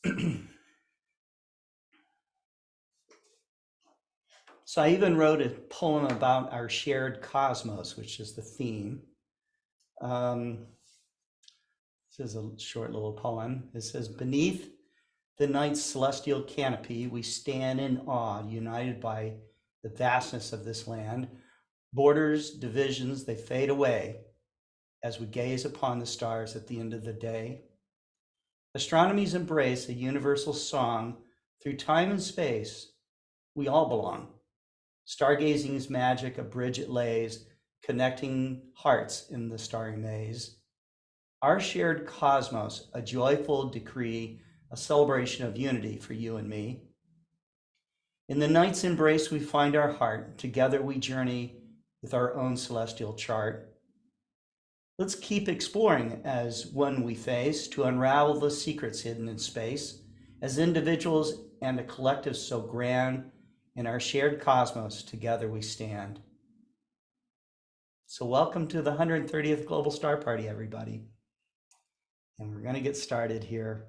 So I even wrote a poem about our shared cosmos, which is the theme. Um, this is a short little poem. It says, beneath the night's celestial canopy, we stand in awe, united by the vastness of this land. Borders, divisions, they fade away as we gaze upon the stars at the end of the day. Astronomy's embrace a universal song through time and space. We all belong. Stargazing's magic, a bridge it lays, connecting hearts in the starry maze. Our shared cosmos, a joyful decree, a celebration of unity for you and me. In the night's embrace, we find our heart. Together we journey with our own celestial chart. Let's keep exploring as one we face to unravel the secrets hidden in space. As individuals and a collective so grand, in our shared cosmos, together we stand. So welcome to the 130th Global Star Party, everybody. And we're going to get started here.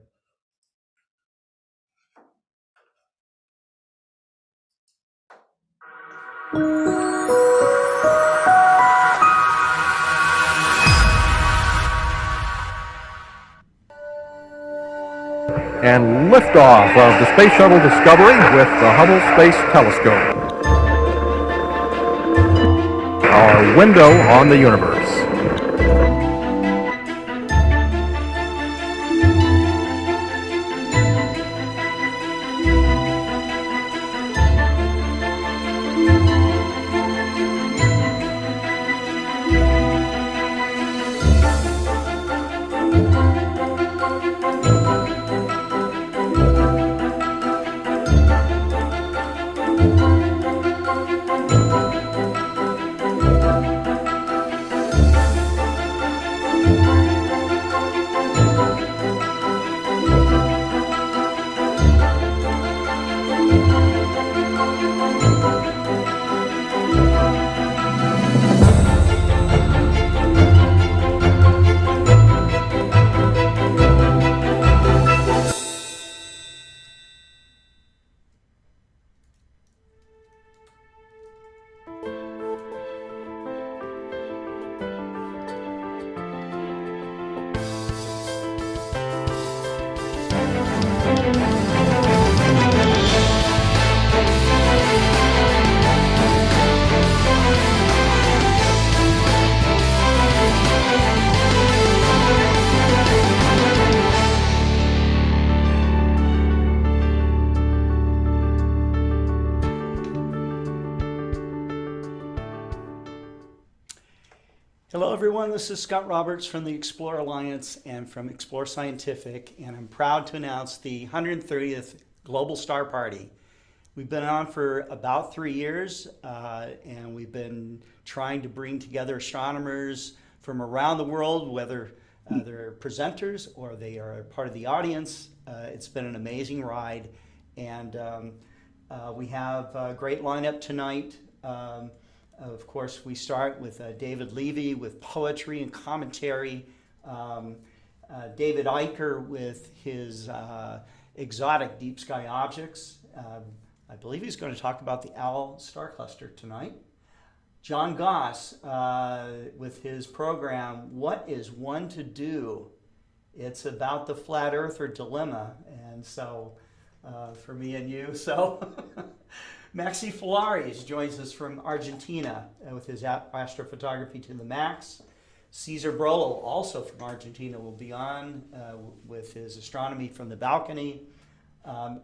And liftoff of the Space Shuttle Discovery with the Hubble Space Telescope. Our window on the universe. Hello, everyone. This is Scott Roberts from the Explore Alliance and from Explore Scientific, and I'm proud to announce the 130th Global Star Party. We've been on for about 3 years, and we've been trying to bring together astronomers from around the world, whether they're presenters or they are part of the audience. It's been an amazing ride, and we have a great lineup tonight. Of course, we start with David Levy with poetry and commentary, David Eicher with his exotic deep sky objects. I believe he's going to talk about the Owl star cluster tonight. John Goss with his program, What is One to Do? It's about the flat earther dilemma, and so for me and you, so Maxi Falaris joins us from Argentina with his astrophotography to the max. Cesar Brolo, also from Argentina, will be on with his astronomy from the balcony.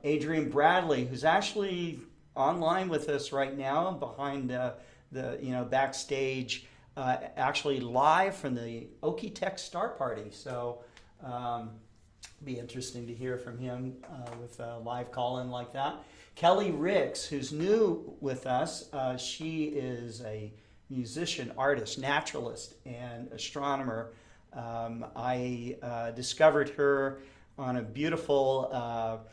Adrian Bradley, who's actually online with us right now behind the backstage, actually live from the Okie-Tex Star Party. So be interesting to hear from him with a live call-in like that. Kelly Ricks, who's new with us, she is a musician, artist, naturalist, and astronomer. I discovered her on a beautiful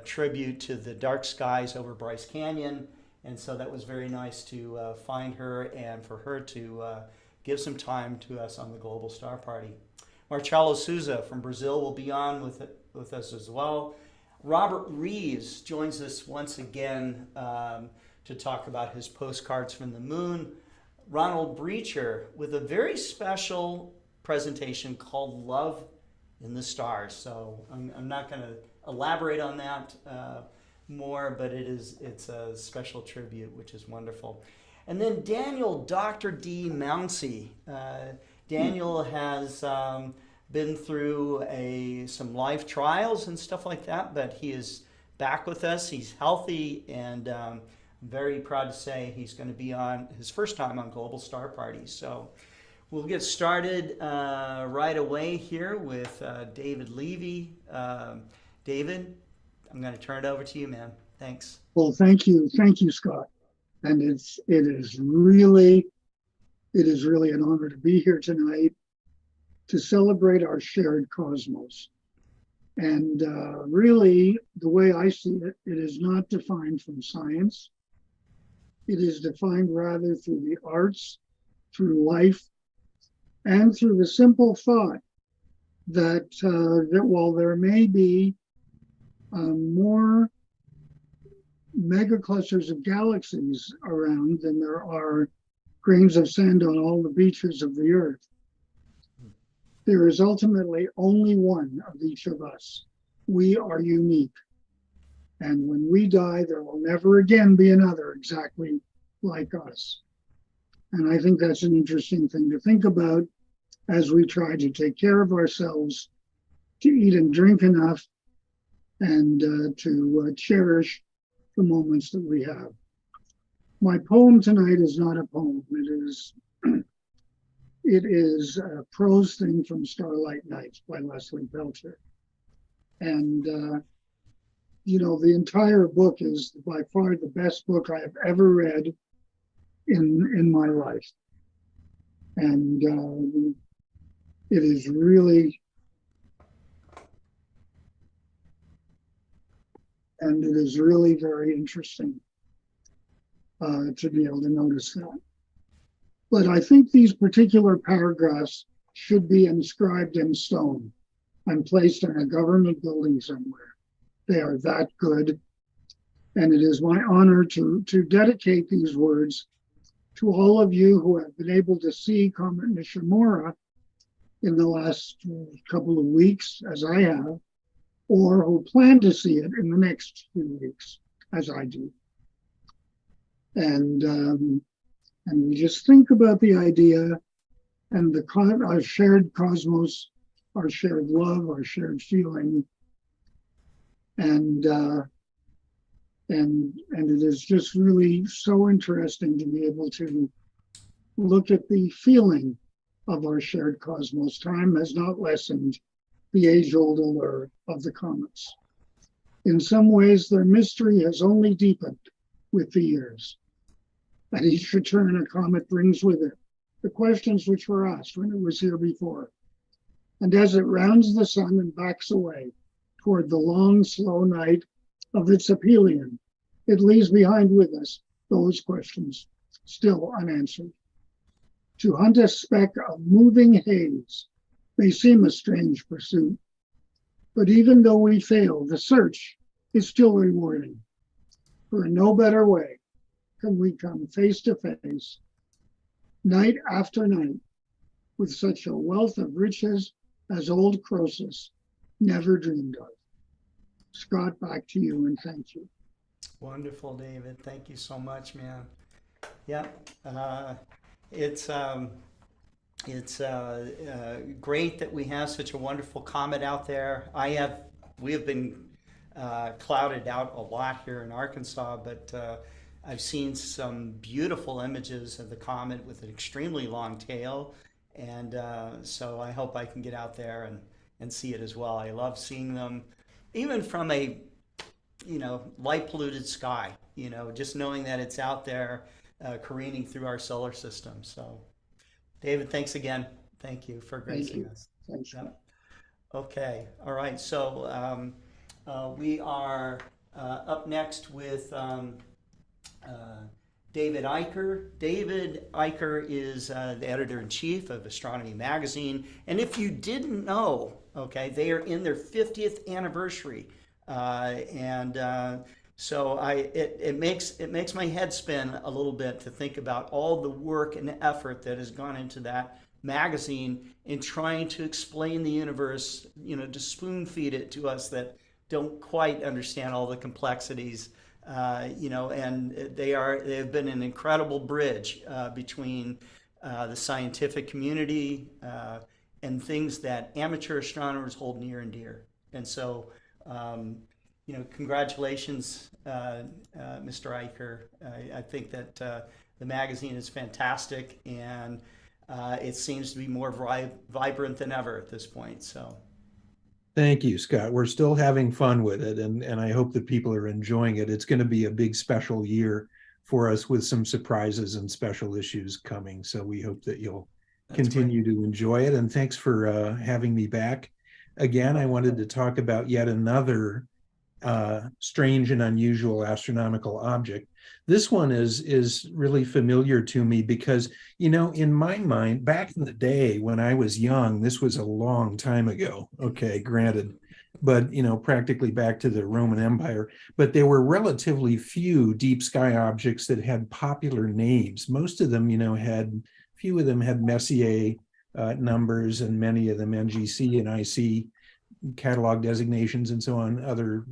tribute to the dark skies over Bryce Canyon, and so that was very nice to find her and for her to give some time to us on the Global Star Party. Marcelo Souza from Brazil will be on with us as well. Robert Reeves joins us once again to talk about his postcards from the moon. Ronald Breacher with a very special presentation called Love in the Stars. So I'm not going to elaborate on that more, but it's a special tribute, which is wonderful. And then Daniel, Dr. D. Mounsey. Daniel has been through some life trials and stuff like that, but he is back with us. He's healthy, and I'm very proud to say he's going to be on his first time on Global Star Party. So we'll get started right away here with David Levy. David, I'm going to turn it over to you, man. Thanks. Well, thank you, Scott. And it is really an honor to be here tonight to celebrate our shared cosmos. And really, the way I see it, it is not defined from science. It is defined rather through the arts, through life, and through the simple thought that while there may be more megaclusters of galaxies around than there are grains of sand on all the beaches of the earth, there is ultimately only one of each of us. We are unique. And when we die, there will never again be another exactly like us. And I think that's an interesting thing to think about as we try to take care of ourselves, to eat and drink enough, and to cherish the moments that we have. My poem tonight is not a poem. It is a prose thing from Starlight Nights by Leslie Belcher. And, the entire book is by far the best book I have ever read in my life. And it is really, very interesting to be able to notice that. But I think these particular paragraphs should be inscribed in stone and placed in a government building somewhere. They are that good. And it is my honor to dedicate these words to all of you who have been able to see Comet Nishimura in the last couple of weeks, as I have, or who plan to see it in the next few weeks, as I do. And we just think about the idea and our shared cosmos, our shared love, our shared feeling, and it is just really so interesting to be able to look at the feeling of our shared cosmos. Time has not lessened the age-old allure of the comets. In some ways, their mystery has only deepened with the years. At each return, a comet brings with it the questions which were asked when it was here before. And as it rounds the sun and backs away toward the long, slow night of its aphelion, it leaves behind with us those questions still unanswered. To hunt a speck of moving haze may seem a strange pursuit, but even though we fail, the search is still rewarding. For in no better way can we come face to face, night after night, with such a wealth of riches as old Croesus never dreamed of. Scott, back to you, and thank you. Wonderful, David. Thank you so much, man. Yeah, it's great that we have such a wonderful comet out there. We have been clouded out a lot here in Arkansas, but I've seen some beautiful images of the comet with an extremely long tail, and so I hope I can get out there and see it as well. I love seeing them, even from a light polluted sky. Just knowing that it's out there careening through our solar system. So, David, thanks again. Thank you for gracing us. Thanks. Yep. Okay. All right. So we are up next with David Eicher. David Eicher is the editor-in-chief of Astronomy magazine. And if you didn't know, okay, they are in their 50th anniversary So it makes my head spin a little bit to think about all the work and effort that has gone into that magazine in trying to explain the universe, to spoon feed it to us that don't quite understand all the complexities. And they have been an incredible bridge between the scientific community and things that amateur astronomers hold near and dear. And so, congratulations, Mr. Eicher. I think that the magazine is fantastic, and it seems to be more vibrant than ever at this point. So, Thank you, Scott. We're still having fun with it, and I hope that people are enjoying it. It's going to be a big special year for us with some surprises and special issues coming. So we hope that you'll continue to enjoy it. And thanks for having me back. Again, I wanted to talk about yet another strange and unusual astronomical object. This one is really familiar to me because, in my mind, back in the day when I was young, this was a long time ago, okay, granted, but, practically back to the Roman Empire, but there were relatively few deep sky objects that had popular names. Most of them, few of them had Messier numbers, and many of them NGC and IC catalog designations and so on, other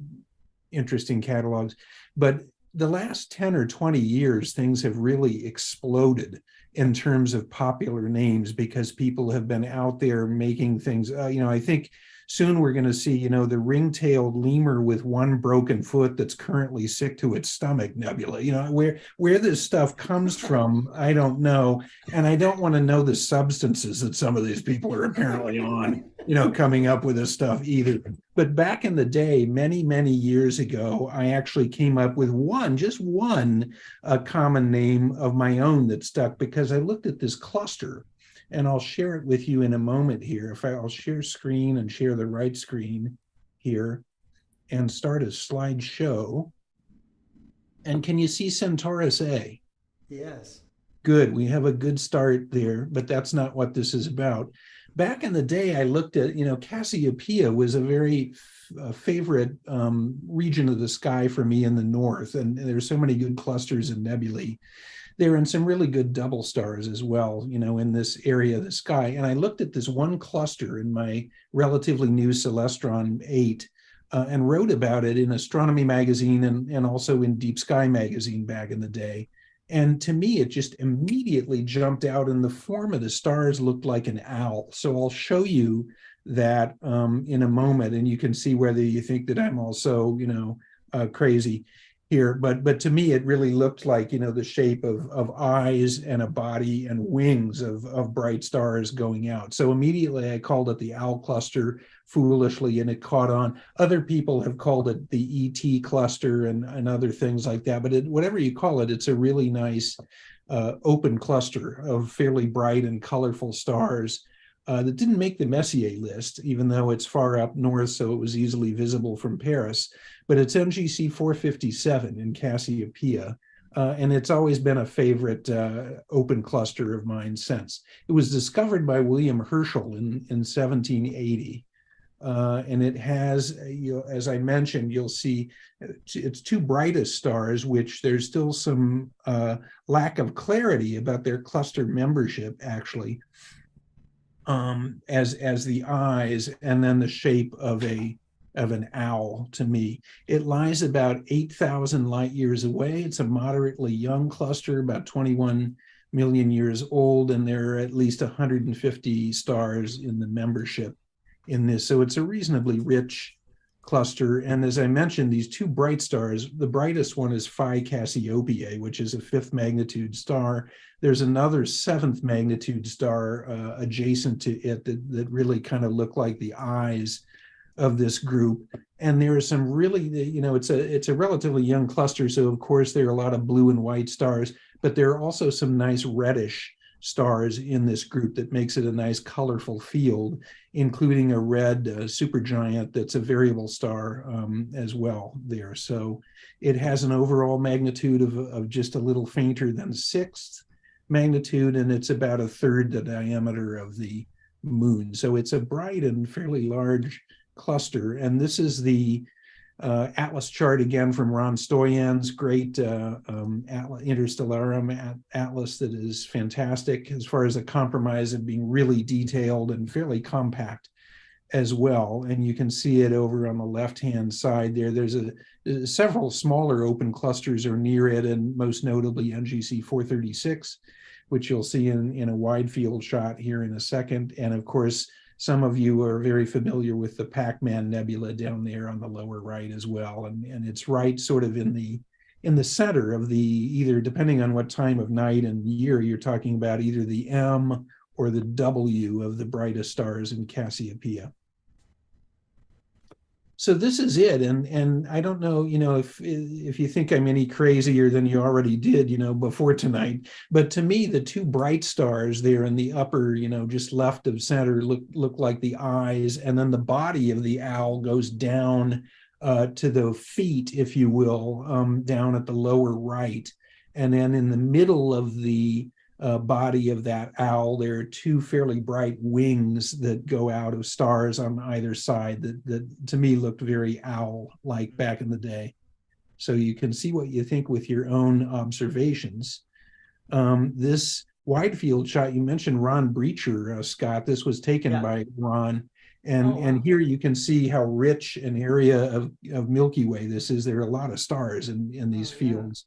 interesting catalogs. But the last 10 or 20 years, things have really exploded in terms of popular names because people have been out there making things. I think soon we're going to see, the ring-tailed lemur with one broken foot that's currently sick to its stomach nebula. Where this stuff comes from, I don't know. And I don't want to know the substances that some of these people are apparently on, coming up with this stuff either. But back in the day, many, many years ago, I actually came up with just one common name of my own that stuck because I looked at this cluster. And I'll share it with you in a moment here. I'll share screen and share the right screen here and start a slideshow. And can you see Centaurus A? yes. Good, we have a good start there, but that's not what this is about. Back in the day, I looked at, Cassiopeia was a very favorite region of the sky for me in the north. And there's so many good clusters and nebulae. There are some really good double stars as well, in this area of the sky. And I looked at this one cluster in my relatively new Celestron 8 and wrote about it in Astronomy magazine and also in Deep Sky magazine back in the day. And to me, it just immediately jumped out, and the form of the stars looked like an owl. So I'll show you that in a moment, and you can see whether you think that I'm also, crazy here. But to me, it really looked like, the shape of eyes and a body and wings of bright stars going out. So immediately I called it the owl cluster foolishly, and it caught on. Other people have called it the ET cluster and other things like that. But whatever you call it, it's a really nice open cluster of fairly bright and colorful stars that didn't make the Messier list, even though it's far up north, so it was easily visible from Paris. But it's MGC 457 in Cassiopeia, and it's always been a favorite open cluster of mine since. It was discovered by William Herschel in 1780. And it has, as I mentioned, you'll see its two brightest stars, which there's still some lack of clarity about their cluster membership, actually, as the eyes, and then the shape of an owl. To me, it lies about 8,000 light years away. It's a moderately young cluster, about 21 million years old, and there are at least 150 stars in the membership in this. So it's a reasonably rich cluster. And as I mentioned, these two bright stars, the brightest one is Phi Cassiopeiae, which is a 5th magnitude star. There's another 7th magnitude star adjacent to it that really kind of look like the eyes of this group. And there are some really, it's a relatively young cluster. So of course there are a lot of blue and white stars, but there are also some nice reddish stars in this group that makes it a nice colorful field, including a red supergiant that's a variable star as well there. So it has an overall magnitude of just a little fainter than 6th magnitude, and it's about a third the diameter of the moon. So it's a bright and fairly large cluster. And this is the Atlas chart again from Ron Stoyan's great Interstellarum atlas that is fantastic as far as a compromise of being really detailed and fairly compact as well. And you can see it over on the left-hand side there. There's several smaller open clusters are near it, and most notably NGC 436, which you'll see in a wide field shot here in a second. And of course, some of you are very familiar with the Pac-Man Nebula down there on the lower right as well. And it's right sort of in the center of the, either depending on what time of night and year, you're talking about either the M or the W of the brightest stars in Cassiopeia. So this is it, and I don't know, if you think I'm any crazier than you already did, before tonight. But to me, the two bright stars there in the upper, just left of center look like the eyes, and then the body of the owl goes down to the feet, if you will, down at the lower right, and then in the middle of the body of that owl, there are two fairly bright wings that go out of stars on either side that to me looked very owl-like back in the day. So you can see what you think with your own observations. This wide field shot, you mentioned Ron Breacher, Scott. This was taken by Ron. And here you can see how rich an area of Milky Way this is. There are a lot of stars in these fields.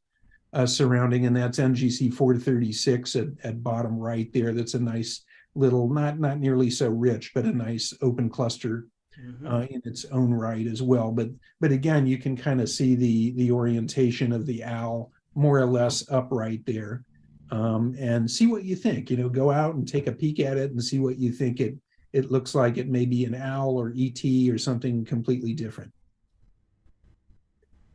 Surrounding, and that's NGC 436 at bottom right there. That's a nice little, not nearly so rich, but a nice open cluster in its own right as well. But again, you can kind of see the orientation of the owl more or less upright there, and see what you think. Go out and take a peek at it and see what you think it looks like. It may be an owl or ET or something completely different.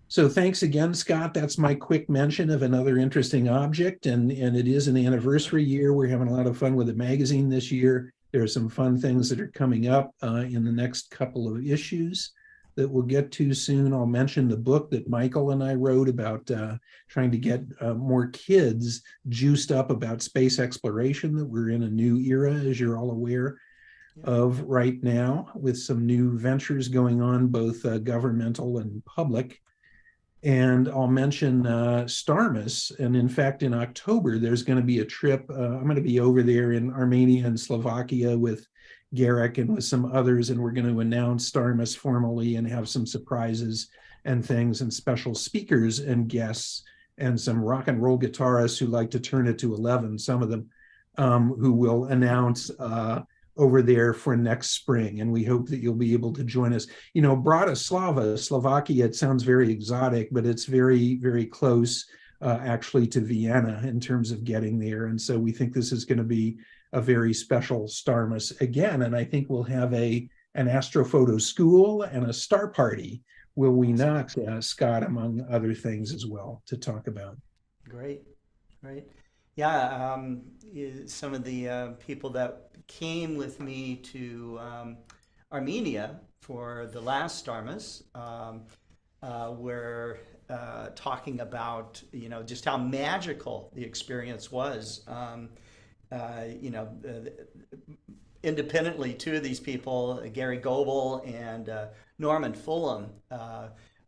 So thanks again, Scott. That's my quick mention of another interesting object, and it is an anniversary year. We're having a lot of fun with the magazine this year. There are some fun things that are coming up in the next couple of issues that we'll get to soon. I'll mention the book that Michael and I wrote about trying to get more kids juiced up about space exploration, that we're in a new era, as you're all aware of right now, with some new ventures going on, both governmental and public. And I'll mention Starmus. And in fact, in October, there's going to be a trip. I'm going to be over there in Armenia and Slovakia with Garrick and with some others. And we're going to announce Starmus formally and have some surprises and things and special speakers and guests and some rock and roll guitarists who like to turn it to 11, some of them, who will announce over there for next spring, and we hope that you'll be able to join us. Bratislava, Slovakia, it sounds very exotic, but it's very, very close actually to Vienna in terms of getting there, and so we think this is going to be a very special Starmus again, and I think we'll have an astrophoto school and a star party, will we not, Scott, among other things as well to talk about. Great. Yeah, some of the people that came with me to Armenia for the last Starmus were talking about, just how magical the experience was. Independently, two of these people, Gary Goebel and Norman Fulham,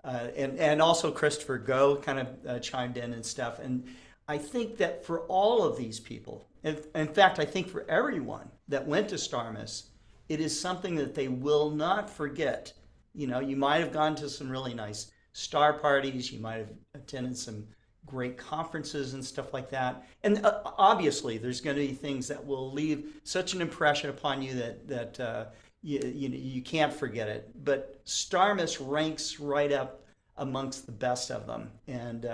and also Christopher Goh kind of chimed in and stuff. And I think that for all of these people, in fact, I think for everyone that went to Starmus, it is something that they will not forget. You might have gone to some really nice star parties, you might have attended some great conferences and stuff like that. And obviously, there's going to be things that will leave such an impression upon you that you can't forget it. But Starmus ranks right up amongst the best of them. And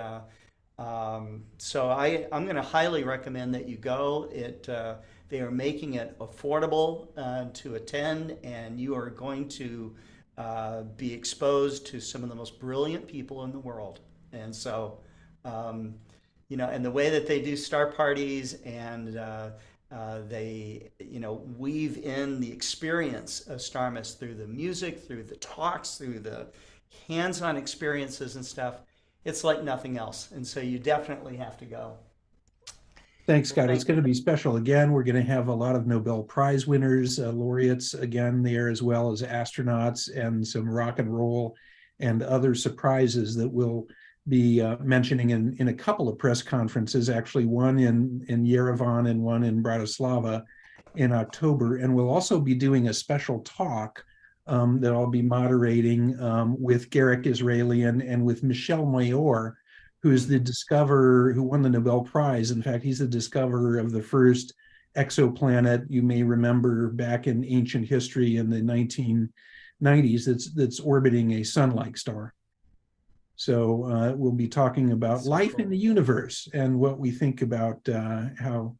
so I'm going to highly recommend that you go. They are making it affordable to attend, and you are going to be exposed to some of the most brilliant people in the world. And so, and the way that they do star parties, and they, weave in the experience of Starmus through the music, through the talks, through the hands-on experiences and stuff. It's like nothing else. And so you definitely have to go. Thanks, Scott. It's going to be special again. We're going to have a lot of Nobel Prize winners, laureates again there, as well as astronauts and some rock and roll and other surprises that we'll be mentioning in a couple of press conferences, actually one in Yerevan and one in Bratislava in October. And we'll also be doing a special talk that I'll be moderating with Garrick Israelian and with Michel Mayor, who's the discoverer who won the Nobel Prize. In fact, he's the discoverer of the first exoplanet, you may remember back in ancient history in the 1990s, that's orbiting a sun-like star. So we'll be talking about life in the universe and what we think about how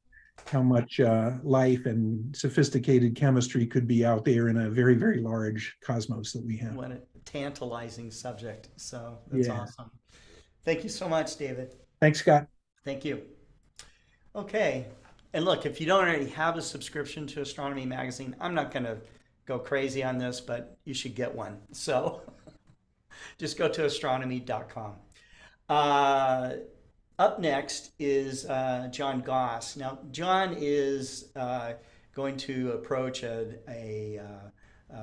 much life and sophisticated chemistry could be out there in a very, very large cosmos that we have. What a tantalizing subject. So that's awesome. Thank you so much, David. Thanks, Scott. Thank you. Okay. And look, if you don't already have a subscription to Astronomy Magazine, I'm not going to go crazy on this, but you should get one. So just go to astronomy.com. Up next is John Goss. Now, John is going to approach a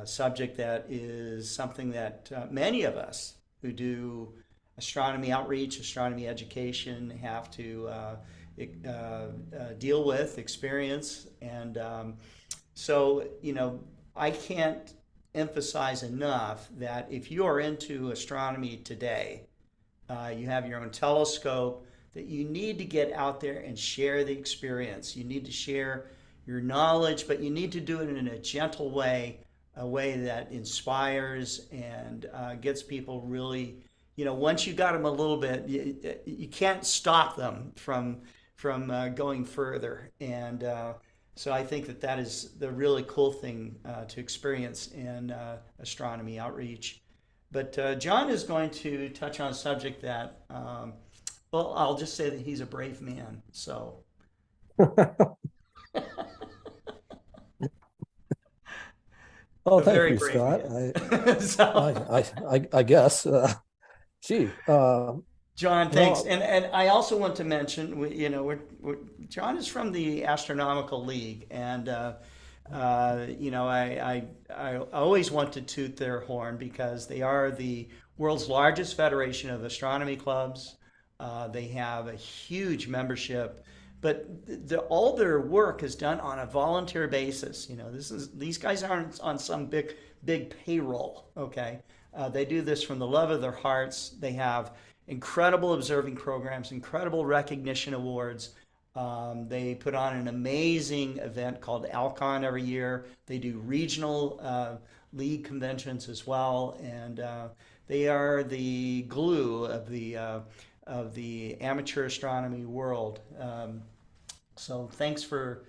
subject that is something that many of us who do astronomy outreach, astronomy education have to deal with, experience. And so, I can't emphasize enough that if you are into astronomy today, you have your own telescope, that you need to get out there and share the experience. You need to share your knowledge, but you need to do it in a gentle way, a way that inspires and gets people really, once you got them a little bit, you can't stop them from going further. And so I think that is the really cool thing to experience in astronomy outreach. But John is going to touch on a subject that, well, I'll just say that he's a brave man. So. Oh, A thank very you, brave Scott. man. So, I guess. Gee, John, thanks. well, And I also want to mention, John is from the Astronomical League, and I always want to toot their horn because they are the world's largest federation of astronomy clubs. They have a huge membership, but all their work is done on a volunteer basis. These guys aren't on some big payroll. Okay, they do this from the love of their hearts. They have incredible observing programs, incredible recognition awards. They put on an amazing event called Alcon every year. They do regional league conventions as well, and they are the glue of the amateur astronomy world. So thanks for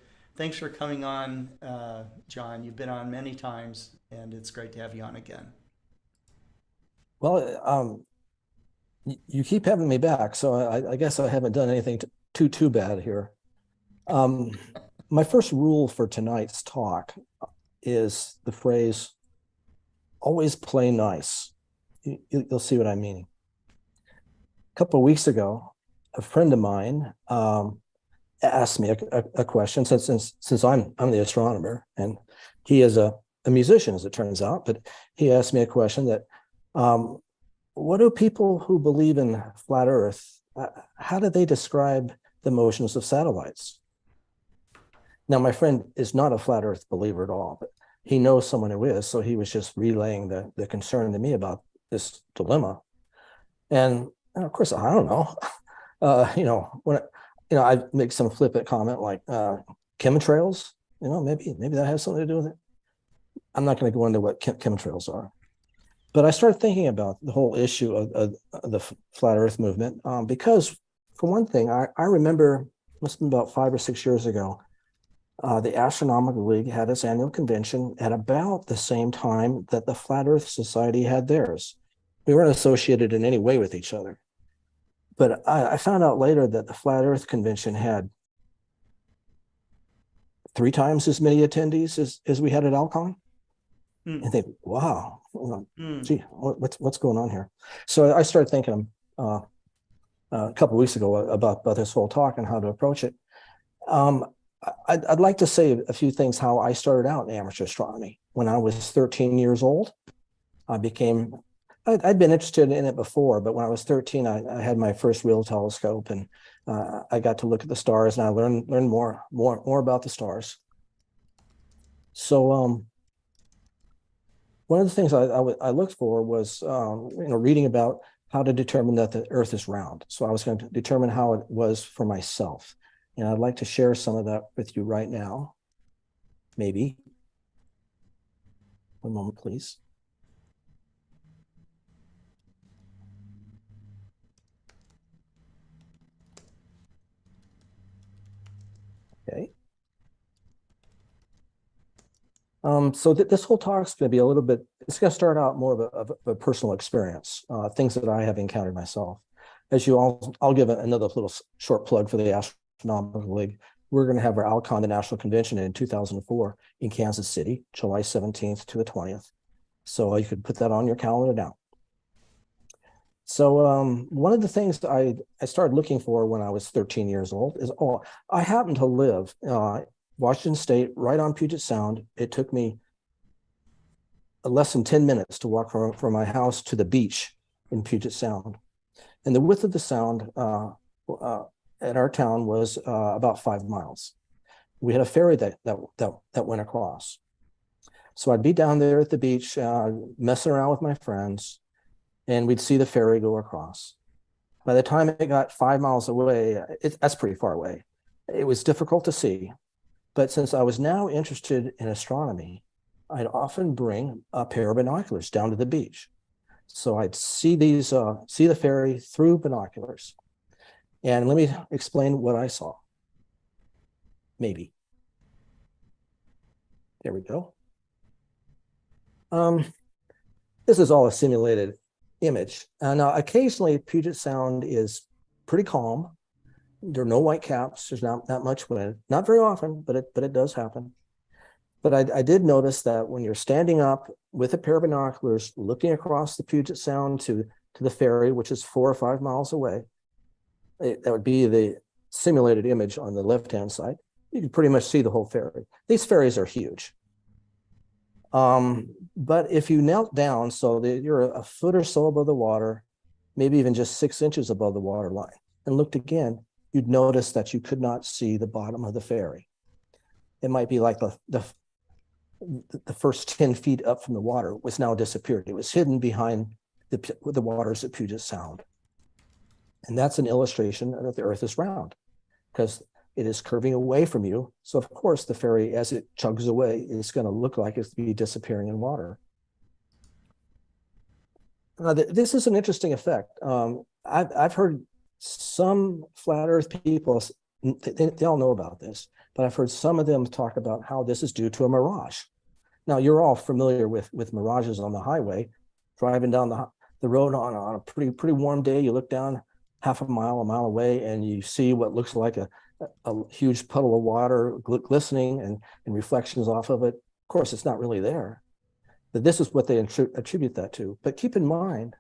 coming on, John. You've been on many times, and it's great to have you on again. well, you keep having me back, so I guess I haven't done anything too bad here. My first rule for tonight's talk is the phrase, always play nice. You'll see what I mean. A couple of weeks ago, a friend of mine asked me a question, since I'm the astronomer and he is a musician, as it turns out, but he asked me a question that, what do people who believe in flat Earth, how do they describe the motions of satellites? Now, my friend is not a flat Earth believer at all, but he knows someone who is, so he was just relaying the concern to me about this dilemma. And of course, I don't know. When I make some flippant comment like chemtrails, maybe that has something to do with it. I'm not going to go into what chemtrails are. But I started thinking about the whole issue of the flat Earth movement because, for one thing, I remember, must have been about 5 or 6 years ago, the Astronomical League had its annual convention at about the same time that the Flat Earth Society had theirs. We weren't associated in any way with each other. But I found out later that the Flat Earth Convention had 3 times as many attendees as we had at Alcon. And think, wow, gee, what's going on here? So I started thinking a couple of weeks ago about this whole talk and how to approach it. I'd like to say a few things how I started out in amateur astronomy. When I was 13 years old, I I'd been interested in it before, but when I was 13, I had my first real telescope, and I got to look at the stars, and I learned more about the stars. So one of the things I looked for was reading about how to determine that the Earth is round. So I was going to determine how it was for myself, and I'd like to share some of that with you right now. Maybe. One moment, please. Okay. So this whole talk's going to be a little bit, it's going to start out more of a personal experience, things that I have encountered myself. As you all, I'll give another little short plug for the Astronomical League. We're going to have our Alcon, the National Convention in 2004 in Kansas City, July 17th to the 20th. So you could put that on your calendar now. So one of the things I started looking for when I was 13 years old is, I happen to live Washington State, right on Puget Sound. It took me less than 10 minutes to walk from my house to the beach in Puget Sound. And the width of the sound at our town was about 5 miles. We had a ferry that went across. So I'd be down there at the beach, messing around with my friends, and we'd see the ferry go across. By the time it got 5 miles away, that's pretty far away. It was difficult to see. But since I was now interested in astronomy, I'd often bring a pair of binoculars down to the beach. So I'd see the ferry through binoculars. And let me explain what I saw. Maybe. There we go. This is all a simulated image. Now, occasionally, Puget Sound is pretty calm. There are no white caps. There's not that much wind. Not very often, but it does happen. But I did notice that when you're standing up with a pair of binoculars, looking across the Puget Sound to the ferry, which is 4 or 5 miles away, that would be the simulated image on the left-hand side. You can pretty much see the whole ferry. These ferries are huge. But if you knelt down so that you're a foot or so above the water, maybe even just 6 inches above the water line, and looked again, you'd notice that you could not see the bottom of the ferry. It might be like the first 10 feet up from the water was now disappeared. It was hidden behind the waters of Puget Sound. And that's an illustration that the Earth is round, because it is curving away from you. So of course the ferry, as it chugs away, is going to look like it's be disappearing in water. Now, this is an interesting effect. I've heard some flat Earth people, they all know about this, but I've heard some of them talk about how this is due to a mirage. Now, you're all familiar with mirages on the highway, driving down the road on a pretty warm day. You look down half a mile away, and you see what looks like a huge puddle of water glistening and reflections off of it. Of course, it's not really there, but this is what they attribute that to. But keep in mind,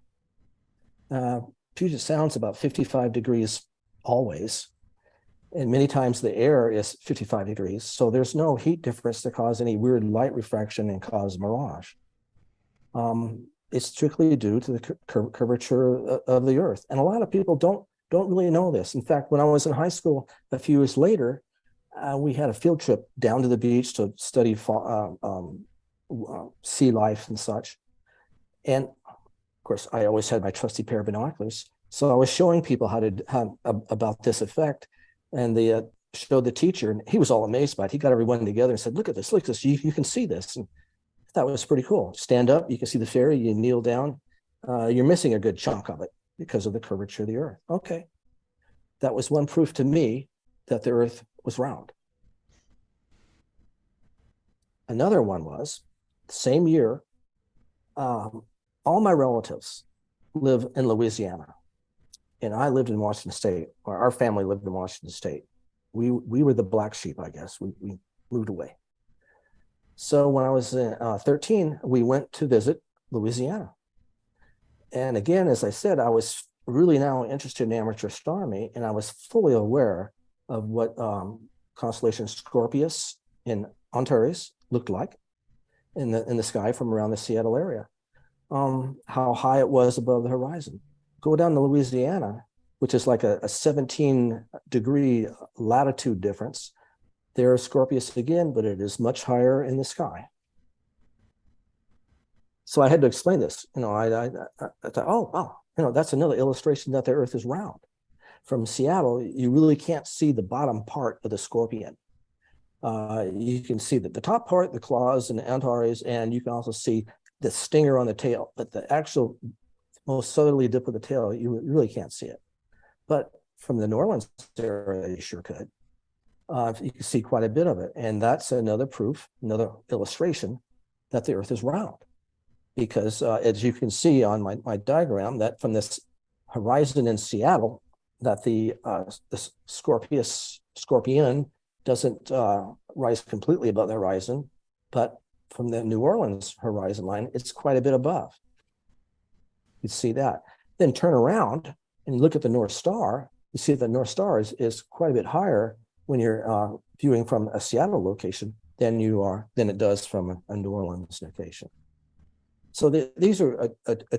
Puget Sound's about 55 degrees always, and many times the air is 55 degrees, so there's no heat difference to cause any weird light refraction and cause mirage. It's strictly due to the curvature of the Earth, and a lot of people don't really know this. In fact, when I was in high school a few years later, we had a field trip down to the beach to study sea life and such. And of course, I always had my trusty pair of binoculars. So I was showing people about this effect, and they showed the teacher, and he was all amazed by it. He got everyone together and said, look at this, you can see this. And that was pretty cool. Stand up, you can see the ferry, you kneel down, you're missing a good chunk of it because of the curvature of the Earth. Okay. That was one proof to me that the Earth was round. Another one was, same year, all my relatives live in Louisiana, and I lived in Washington State, or our family lived in Washington State. We were the black sheep, I guess. We moved away. So when I was 13, we went to visit Louisiana. And again, as I said, I was really now interested in amateur astronomy, and I was fully aware of what constellation Scorpius in Antares looked like in the sky from around the Seattle area. how high it was above the horizon. Go down to Louisiana, which is like a 17-degree latitude difference. There is Scorpius again, but it is much higher in the sky. So I had to explain this. I thought, oh, wow, that's another illustration that the Earth is round. From Seattle, you really can't see the bottom part of the scorpion. You can see the top part, the claws and the antares, and you can also see the stinger on the tail, but the actual most southerly dip of the tail, you really can't see it. But from the New Orleans area, you sure could. You can see quite a bit of it. And that's another proof, another illustration that the Earth is round. Because as you can see on my diagram, that from this horizon in Seattle, that the scorpion doesn't rise completely above the horizon, but from the New Orleans horizon line, it's quite a bit above. You see that. Then turn around and look at the North Star. You see the North Star is quite a bit higher when you're viewing from a Seattle location than it does from a New Orleans location. So these are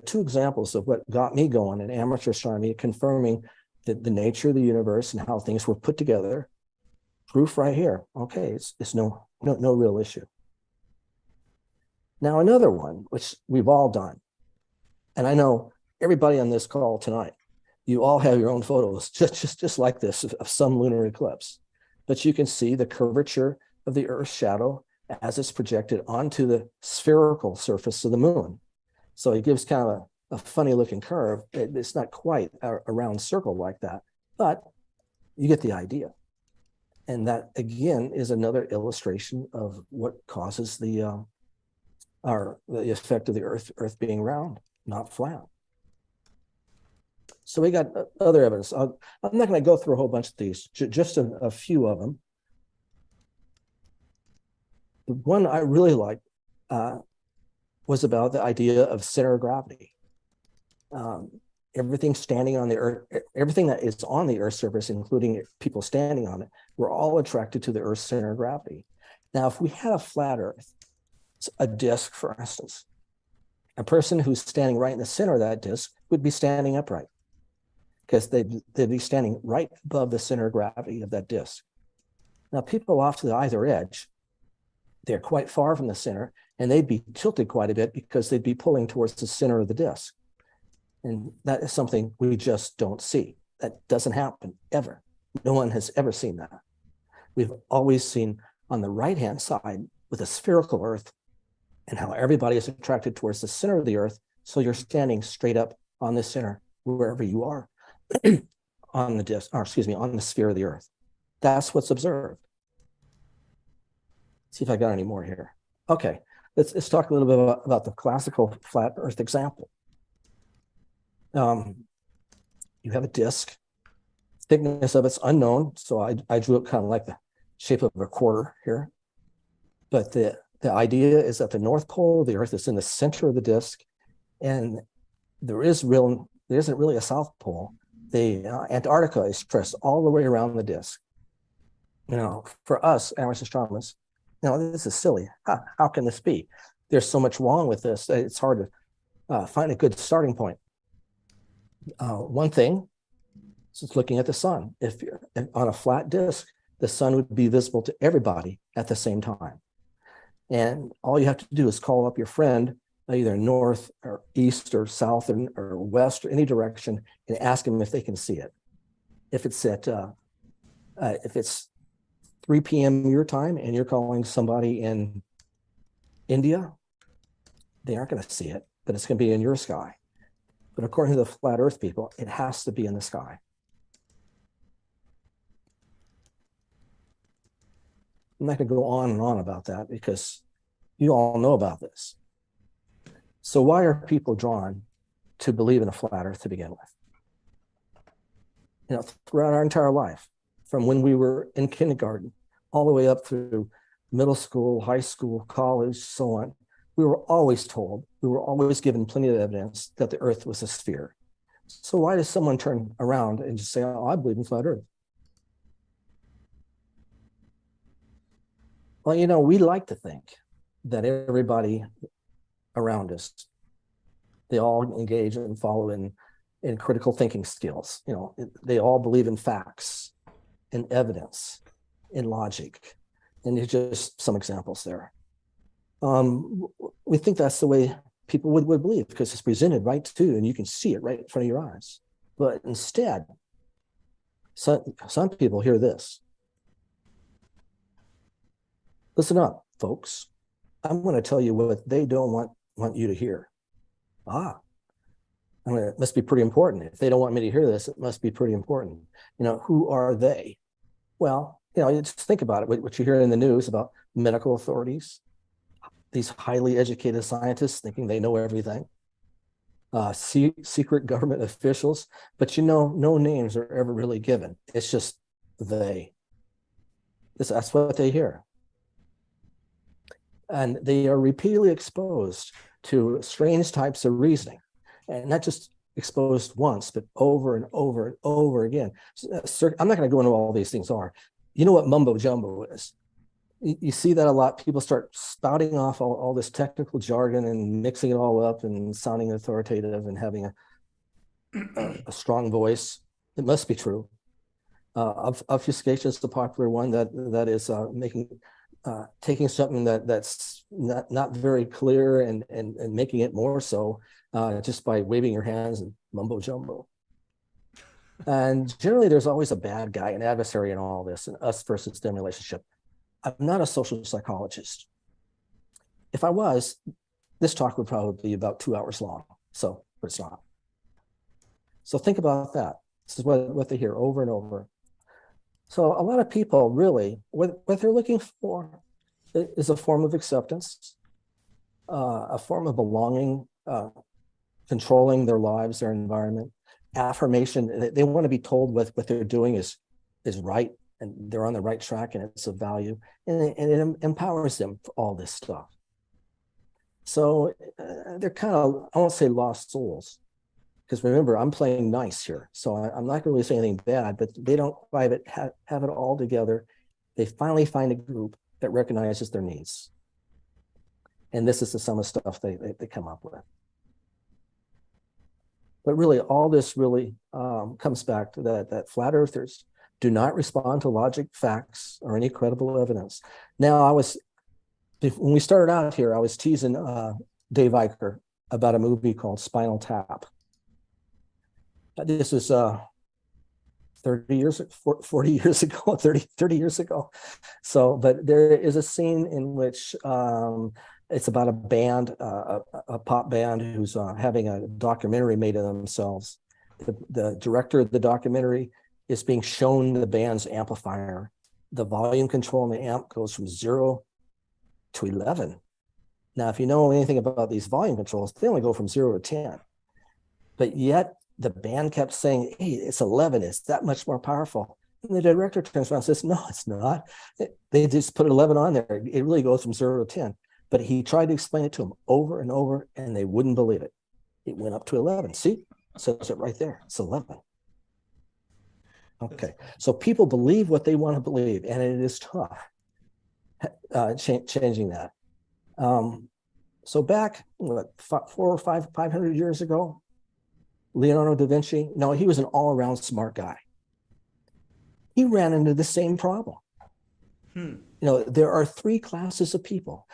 two examples of what got me going in amateur astronomy, confirming the nature of the universe and how things were put together. Proof right here. Okay, it's no real issue. Now another one, which we've all done, and I know everybody on this call tonight, you all have your own photos, just like this, of some lunar eclipse. But you can see the curvature of the Earth's shadow as it's projected onto the spherical surface of the moon. So it gives kind of a funny looking curve. It's not quite a round circle like that, but you get the idea. And that again is another illustration of what causes the effect of the Earth being round, not flat. So we got other evidence. I'm not going to go through a whole bunch of these, just a few of them. The one I really liked was about the idea of center of gravity. Everything standing on the Earth, everything that is on the Earth's surface, including people standing on it, we're all attracted to the Earth's center of gravity. Now, if we had a flat Earth, a disk, for instance, a person who's standing right in the center of that disk would be standing upright because they'd be standing right above the center of gravity of that disk. Now, people off to the either edge, they're quite far from the center, and they'd be tilted quite a bit because they'd be pulling towards the center of the disk. And that is something we just don't see. That doesn't happen ever. No one has ever seen that. We've always seen on the right-hand side with a spherical Earth and how everybody is attracted towards the center of the Earth. So you're standing straight up on the center, wherever you are on the disk, or excuse me, on the sphere of the Earth. That's what's observed. See if I got any more here. Okay, let's talk a little bit about the classical flat Earth example. You have a disk, thickness of it's unknown, so I drew it kind of like the shape of a quarter here. But the idea is that the North Pole of the Earth is in the center of the disk, and there isn't really a South Pole. The Antarctica is stretched all the way around the disk. For us amateur astronomers, this is silly. How can this be? There's so much wrong with this. It's hard to find a good starting point. One thing is looking at the sun. If you're on a flat disk, the sun would be visible to everybody at the same time. And all you have to do is call up your friend, either north or east or south or west or any direction, and ask them if they can see it. If it's if it's 3 p.m. your time and you're calling somebody in India, they aren't going to see it, but it's going to be in your sky. But according to the flat Earth people, it has to be in the sky. I'm not going to go on and on about that because you all know about this. So why are people drawn to believe in a flat Earth to begin with? Throughout our entire life, from when we were in kindergarten, all the way up through middle school, high school, college, so on, we were always told, we were always given plenty of evidence that the Earth was a sphere. So why does someone turn around and just say, oh, I believe in flat Earth? Well, we like to think that everybody around us They all engage and follow in critical thinking skills. You know, they all believe in facts, in evidence, in logic. And there's just some examples there. We think that's the way people would believe because it's presented right to you and you can see it right in front of your eyes. But instead, some people hear this. Listen up, folks. I'm going to tell you what they don't want you to hear. I mean, it must be pretty important. If they don't want me to hear this, it must be pretty important. You know, who are they? Well, you know, you just think about it. What you hear in the news about medical authorities, these highly educated scientists thinking they know everything, secret government officials, but you know, no names are ever really given. It's just they. That's what they hear. And they are repeatedly exposed to strange types of reasoning, and not just exposed once, but over and over and over again. I'm not going to go into what all these things are. You know what mumbo jumbo is? You see that a lot. People start spouting off all this technical jargon and mixing it all up and sounding authoritative and having a strong voice. It must be true. Obfuscation is the popular one that is taking something that's not very clear and making it more so just by waving your hands and mumbo jumbo. And generally, there's always a bad guy, an adversary in all this, an us versus them relationship. I'm not a social psychologist. If I was, this talk would probably be about 2 hours long. So, but it's not. So think about that. This is what they hear over and over. So a lot of people really, what they're looking for is a form of acceptance, a form of belonging, controlling their lives, their environment, affirmation. They want to be told what they're doing is right and they're on the right track and it's of value, and it empowers them for all this stuff. So they're kind of, I won't say lost souls, because remember, I'm playing nice here. So I'm not going to really say anything bad, but they don't have it all together. They finally find a group that recognizes their needs. And this is the sum of stuff they come up with. But really, all this really comes back to that flat earthers do not respond to logic, facts, or any credible evidence. Now, when we started out here, I was teasing Dave Eicher about a movie called Spinal Tap. This was 40 years ago, 30 years ago. So, but there is a scene in which it's about a band, a pop band who's having a documentary made of themselves. The director of the documentary is being shown the band's amplifier. The volume control on the amp goes from 0 to 11. Now, if you know anything about these volume controls, they only go from 0 to 10. But yet, the band kept saying, hey, it's 11, it's that much more powerful. And the director turns around and says, no, it's not. They just put 11 on there. It really goes from 0 to 10. But he tried to explain it to them over and over, and they wouldn't believe it. It went up to 11. See, it says it right there. It's 11. Okay, so people believe what they want to believe, and it is tough changing that. So back, 500 years ago, Leonardo da Vinci, no, he was an all-around smart guy. He ran into the same problem. You know, there are 3 classes of people.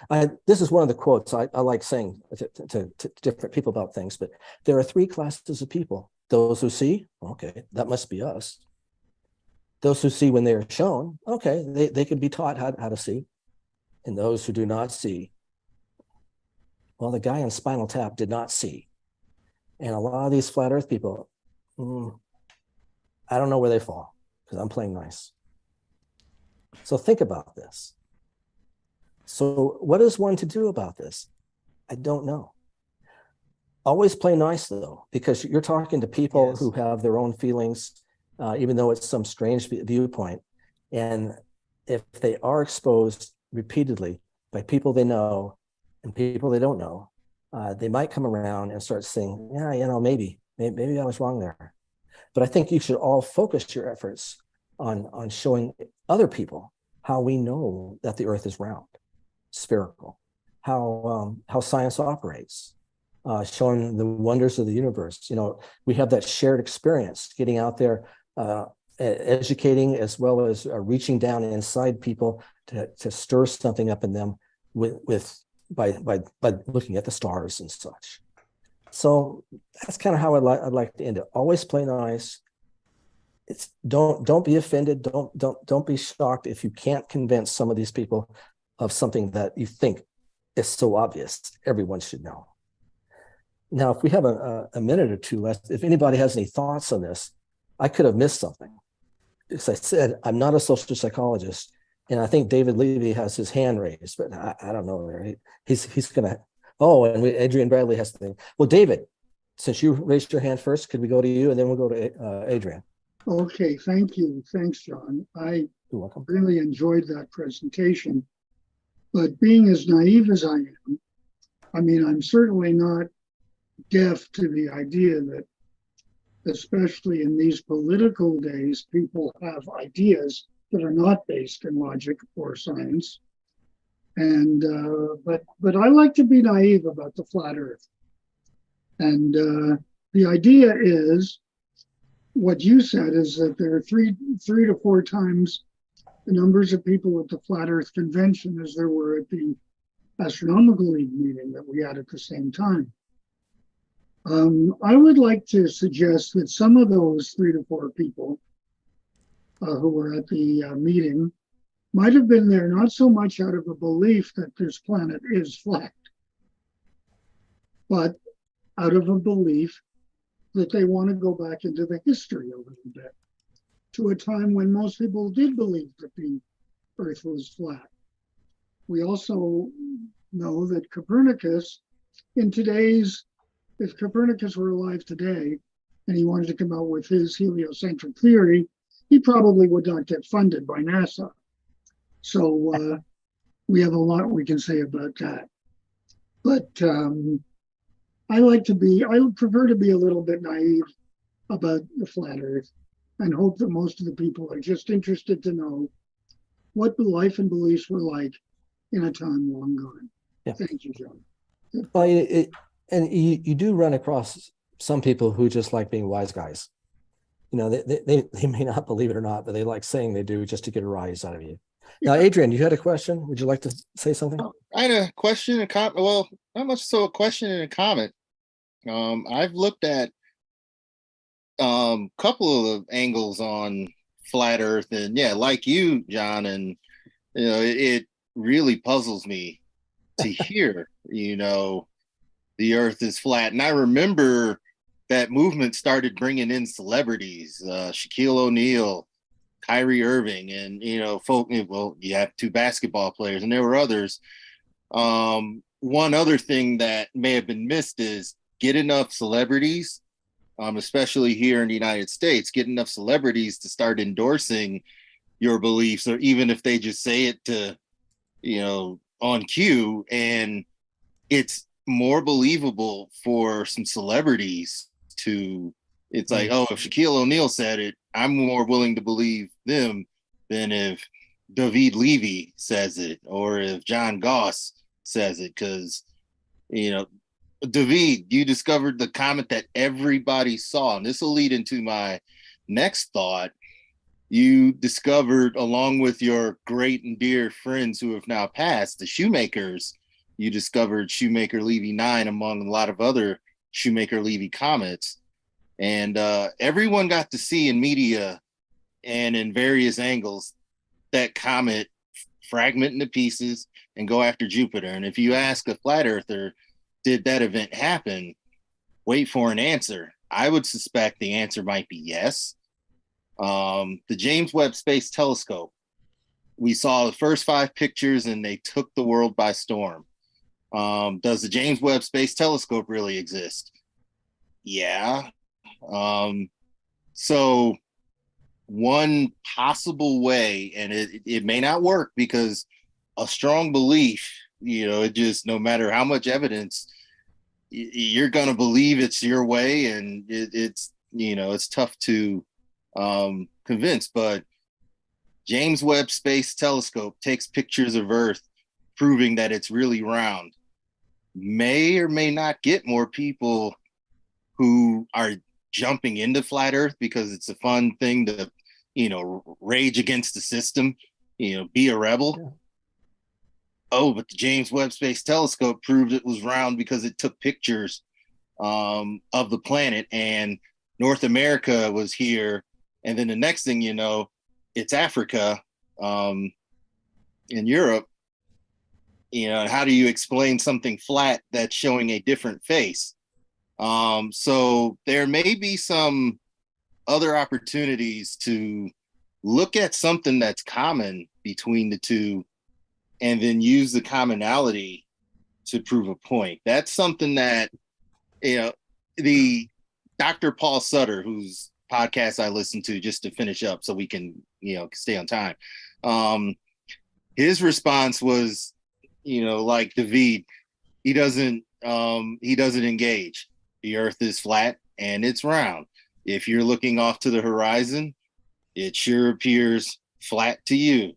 This is one of the quotes I like saying to different people about things, but there are 3 classes of people. Those who see, okay, that must be us. Those who see when they are shown, okay, they can be taught how to see. And those who do not see, well, the guy in Spinal Tap did not see. And a lot of these flat earth people, I don't know where they fall because I'm playing nice. So think about this. So what is one to do about this? I don't know. Always play nice though, because you're talking to people Yes. who have their own feelings, even though it's some strange viewpoint. And if they are exposed repeatedly by people they know and people they don't know, they might come around and start saying, yeah, you know, maybe I was wrong there. But I think you should all focus your efforts on showing other people how we know that the earth is round, spherical, how science operates, showing the wonders of the universe. We have that shared experience, getting out there, educating, as well as reaching down inside people to stir something up in them by looking at the stars and such. So that's kind of how I'd like to end it. Always play nice. Don't be offended. Don't be shocked if you can't convince some of these people of something that you think is so obvious everyone should know. Now, if we have a minute or two left, if anybody has any thoughts on this, I could have missed something. As I said, I'm not a social psychologist, and I think David Levy has his hand raised, but I don't know. He's gonna. Oh, and Adrian Bradley has something. Well, David, since you raised your hand first, could we go to you, and then we'll go to Adrian? Okay, thank you. Thanks, John. I You're welcome. really enjoyed that presentation. But being as naive as I am, I mean, I'm certainly not deaf to the idea that, especially in these political days, people have ideas that are not based in logic or science. And but I like to be naive about the flat Earth. And the idea is, what you said is that there are three to four times the numbers of people at the Flat Earth Convention as there were at the Astronomical League meeting that we had at the same time. I would like to suggest that some of those 3 to 4 people who were at the meeting might have been there not so much out of a belief that this planet is flat, but out of a belief that they want to go back into the history a little bit, to a time when most people did believe that the Earth was flat. We also know that Copernicus, if Copernicus were alive today and he wanted to come out with his heliocentric theory, he probably would not get funded by NASA. So we have a lot we can say about that. But I would prefer to be a little bit naive about the flat Earth and hope that most of the people are just interested to know what the life and beliefs were like in a time long gone. Yeah. Thank you, John. Well, and you do run across some people who just like being wise guys. They may not believe it or not, but they like saying they do just to get a rise out of you. Now, Adrian, you had a question. Would you like to say something? I had a question and comment. Well, not much so a question and a comment. I've looked at couple of angles on flat Earth, and yeah, like you, John, and it really puzzles me to hear the Earth is flat. And I remember that movement started bringing in celebrities, Shaquille O'Neal, Kyrie Irving, and folk. Well, you have 2 basketball players, and there were others. One other thing that may have been missed is get enough celebrities, especially here in the United States, get enough celebrities to start endorsing your beliefs, or even if they just say it to, on cue, and it's more believable for some celebrities to, it's like, oh, if Shaquille O'Neal said it, I'm more willing to believe them than if David Levy says it, or if John Goss says it, because, David, you discovered the comet that everybody saw, and this will lead into my next thought. You discovered, along with your great and dear friends who have now passed, the Shoemakers, you discovered Shoemaker-Levy 9 among a lot of other Shoemaker-Levy comets. And everyone got to see in media and in various angles that comet fragment into pieces and go after Jupiter. And if you ask a flat earther, did that event happen? Wait for an answer. I would suspect the answer might be yes. The James Webb Space Telescope, we saw the first 5 pictures and they took the world by storm. Does the James Webb Space Telescope really exist? Yeah. So one possible way, and it may not work, because a strong belief, it just, no matter how much evidence, you're going to believe it's your way, and it's tough to convince. But James Webb Space Telescope takes pictures of Earth proving that it's really round. may or may not get more people who are jumping into flat earth because it's a fun thing to, rage against the system, be a rebel. Yeah. Oh, but the James Webb Space Telescope proved it was round because it took pictures of the planet, and North America was here. And then the next thing you know, it's Africa in Europe. How do you explain something flat that's showing a different face? So there may be some other opportunities to look at something that's common between the two and then use the commonality to prove a point. That's something that, the Dr. Paul Sutter, whose podcast I listen to just to finish up so we can, stay on time. His response was, like David, he doesn't engage. The earth is flat and it's round. If you're looking off to the horizon, it sure appears flat to you.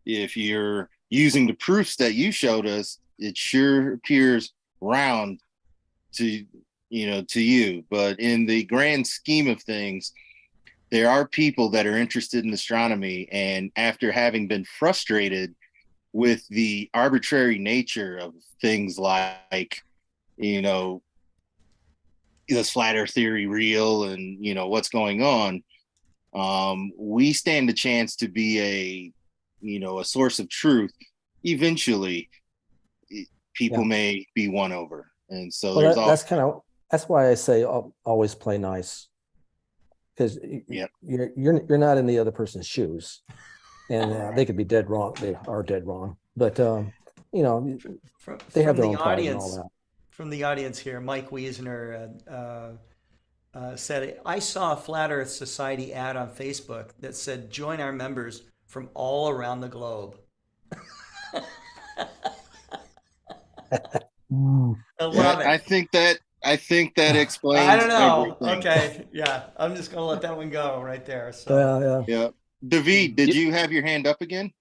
If you're using the proofs that you showed us, it sure appears round to you. But in the grand scheme of things, there are people that are interested in astronomy, and after having been frustrated with the arbitrary nature of things like, is flat earth theory real, and what's going on, we stand a chance to be a source of truth. Eventually people may be won over, and so Well, there's that's why I say always play nice, because you're not in the other person's shoes, and they could be dead wrong. They are dead wrong, but they have their own pride and all that. From the audience here, Mike Wiesner said, I saw a Flat Earth Society ad on Facebook that said, join our members from all around the globe. I love it. I think that explains I don't know. everything. Okay. Yeah. I'm just going to let that one go right there. So. Yeah. David, did you have your hand up again?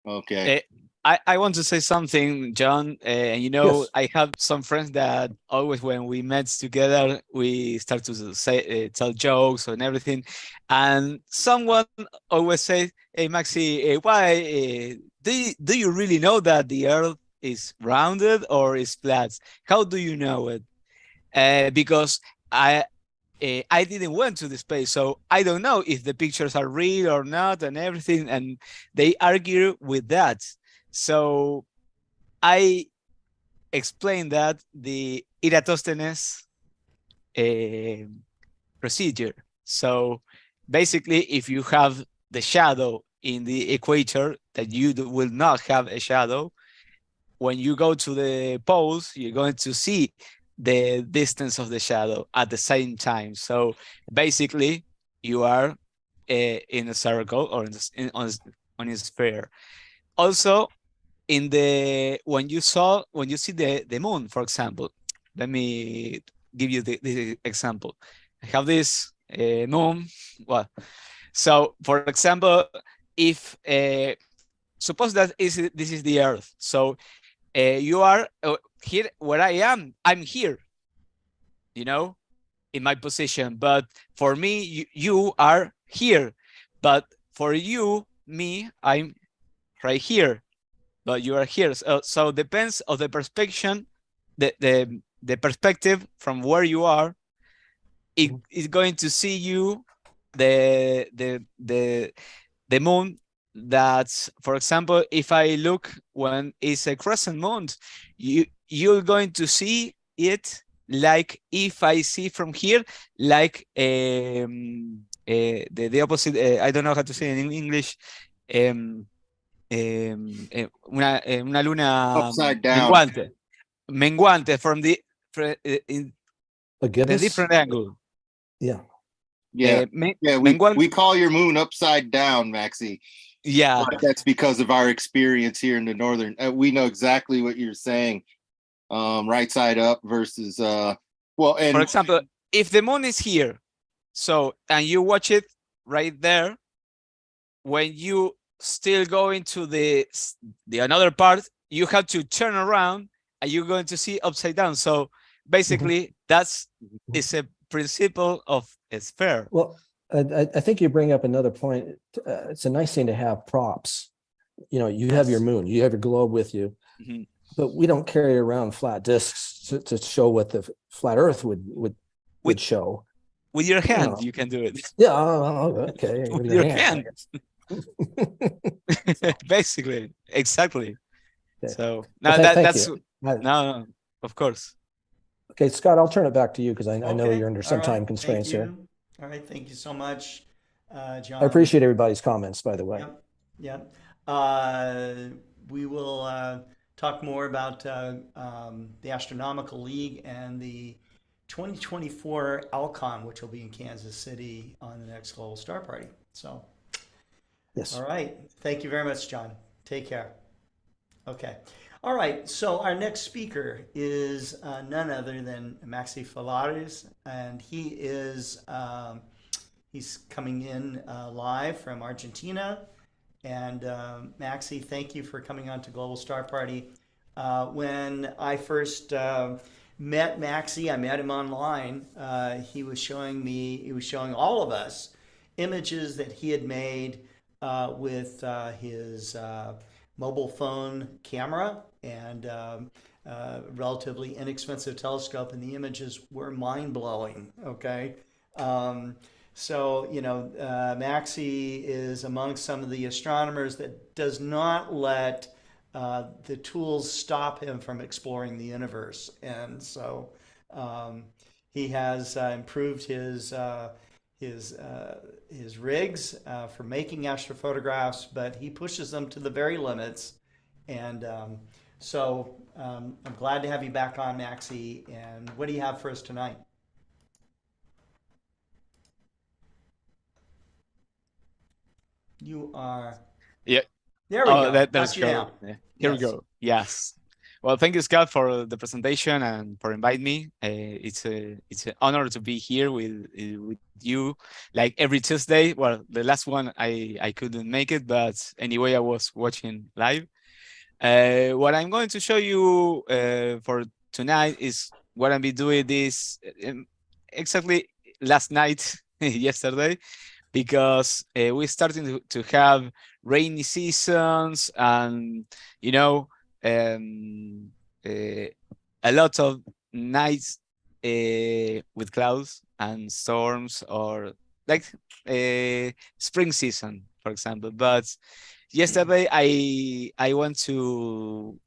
Okay. I want to say something, John. Yes. I have some friends that always, when we met together, we start to say tell jokes and everything. And someone always says, "Hey, Maxi, why do you really know that the Earth is rounded or is flat? How do you know it?" Because I didn't went to the space, so I don't know if the pictures are real or not and everything. And they argue with that. So I explained that the Eratosthenes procedure. So basically, if you have the shadow in the equator, that you will not have a shadow. When you go to the poles, you're going to see the distance of the shadow at the same time. So basically, you are in a circle or on a sphere. Also, when you see the moon, for example, let me give you the example. I have this moon. Well, so for example, if suppose that this is the Earth, so you are here where I am. I'm here, in my position. But for me, you are here. But for you, me, I'm right here. But you are here. So depends on the perspective, the perspective from where you are. It is going to see you the moon. That's, for example, if I look when it's a crescent moon, you're going to see it like if I see from here, like the opposite. I don't know how to say it in English. Una luna Upside down. menguante from the in the Forgiveness. different angle. Yeah. Yeah. We call your moon upside down, Maxi. Yeah. But that's because of our experience here in the northern. We know exactly what you're saying. Right side up versus and for example, if the moon is here, and you watch it right there, when you still go into the another part, you have to turn around and you're going to see upside down. So basically, that's it's a principle of a sphere. Well, I think you bring up another point. It's a nice thing to have props. You know, you have your Yes. moon, you have your globe with you, Mhm. but we don't carry around flat discs to show what the flat Earth would show. With your hand, No. you can do it. Yeah, okay, With with your your hand. Basically, exactly. Okay. So Well, now that thank that's you. no, of course. Okay, Scott, I'll turn it back to you because I know Okay, you're under all some right, time thank constraints here. you. All right, thank you so much, John. I appreciate everybody's comments, by the way. Yep, yep. We will talk more about the Astronomical League and the 2024 Alcon, which will be in Kansas City on the next Global Star Party. So, Yes. all right. Thank you very much, John. Take care. Okay. All right. So our next speaker is none other than Maxi Falares, and he's coming in live from Argentina. And Maxi, thank you for coming on to Global Star Party. When I first met Maxi, I met him online. He was showing all of us images that he had made with his mobile phone camera and relatively inexpensive telescope, and the images were mind blowing. Okay. So, Maxi is among some of the astronomers that does not let the tools stop him from exploring the universe. And so he has improved his rigs for making astrophotographs, but he pushes them to the very limits. And I'm glad to have you back on, Maxi. And what do you have for us tonight? You are. Yeah. There we go. That's Got you go. now. Yeah. Here we Yes. go. Yes. Well, thank you, Scott, for the presentation and for inviting me. It's an honor to be here with you, like every Tuesday. Well, the last one I couldn't make it, but anyway, I was watching live. What I'm going to show you for tonight is what I'll be doing this exactly last night, yesterday, because we're starting to have rainy seasons and you know um, uh, a lot of nights with clouds and storms, or like spring season, for example. But yesterday I went to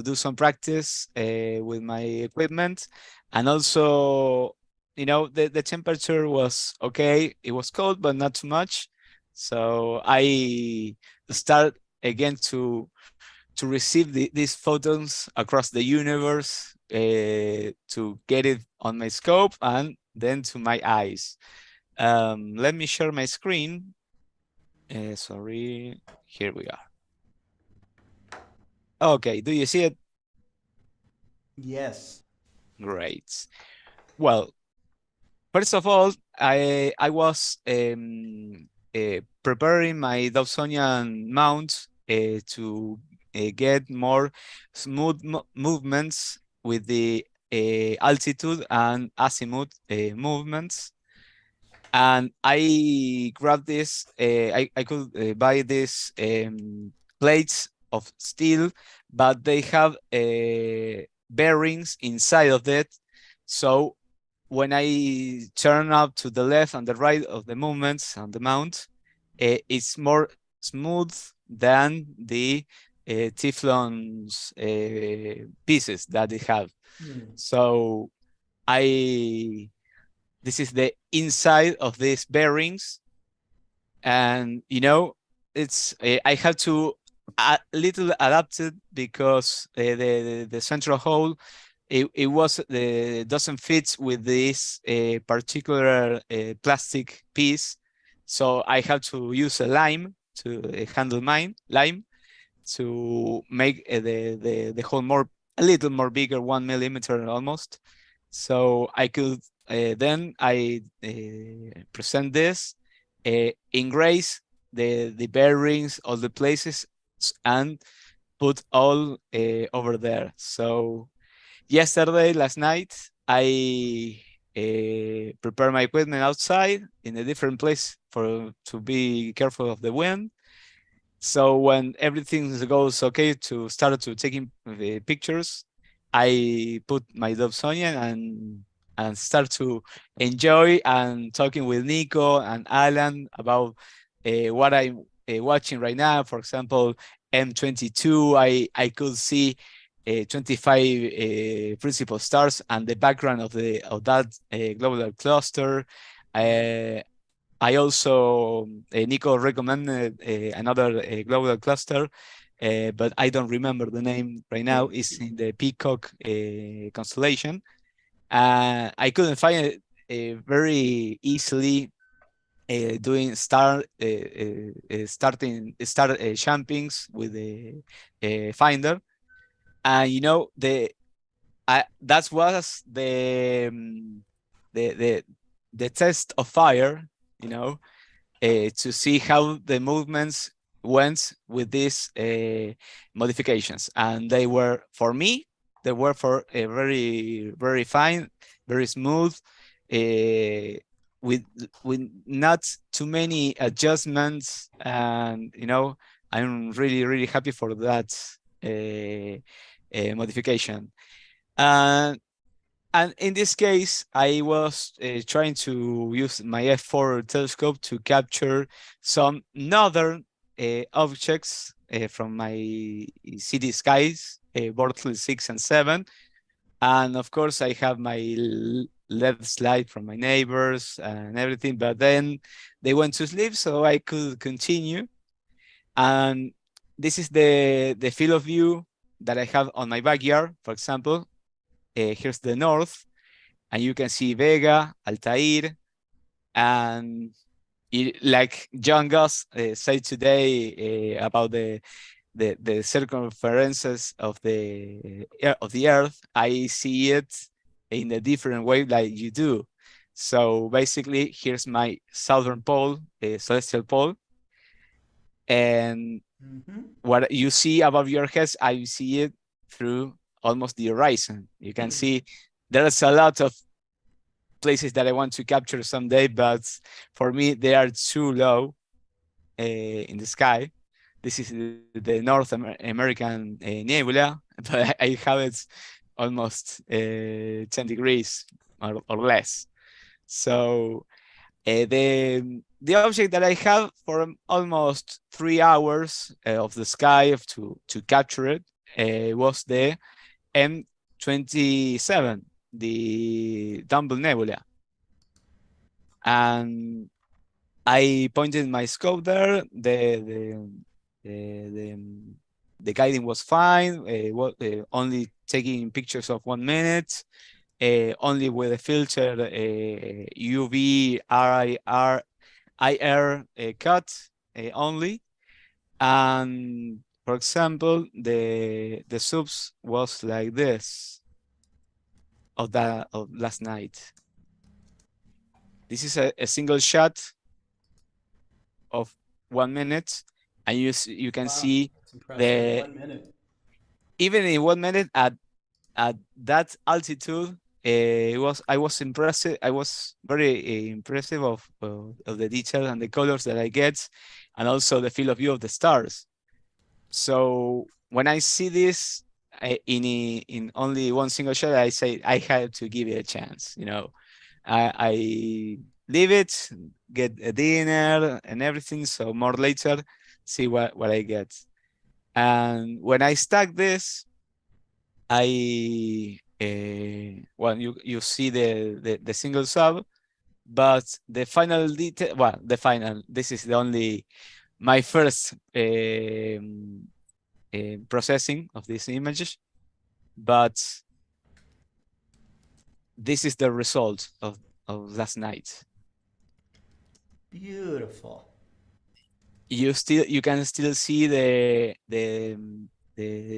do some practice with my equipment, and also the temperature was okay. It was cold, but not too much. So I start again to receive these photons across the universe, to get it on my scope and then to my eyes. Let me share my screen. Sorry, here we are. Okay, do you see it? Yes. Great. Well, first of all, I was preparing my Dawsonian mount to get more smooth movements with the altitude and azimuth movements. And I grabbed this. I could buy these plates of steel, but they have bearings inside of it. So when I turn up to the left and the right of the movements on the mount, it's more smooth than the Teflon's pieces that they have. So this is the inside of these bearings, and it's I have to a little adapt it because the central hole it was doesn't fit with this particular plastic piece, so I have to use a lime to handle lime to make the hole a little more bigger, 1 millimeter almost. So I could then I present this, engrace the bearings, all the places, and put all over there. So yesterday, last night, I prepare my equipment outside in a different place to be careful of the wind. So when everything goes okay to start to taking the pictures, I put my dove Sonia and start to enjoy and talking with Nico and Alan about what I'm watching right now. For example, M22, I could see 25 principal stars and the background of that globular cluster. I also Nico recommended another globular cluster, but I don't remember the name right now. It's in the Peacock constellation. I couldn't find it very easily doing starting star jumpings with the finder, and that was the the test of fire, you know, to see how the movements went with these modifications. And they were, for me, they were for a very fine, very smooth, with not too many adjustments. And I'm really happy for that modification. And in this case, I was trying to use my f4 telescope to capture some northern objects from my city skies, Bortle 6 and 7. And of course, I have my LED slide from my neighbors and everything, but then they went to sleep, so I could continue. And this is the field of view that I have on my backyard, for example. Here's the north, and you can see Vega, Altair, and like John Goss said today about the circumferences of the Earth, I see it in a different way like you do. So basically, here's my southern pole, celestial pole, and what you see above your heads, I see it through almost the horizon. You can see there's a lot of places that I want to capture someday, but for me, they are too low in the sky. This is the North American nebula, but I have it almost 10 degrees or less. So the object that I have for almost 3 hours of the sky to capture it was the M27, the Dumble Nebula. And I pointed my scope there. The guiding was fine. Only taking pictures of 1 minute. Only with a filter UV IR cut only. And for example, the subs was like this of last night. This is a single shot of 1 minute, and you can see the 1 minute. even in 1 minute at that altitude. I was impressed. I was very impressive of the detail and the colors that I get, and also the field of view of the stars. So when I see this in only one single shot, I say I had to give it a chance. I leave it, get a dinner and everything. So more later, see what I get. And when I stack this, well, you see the single sub, but the final detail. Well, This is the only my first processing of these images, but this is the result of last night. Beautiful. You can still see the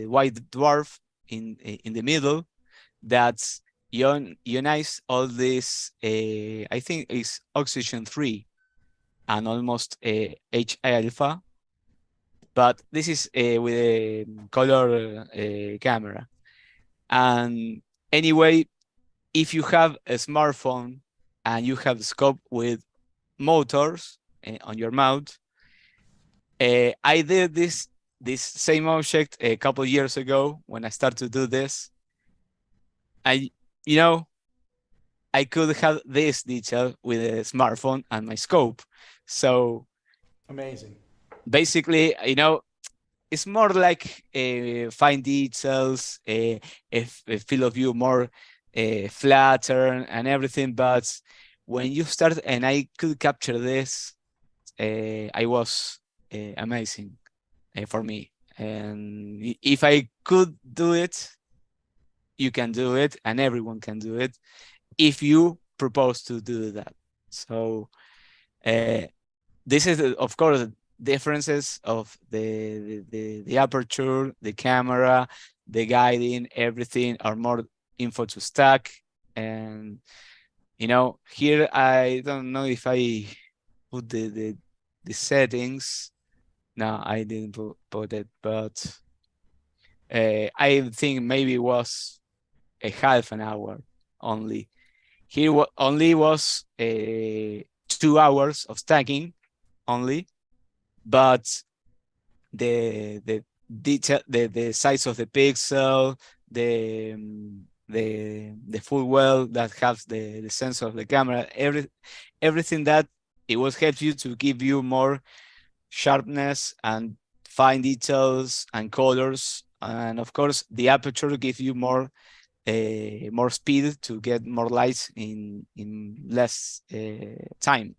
white dwarf in the middle that's ionize all this. I think is oxygen 3 and almost H alpha. but this is with a color camera. And anyway, if you have a smartphone and you have a scope with motors on your mount, I did this same object a couple years ago when I started to do this. I, you know, I could have this detail with a smartphone and my scope. So Amazing. basically, it's more like fine details, a field of view more flatter and everything. But when you start and I could capture this, I was amazing for me. And if I could do it, you can do it, and everyone can do it if you propose to do that. So uh, this is, of course, differences of the aperture, the camera, the guiding, everything are more info to stack. And here I don't know if I put the settings. No, I didn't put it, but I think maybe it was a half an hour only. Here only was 2 hours of stacking only, but the detail, the size of the pixel, the full well that has the sensor of the camera, everything that it will help you to give you more sharpness and fine details and colors. And of course, the aperture gives you more speed to get more lights in less time.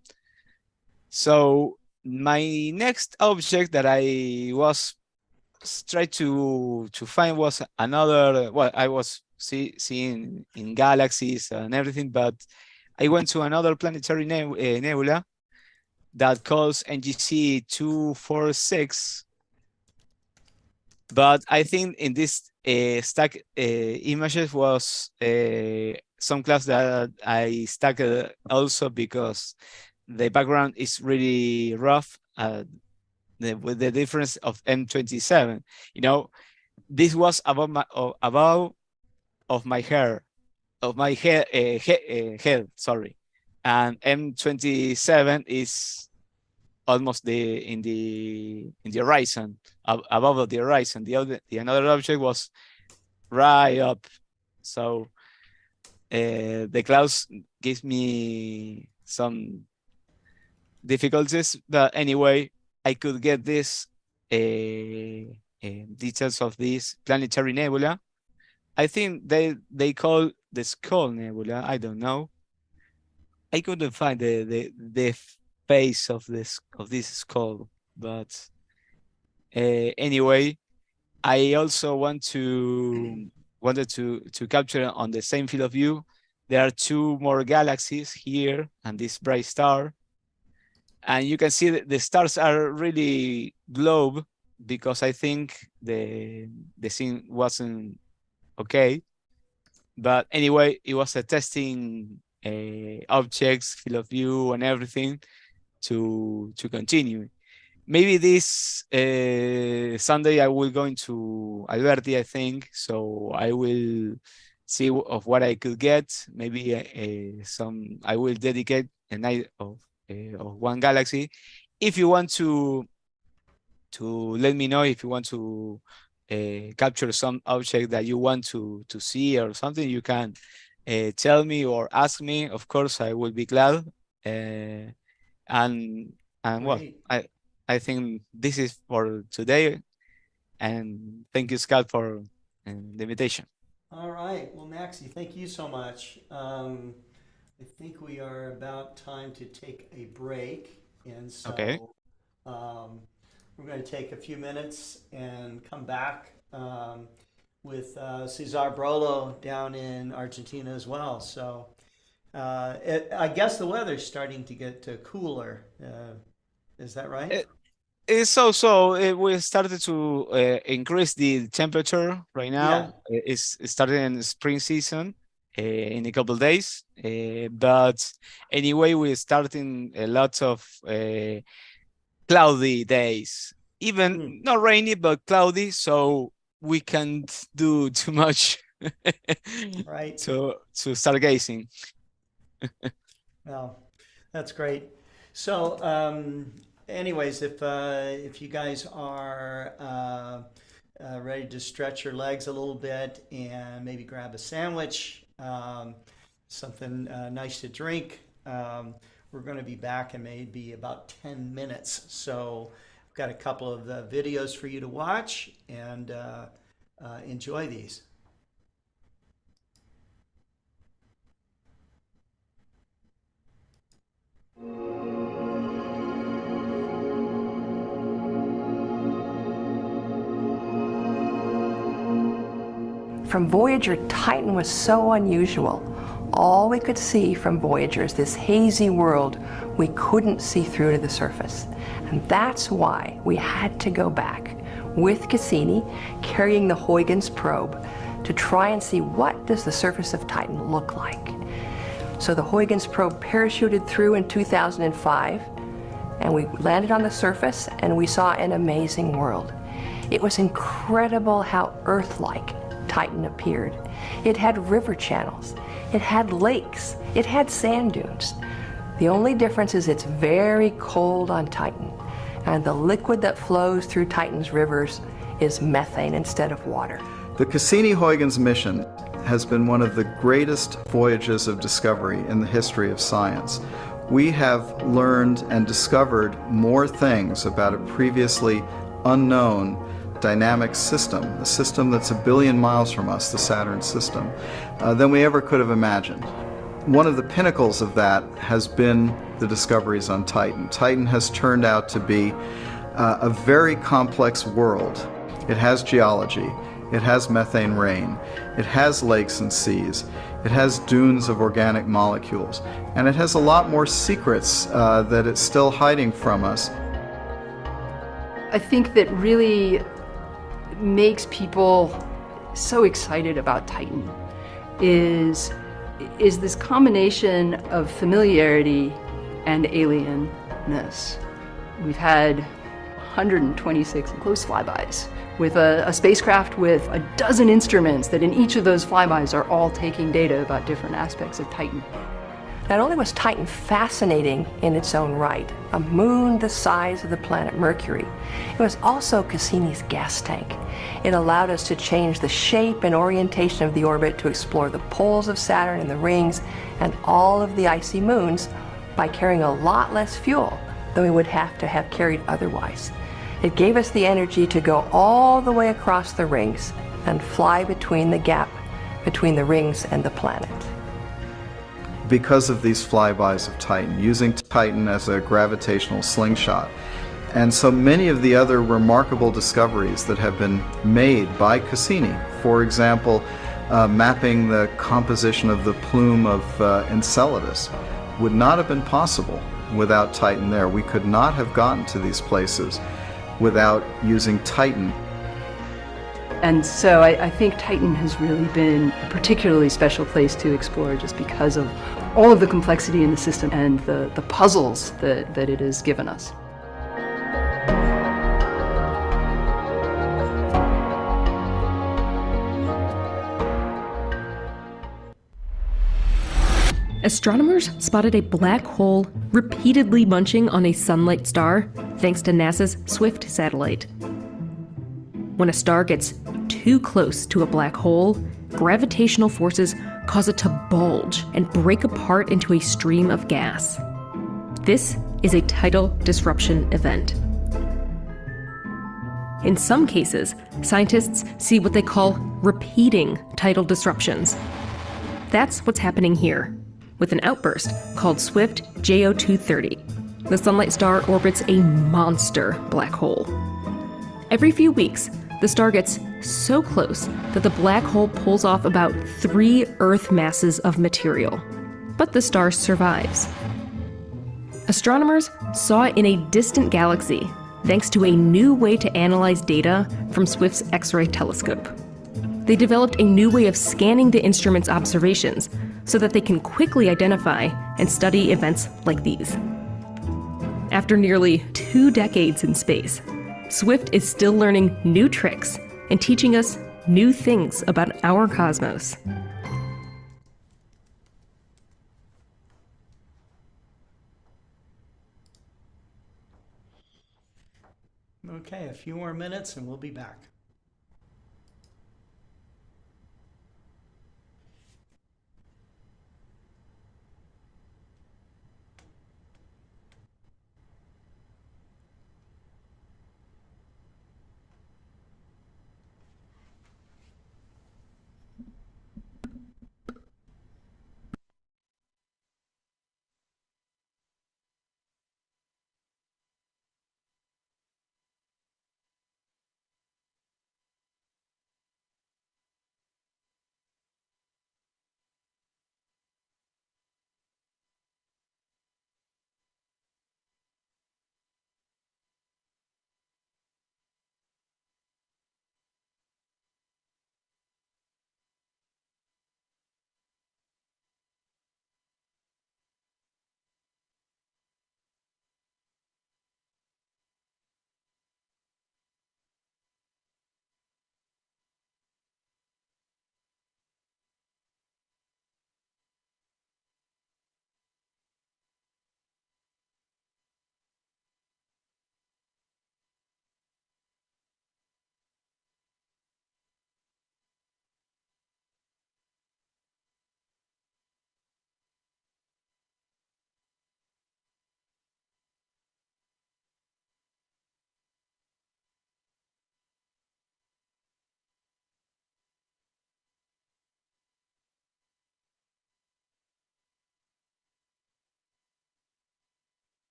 So my next object that I was trying to find was another. Well, I was seeing in galaxies and everything, but I went to another planetary nebula that calls NGC 246. But I think in this stack images was some class that I stacked also because the background is really rough with the difference of M27. This was above of my hair, of my head, sorry. And M27 is almost in the horizon, above the horizon. The another object was right up. So the clouds gives me some difficulties, but anyway, I could get this details of this planetary nebula. I think they call the skull nebula. I don't know. I couldn't find the face of this skull, but anyway, I also wanted to capture on the same field of view. There are two more galaxies here and this bright star. And you can see that the stars are really globe because I think the scene wasn't okay. But anyway, it was a testing objects, field of view, and everything to continue. Maybe this Sunday I will go into Alberti, I think. So I will see of what I could get. Maybe I will dedicate a night of one galaxy. If you want to let me know if you want to capture some object that you want to see or something, you can tell me or ask me. Of course, I will be glad. And well, Great. I think this is for today. And thank you, Scott, for the invitation. All right. Well, Maxie, thank you so much. I think we are about time to take a break. And Okay. so we're going to take a few minutes and come back with Cesar Brolo down in Argentina as well. So I guess the weather's starting to get cooler. Is that right? It's also we started to increase the temperature right Yeah. now. It's starting in the spring season in a couple of days. But anyway, we're starting a lot of cloudy days even not rainy, but cloudy, so we can't do too much Right. to stargazing. Well, that's great. So, anyways, if you guys are ready to stretch your legs a little bit and maybe grab a sandwich, something nice to drink, we're going to be back in maybe about 10 minutes. So, I've got a couple of videos for you to watch and enjoy these. From Voyager, Titan was so unusual. All we could see from Voyager is this hazy world we couldn't see through to the surface. And that's why we had to go back with Cassini, carrying the Huygens probe, to try and see what does the surface of Titan look like. So the Huygens probe parachuted through in 2005, and we landed on the surface and we saw an amazing world. It was incredible how Earth-like Titan appeared. It had river channels, it had lakes, it had sand dunes. The only difference is it's very cold on Titan, and the liquid that flows through Titan's rivers is methane instead of water. The Cassini-Huygens mission has been one of the greatest voyages of discovery in the history of science. We have learned and discovered more things about a previously unknown dynamic system, a system that's 1 billion miles from us, the Saturn system, than we ever could have imagined. One of the pinnacles of that has been the discoveries on Titan. Titan has turned out to be a very complex world. It has geology, it has methane rain, it has lakes and seas, it has dunes of organic molecules, and it has a lot more secrets that it's still hiding from us. I think that really makes people so excited about Titan is this combination of familiarity and alienness. We've had 126 close flybys with a spacecraft with a dozen instruments that in each of those flybys are all taking data about different aspects of Titan. Not only was Titan fascinating in its own right, a moon the size of the planet Mercury, it was also Cassini's gas tank. It allowed us to change the shape and orientation of the orbit to explore the poles of Saturn and the rings and all of the icy moons by carrying a lot less fuel than we would have to have carried otherwise. It gave us the energy to go all the way across the rings and fly between the gap between the rings and the planet. Because of these flybys of Titan, using Titan as a gravitational slingshot. And so many of the other remarkable discoveries that have been made by Cassini, for example, mapping the composition of the plume of Enceladus, would not have been possible without Titan there. We could not have gotten to these places without using Titan. And so I think Titan has really been a particularly special place to explore just because of all of the complexity in the system and the puzzles that it has given us. Astronomers spotted a black hole repeatedly munching on a sunlight star thanks to NASA's SWIFT satellite. When a star gets too close to a black hole, gravitational forces cause it to bulge and break apart into a stream of gas. This is a tidal disruption event. In some cases, scientists see what they call repeating tidal disruptions. That's what's happening here, with an outburst called Swift JO230. The sunlight star orbits a monster black hole. Every few weeks, the star gets so close that the black hole pulls off about 3 Earth masses of material. But the star survives. Astronomers saw it in a distant galaxy thanks to a new way to analyze data from Swift's X-ray telescope. They developed a new way of scanning the instrument's observations so that they can quickly identify and study events like these. After nearly 2 decades in space, Swift is still learning new tricks and teaching us new things about our cosmos. Okay, a few more minutes and we'll be back.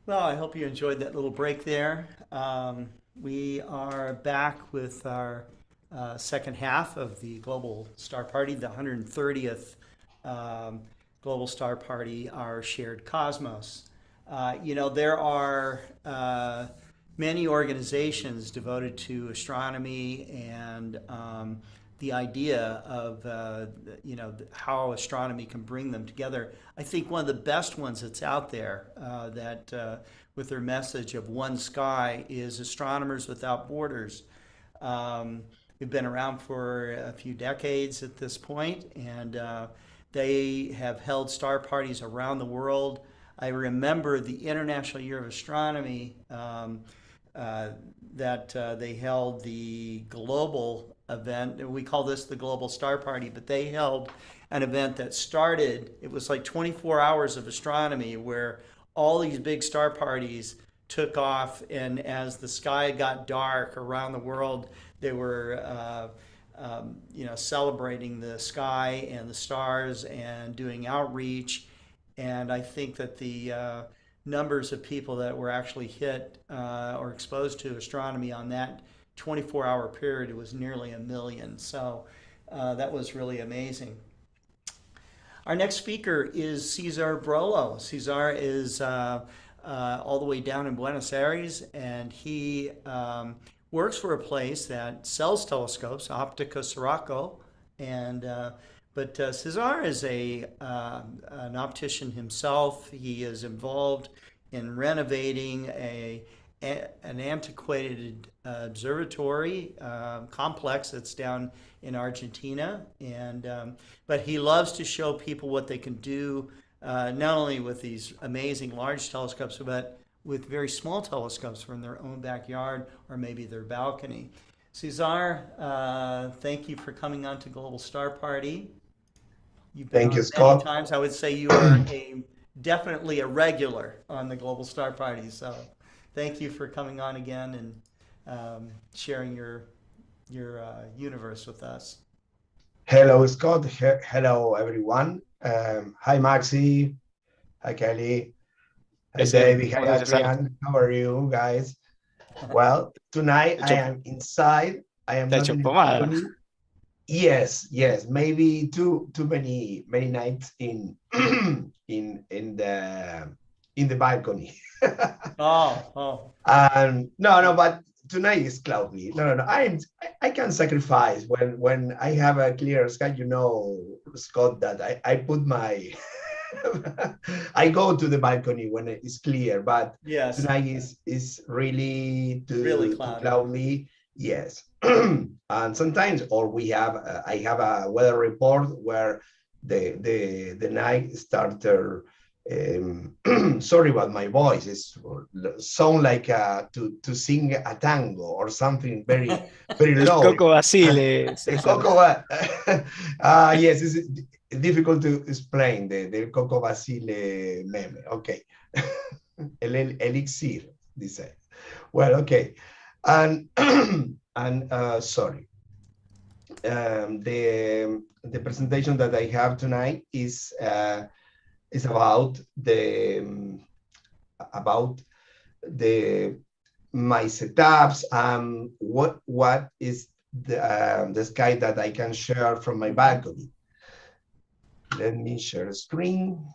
Well, I hope you enjoyed that little break there. We are back with our second half of the Global Star Party, the 130th Global Star Party, our shared cosmos. There are many organizations devoted to astronomy and the idea of how astronomy can bring them together. I think one of the best ones that's out there that with their message of one sky is Astronomers Without Borders. We've been around for a few decades at this point, and they have held star parties around the world. I remember the International Year of Astronomy that they held the global event. We call this the Global Star Party, but they held an event that started, it was like 24 hours of astronomy where all these big star parties took off, and as the sky got dark around the world, they were celebrating the sky and the stars and doing outreach. And I think that the numbers of people that were actually hit or exposed to astronomy on that 24-hour period was nearly 1 million. So that was really amazing. Our next speaker is Cesar Brolo. Cesar is all the way down in Buenos Aires, and he works for a place that sells telescopes, Optica Sirocco, and but Cesar is an optician himself. He is involved in renovating an antiquated observatory complex that's down in Argentina, and but he loves to show people what they can do, not only with these amazing large telescopes, but with very small telescopes from their own backyard or maybe their balcony. Cesar, thank you for coming on to Global Star Party. You've been Thank on you, many Scott. times. I would say you are definitely a regular on the Global Star Party. So thank you for coming on again and sharing your universe with us. Hello, Scott. Hello, everyone. Hi, Maxi. Hi, Kelly. Hi, David. Hi, Adrian. How are you guys? Well, tonight I am inside. I am not in the balcony. Yes, maybe too many nights in in the balcony. Oh. No, but tonight is cloudy. No. I can sacrifice when I have a clear sky. You know, Scott, that I put my I go to the balcony when it is clear. But yes, tonight is really too cloudy. Yes. And sometimes, or we have, I have a weather report where the night started. Sorry about my voice. It's sound like to sing a tango or something very low. Coco Basile. Coco. Yes, it's difficult to explain the Coco Basile meme. Okay. El elixir, dice. Well, okay. And sorry. The presentation that I have tonight is about my setups and what is the sky that I can share from my balcony. Let me share a screen.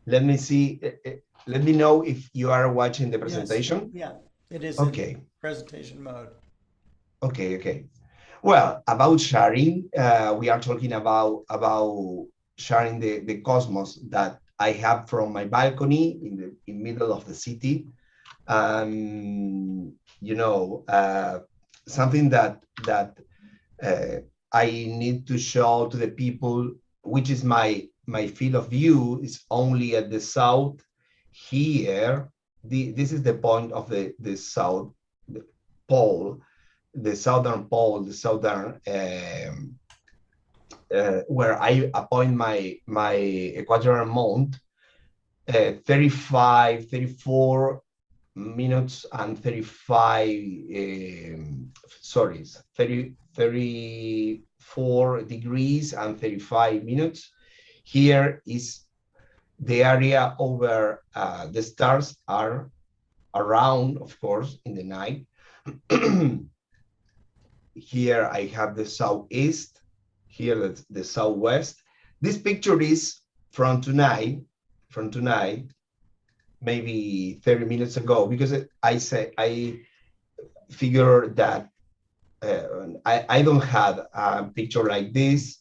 Let me see. Let me know if you are watching the presentation. Yes. Yeah, it is okay. In presentation mode. Okay. Well, about sharing, we are talking about sharing the cosmos that I have from my balcony in the middle of the city. You know, something that I need to show to the people, which is my field of view, is only at the south here. This is the point of the south pole, the southern pole, the southern where I appoint my equatorial mount, 35, 34 minutes and 35, 34 degrees and 35 minutes. Here is the area over the stars are around, of course, in the night. Here I have the southeast, here the southwest. This picture is from tonight, maybe 30 minutes ago, because I figured that I don't have a picture like this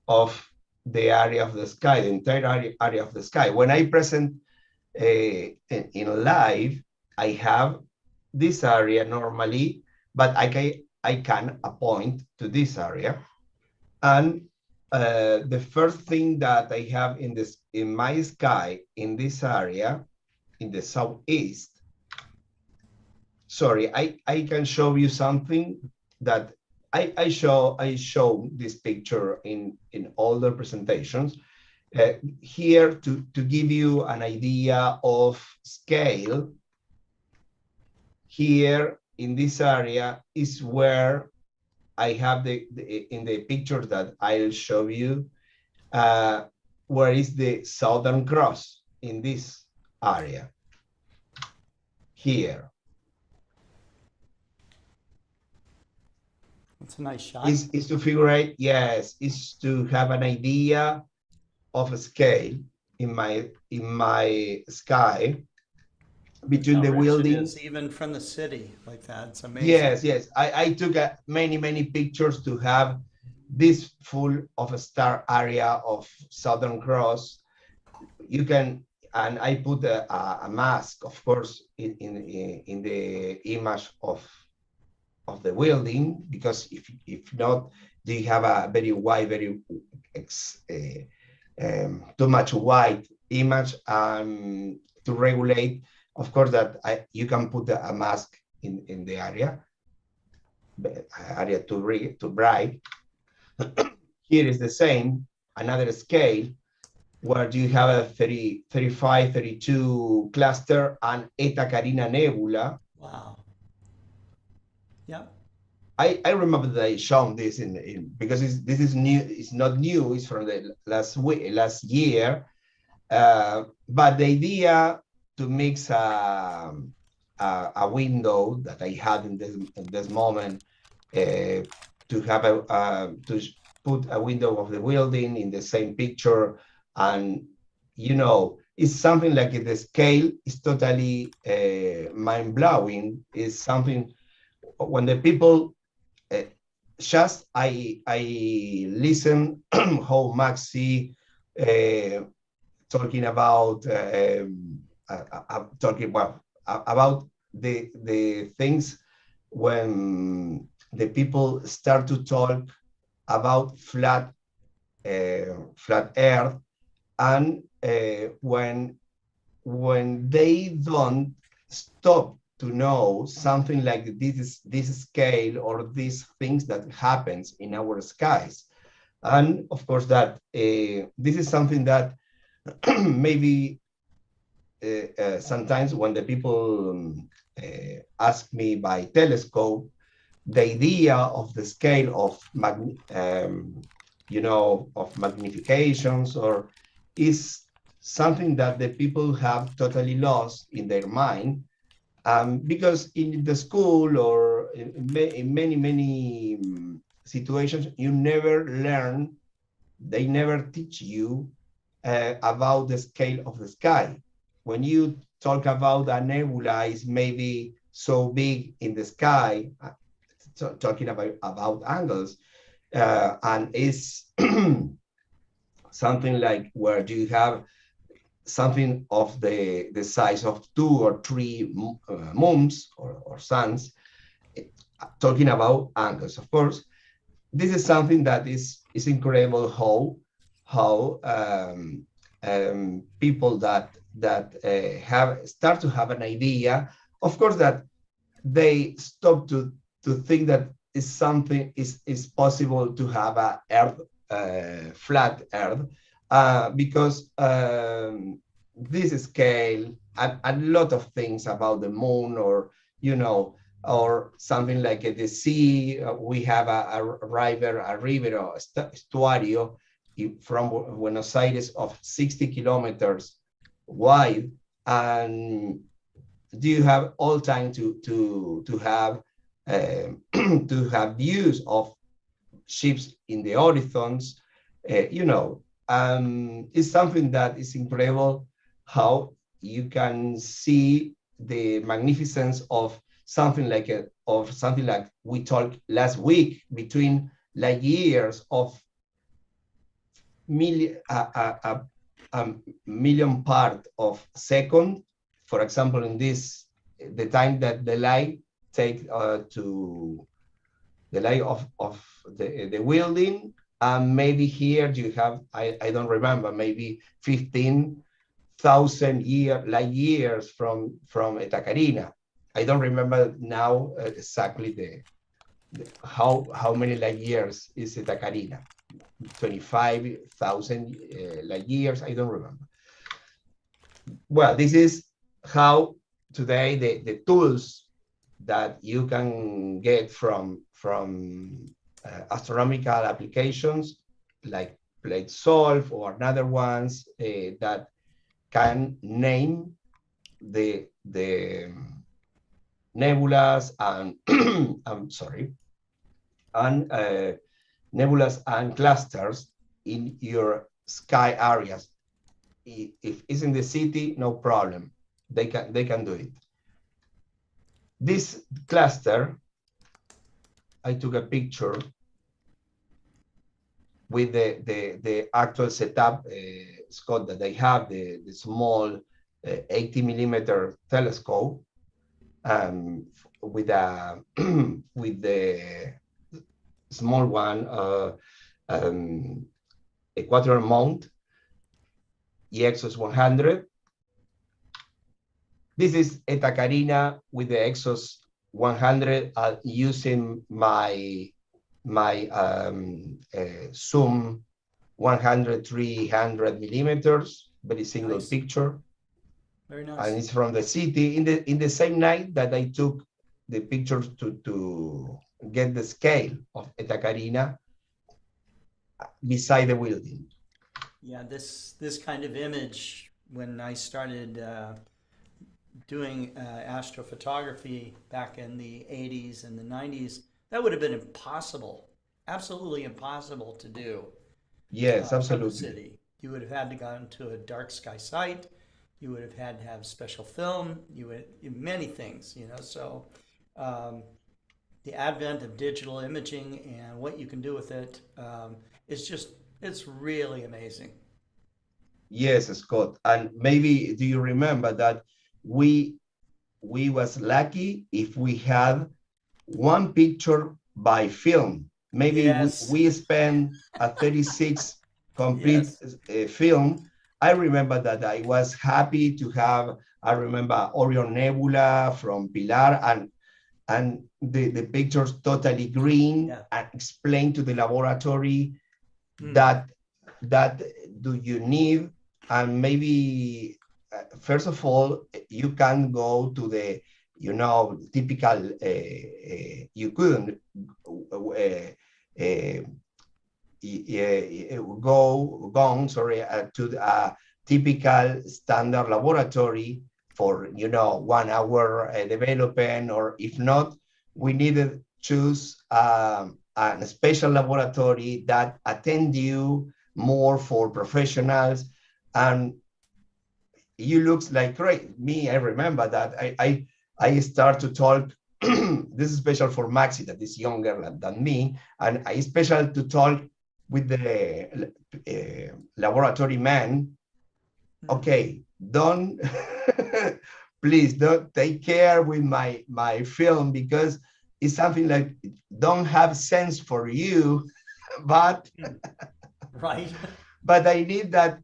of the area of the sky, the entire area of the sky. When I present in live, I have this area normally, but I can point to this area. And the first thing that I have in my sky in this area, in the southeast, sorry, I can show you something that I show this picture in all the presentations. Here to give you an idea of scale, here in this area is where I have in the picture that I'll show you, where is the Southern Cross in this area. Here. That's a nice shot. Is to figure out, yes, is to have an idea of a scale in my sky between the buildings. Even from the city like that, it's amazing. Yes. I took many pictures to have this full of a star area of Southern Cross. You can, and I put a mask, of course, in the image of the building, because if not, they have a very wide, too much white image to regulate. Of course, that you can put a mask in the area too bright. Here is the same, another scale, where you have a 35, 32 cluster and Eta Carina nebula. Wow. Yeah. I remember that I shown this because this is new. It's not new. It's from the last year. But the idea to mix a window that I had in this moment, to have to put a window of the building in the same picture, and it's something like the scale is totally mind blowing. It's something when the people just I listen how Maxi talking about about the things when the people start to talk about flat Earth, and when they don't stop to know something like this scale or these things that happens in our skies. And of course that this is something that maybe sometimes when the people ask me by telescope, the idea of the scale of of magnifications or is something that the people have totally lost in their mind. Because in the school or in many situations, you never learn, they never teach you about the scale of the sky. When you talk about a nebula is maybe so big in the sky, talking about angles, and it's something like where you have something of the size of 2 or 3 moons or suns, talking about angles. Of course, this is something that is incredible how people that start to have an idea. Of course, that they stop to think that is possible to have a flat Earth. Because this scale, a lot of things about the moon, or or something like the sea. We have a river, or estuario from Buenos Aires of 60 kilometers wide, and you have all time to have to have views of ships in the horizons. It's something that is incredible, how you can see the magnificence of something like we talked last week, between light years of a million part of second. For example, in this, the time that the light take to the light of the building, and maybe here you have, I don't remember, maybe 15,000 light years from Eta Carina. I don't remember now exactly how many light years is Eta Carina. 25,000 light years, I don't remember. Well, this is how today the tools that you can get from astronomical applications like Plate Solve or other ones that can name the nebulas and I'm sorry, and nebulas and clusters in your sky areas. If it's in the city, no problem. They can do it. This cluster, I took a picture with the actual setup, Scott, that they have, the small 80 millimeter telescope, with the small one, equatorial mount, EXOS 100. This is Eta Carina with the EXOS 100 using my zoom 100-300 millimeters, very single Nice. picture. Very nice. And it's from the city in the same night that I took the pictures to get the scale of Eta Carina beside the building. Yeah, this kind of image, when I started doing astrophotography back in the 80s and the 90s, that would have been impossible, absolutely impossible to do. Yes, From absolutely. the city. You would have had to go into a dark sky site. You would have had to have special film. You would many things, So the advent of digital imaging and what you can do with it it's really amazing. Yes, Scott. And maybe do you remember that we was lucky if we had one picture by film. Maybe Yes. we spent a 36 complete film. I remember that I was happy to have, I remember Orion Nebula from Pilar, and the pictures totally green, and explain to the laboratory that do you need. And maybe first of all, you can go to the typical, you couldn't go to a typical standard laboratory for 1 hour development, or if not, we needed to choose a special laboratory that attend you more for professionals. And you looks like great. Me, I remember that I start to talk. This is special for Maxi, that is younger than me, and I special to talk with the laboratory man. Okay, don't please don't take care with my film, because it's something like don't have sense for you, but right. But I need that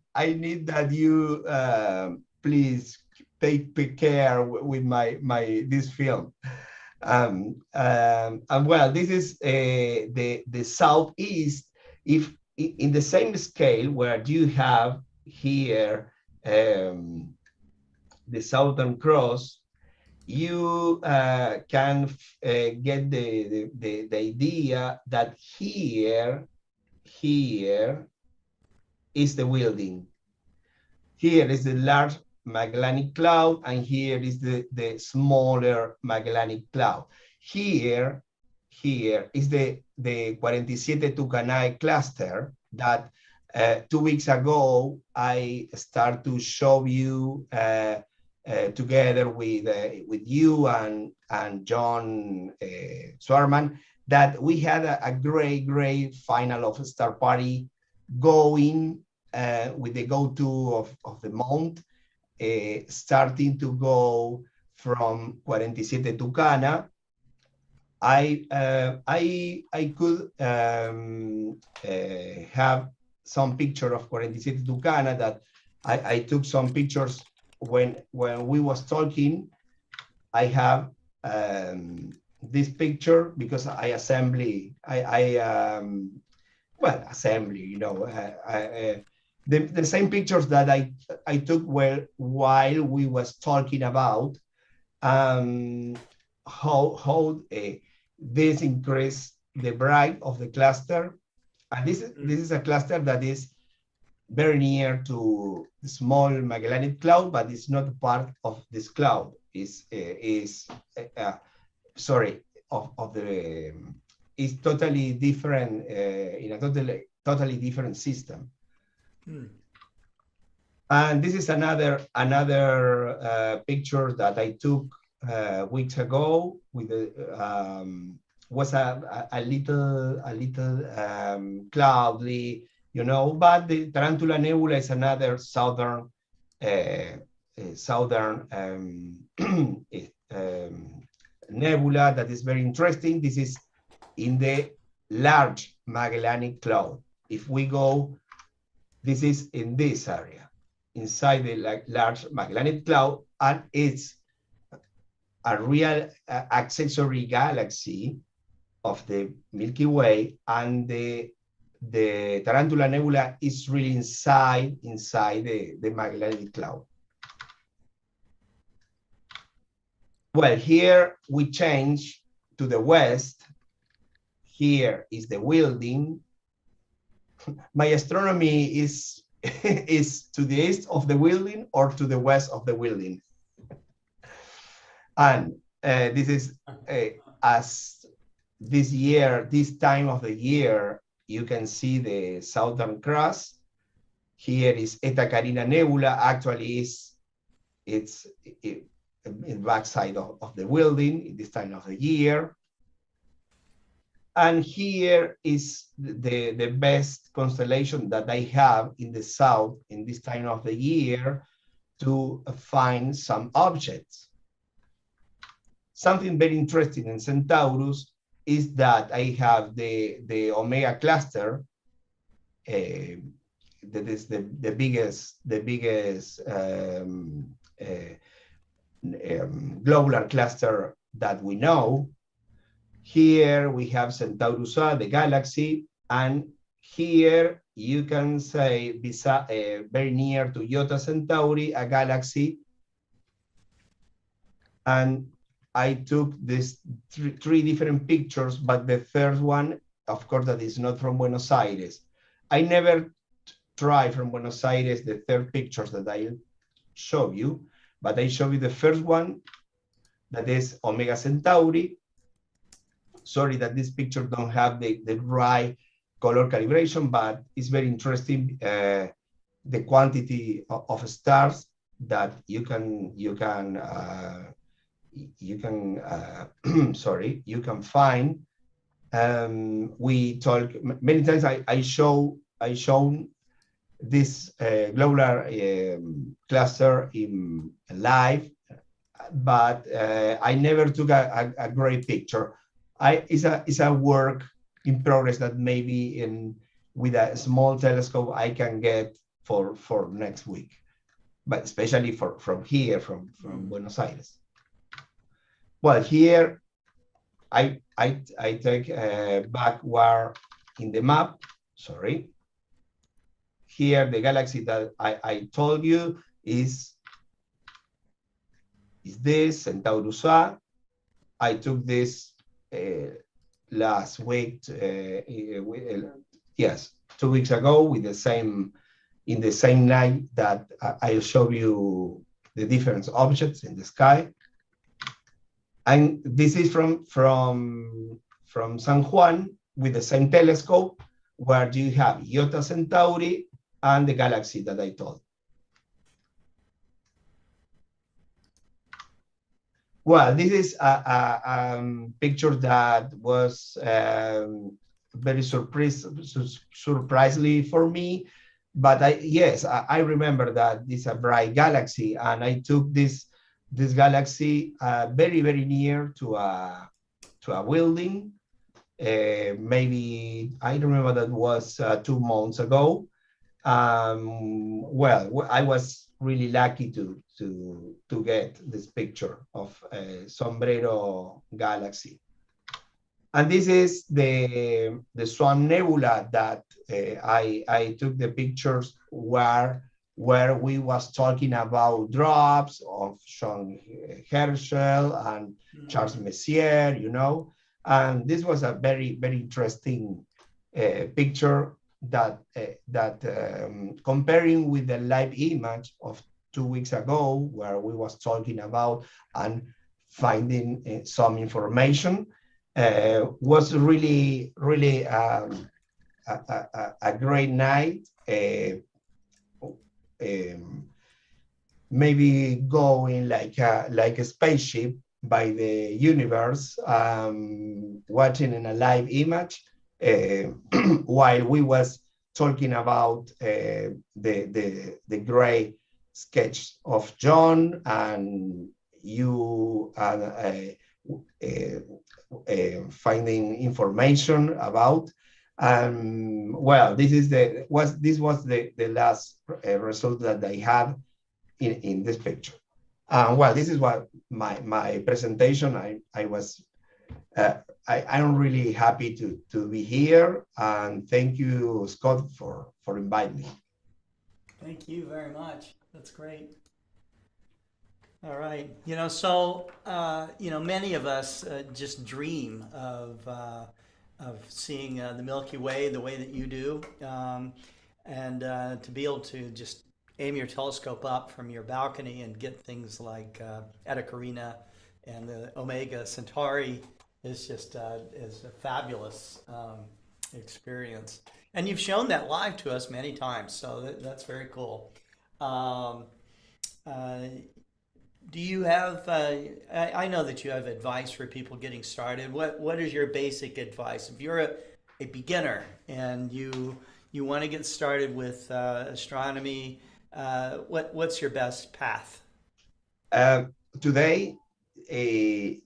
you please take care with this film. And well, this is the southeast. If in the same scale where you have here the Southern Cross, you can get the idea that here is the building. Here is the large Magellanic Cloud, and here is the smaller Magellanic Cloud. Here is the 47 Tucanae cluster that 2 weeks ago I start to show you together with you and John Swarman, that we had a great final of Star Party going with the go-to of the month, starting to go from 47 Tucana. I could have some picture of 47 Tucana that I took some pictures when we was talking. I have this picture because I assembly, you know, the same pictures that I took while we was talking about how this increase the bright of the cluster. And this is a cluster that is very near to the small Magellanic Cloud, but it's not part of this cloud. It's totally different in a totally different system. And this is another picture that I took weeks ago with was a little cloudy, you know, but the Tarantula Nebula is another southern nebula that is very interesting. This is in the large Magellanic Cloud. If we go, this is in this area, inside the large Magellanic Cloud, and it's a real accessory galaxy of the Milky Way, and the Tarantula Nebula is really inside the Magellanic Cloud. Well, here we change to the west. Here is the building. My astronomy is to the east of the building or to the west of the building. And this is as this year, this time of the year, you can see the Southern Cross. Here is Eta Carina Nebula. Actually, it's in the backside of the building in this time of the year. And here is the best constellation that I have in the south in this time of the year to find some objects. Something very interesting in Centaurus is that I have the Omega cluster, that is the biggest globular cluster that we know. Here we have Centaurus A, the galaxy, and here you can say very near to Iota Centauri, a galaxy. And I took these three different pictures, but the third one, of course, that is not from Buenos Aires. I never tried from Buenos Aires the third pictures that I show you, but I show you the first one, that is Omega Centauri. Sorry that this picture don't have the right color calibration, but it's very interesting, the quantity of stars that you can find. We talk many times. I shown this globular cluster in live, but I never took a great picture. It's a work in progress that maybe with a small telescope I can get for next week, but especially from here, from Buenos Aires. Well, here I take backward in the map. Sorry. Here the galaxy that I told you is this Centaurus A. I took this last week, yes, 2 weeks ago with the same, in the same night that I showed you the different objects in the sky. And this is from San Juan with the same telescope, where you have Iota Centauri and the galaxy that I told. Well, this is a picture that was very surprisingly for me, but I remember that this is a bright galaxy, and I took this galaxy very, very near to a building. Maybe I remember that was 2 months ago. Well, I was really lucky to get this picture of Sombrero Galaxy. And this is the Swan Nebula that I took the pictures where we was talking about drops of Jean Herschel and Charles Messier, you know. And this was a very, very interesting picture that comparing with the live image of 2 weeks ago, where we was talking about and finding some information, was really, really a great night. Maybe going like a spaceship by the universe, watching in a live image, while we was talking about the great sketch of John, and you finding information about. Well, this was the last result that I had in this picture. Well, this is what my presentation. I'm really happy to be here, and thank you, Scott, for inviting me. Thank you very much. That's great. All right. So many of us just dream of seeing the Milky Way the way that you do, and to be able to just aim your telescope up from your balcony and get things like Eta Carina and the Omega Centauri is just is a fabulous experience. And you've shown that live to us many times, so that's very cool. Do you have, I know that you have advice for people getting started. What is your basic advice? If you're a beginner and you want to get started with astronomy, what's your best path? Today, the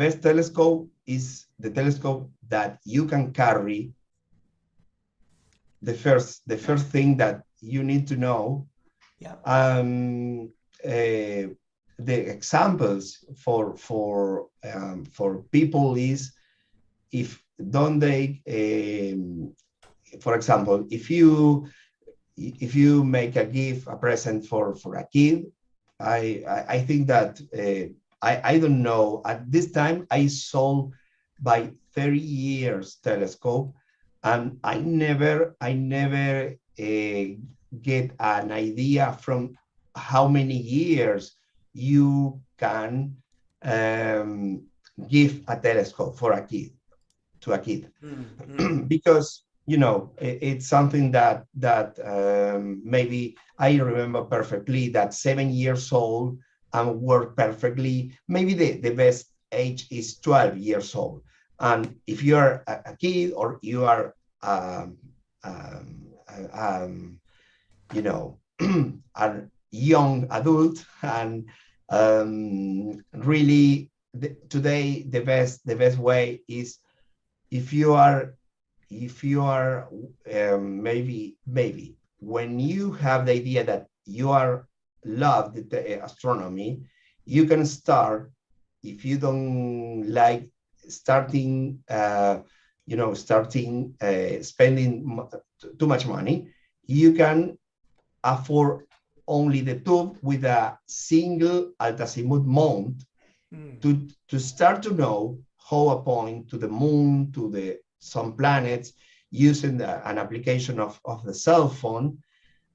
best telescope is the telescope that you can carry. The first thing that you need to know. Yeah. The examples for people is, if don't they, for example, if you make a gift, a present for a kid, I think that I don't know, at this time I sold by 30 years telescope, and I never get an idea from how many years you can give a telescope for a kid, to a kid. Mm-hmm. Because it's something that maybe I remember perfectly that 7 years old and work perfectly. Maybe the best age is 12 years old. And if you are a kid, or you are a young adult, and really today the best way is, if you are maybe when you have the idea that you are love the astronomy, you can start. If you don't like spending too much money, you can for only the tube with a single altazimuth mount to start to know how a point to the moon, to some planets, using an application of the cell phone.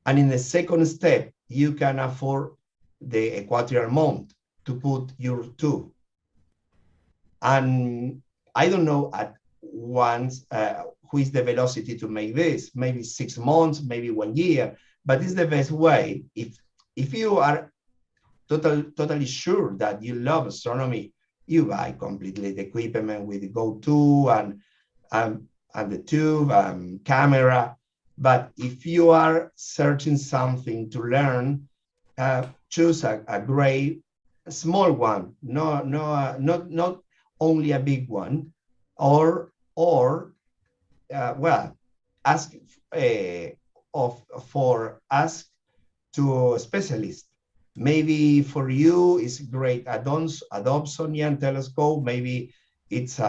And in the second step, you can afford the equatorial mount to put your tube. And I don't know at once who is the velocity to make this, maybe 6 months, maybe 1 year, but it's the best way. If you are totally sure that you love astronomy, you buy completely the equipment with the go-to and the tube and camera. But if you are searching something to learn, choose a great small one, not only a big one, or ask to a specialist. Maybe for you it's great Dobsonian telescope. Maybe it's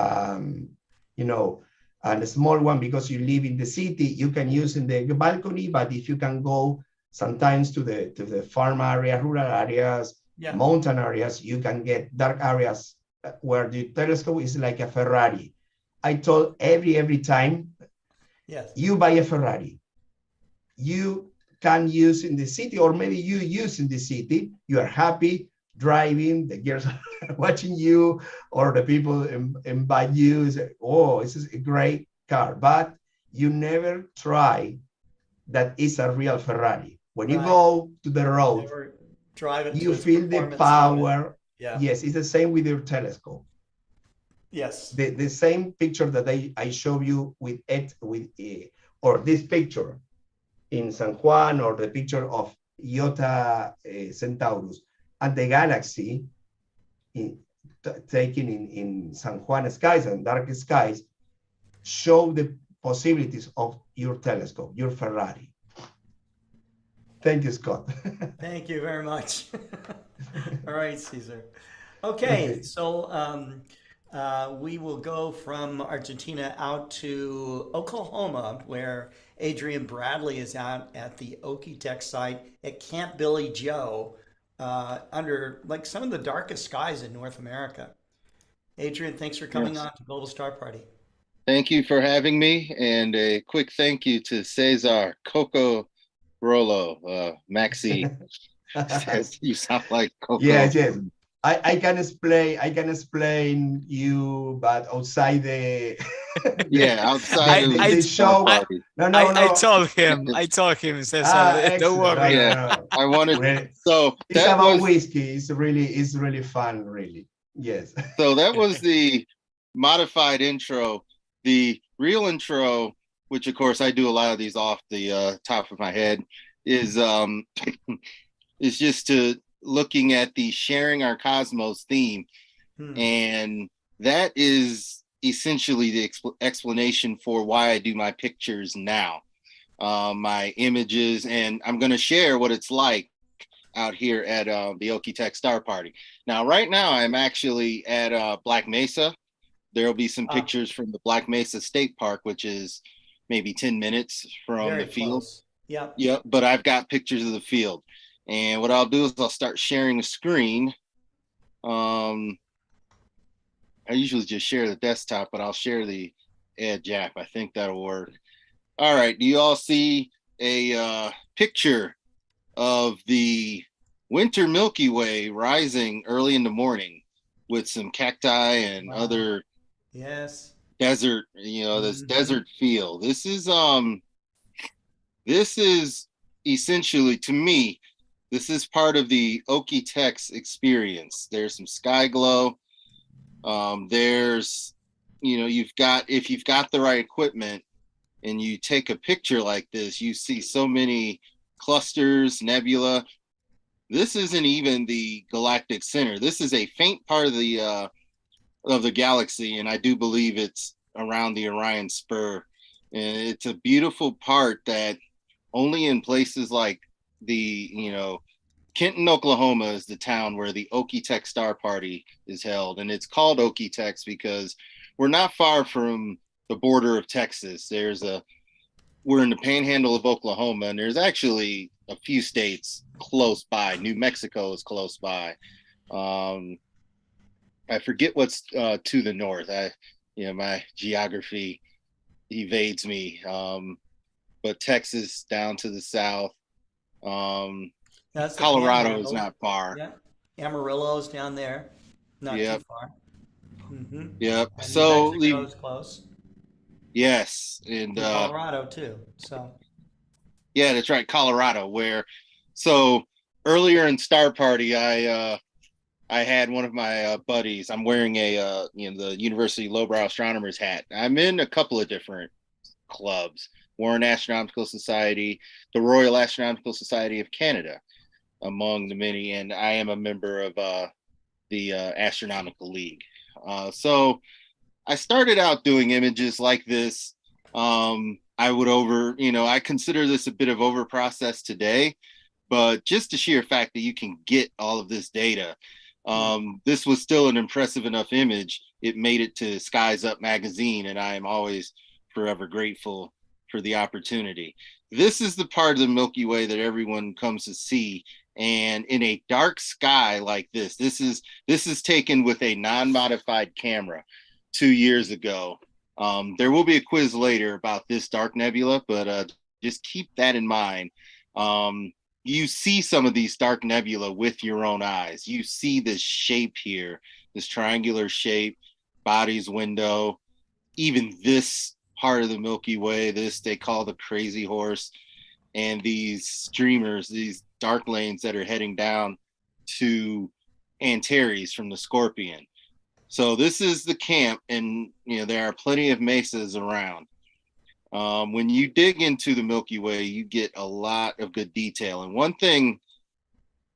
and a small one because you live in the city. You can use in the balcony, but if you can go sometimes to the farm area, rural areas, mountain areas, you can get dark areas where the telescope is like a Ferrari. I told every time, you buy a Ferrari, you can use in the city, or maybe you use in the city, you are happy driving, the girls are watching you, or the people invite you, say, oh, this is a great car, but you never try that is a real Ferrari. When you go to the road, you feel the power. Yes, it's the same with your telescope. Yes. The same picture that I show you or this picture in San Juan, or the picture of Iota Centaurus and the galaxy taken in San Juan skies and dark skies, show the possibilities of your telescope, your Ferrari. Thank you, Scott. Thank you very much. All right, Caesar. Okay, so we will go from Argentina out to Oklahoma, where Adrian Bradley is out at the Okie-Tex site at Camp Billy Joe, under like some of the darkest skies in North America. Adrian, thanks for coming on to Global Star Party. Thank you for having me, and a quick thank you to Cesar Coco Rolo. Maxi says you sound like Coco. Yes. I can explain you, but outside the outside the show. I told him, Cesar, don't worry. I wanted so it's about whiskey. It's really fun, really. Yes. So that was the modified intro. The real intro, which of course I do a lot of these off the top of my head, is just to looking at the sharing our cosmos theme. And that is essentially the explanation for why I do my pictures now, my images, and I'm going to share what it's like out here at the Okie-Tex Star Party. Now, right now, I'm actually at Black Mesa. There'll be some pictures from the Black Mesa State Park, which is maybe 10 minutes from the field. Yep. But I've got pictures of the field. And what I'll do is I'll start sharing the screen. I usually just share the desktop, but I'll share the Edge app. I think that'll work. All right. Do you all see a picture of the winter Milky Way rising early in the morning with some cacti and other desert, this desert feel? This is essentially, to me, this is part of the Okie-Tex experience. There's some sky glow. There's, if you've got the right equipment and you take a picture like this, you see so many clusters, nebula. This isn't even the galactic center. This is a faint part of the galaxy, and I do believe it's around the Orion Spur. And it's a beautiful part that only in places like Kenton, Oklahoma is the town where the Okie-Tex Star Party is held. And it's called Okie-Tex because we're not far from the border of Texas. There's we're in the panhandle of Oklahoma, and there's actually a few states close by. New Mexico is close by. I forget what's to the north. My geography evades me. But Texas down to the south. That's the Colorado is Panhandle. not far. Yeah, Amarillo's down there, not too Yep. far. Mm-hmm. Yep. And New So Mexico's close. yes, and And Colorado too. So yeah, that's right, Colorado. So earlier in Star Party, I had one of my buddies. I'm wearing the University Lowbrow Astronomers hat. I'm in a couple of different clubs: Warren Astronomical Society, the Royal Astronomical Society of Canada, among the many, and I am a member of the Astronomical League. So I started out doing images like this. I consider this a bit of over process today, but just the sheer fact that you can get all of this data, this was still an impressive enough image. It made it to Skies Up magazine, and I am always forever grateful for the opportunity. This is the part of the Milky Way that everyone comes to see. And in a dark sky like this is taken with a non-modified camera 2 years ago. There will be a quiz later about this dark nebula, but just keep that in mind. You see some of these dark nebula with your own eyes. You see this shape here, this triangular shape, Body's window, even this part of the Milky Way, this they call the crazy horse, and these streamers, these dark lanes that are heading down to Antares from the Scorpion. So this is the camp, and there are plenty of mesas around. When you dig into the Milky Way, you get a lot of good detail. And one thing,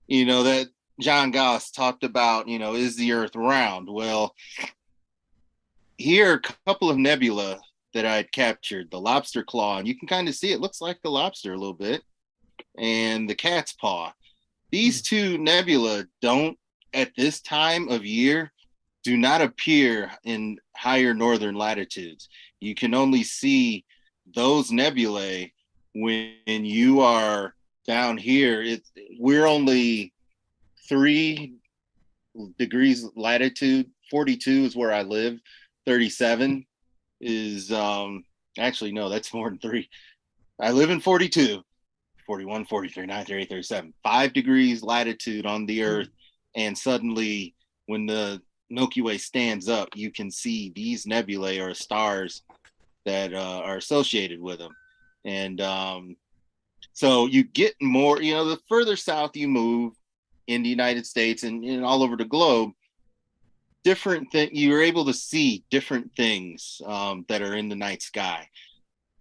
that John Goss talked about, is the Earth round? Well, here are a couple of nebula that I'd captured: the lobster claw, and you can kind of see it looks like the lobster a little bit, and the cat's paw. These two nebula at this time of year, do not appear in higher northern latitudes. You can only see those nebulae when you are down here. We're only 3 degrees latitude. 42 is where I live. 37 is actually, no, that's more than 3. I live in 42, 41, 43, 9, 38, 37, 5 degrees latitude on the Earth. And suddenly when the Milky Way stands up, you can see these nebulae or stars that are associated with them. And so you get more, the further south you move in the United States and all over the globe, you're able to see different things that are in the night sky.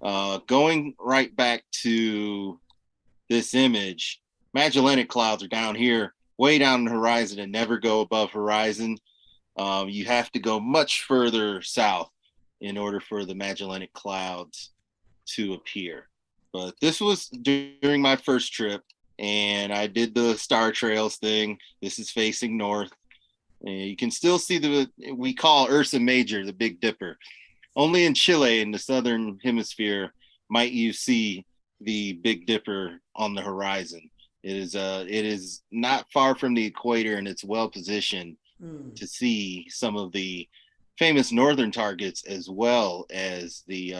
Going right back to this image, Magellanic clouds are down here, way down the horizon, and never go above horizon. You have to go much further south in order for the Magellanic clouds to appear. But this was during my first trip, and I did the star trails thing. This is facing north. And you can still see we call Ursa Major the Big Dipper. Only in Chile, in the southern hemisphere, might you see the Big Dipper on the horizon. It is not far from the equator, and it's well positioned to see some of the famous northern targets as well as the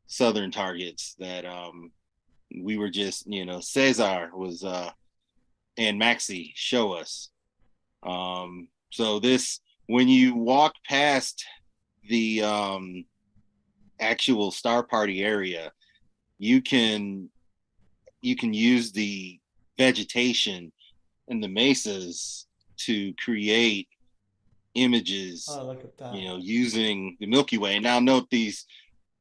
southern targets that we were just, Cesar was and Maxi show us. So when you walk past the actual Star Party area, you can use the vegetation and the mesas to create images, look at that. using the Milky Way. Now note, these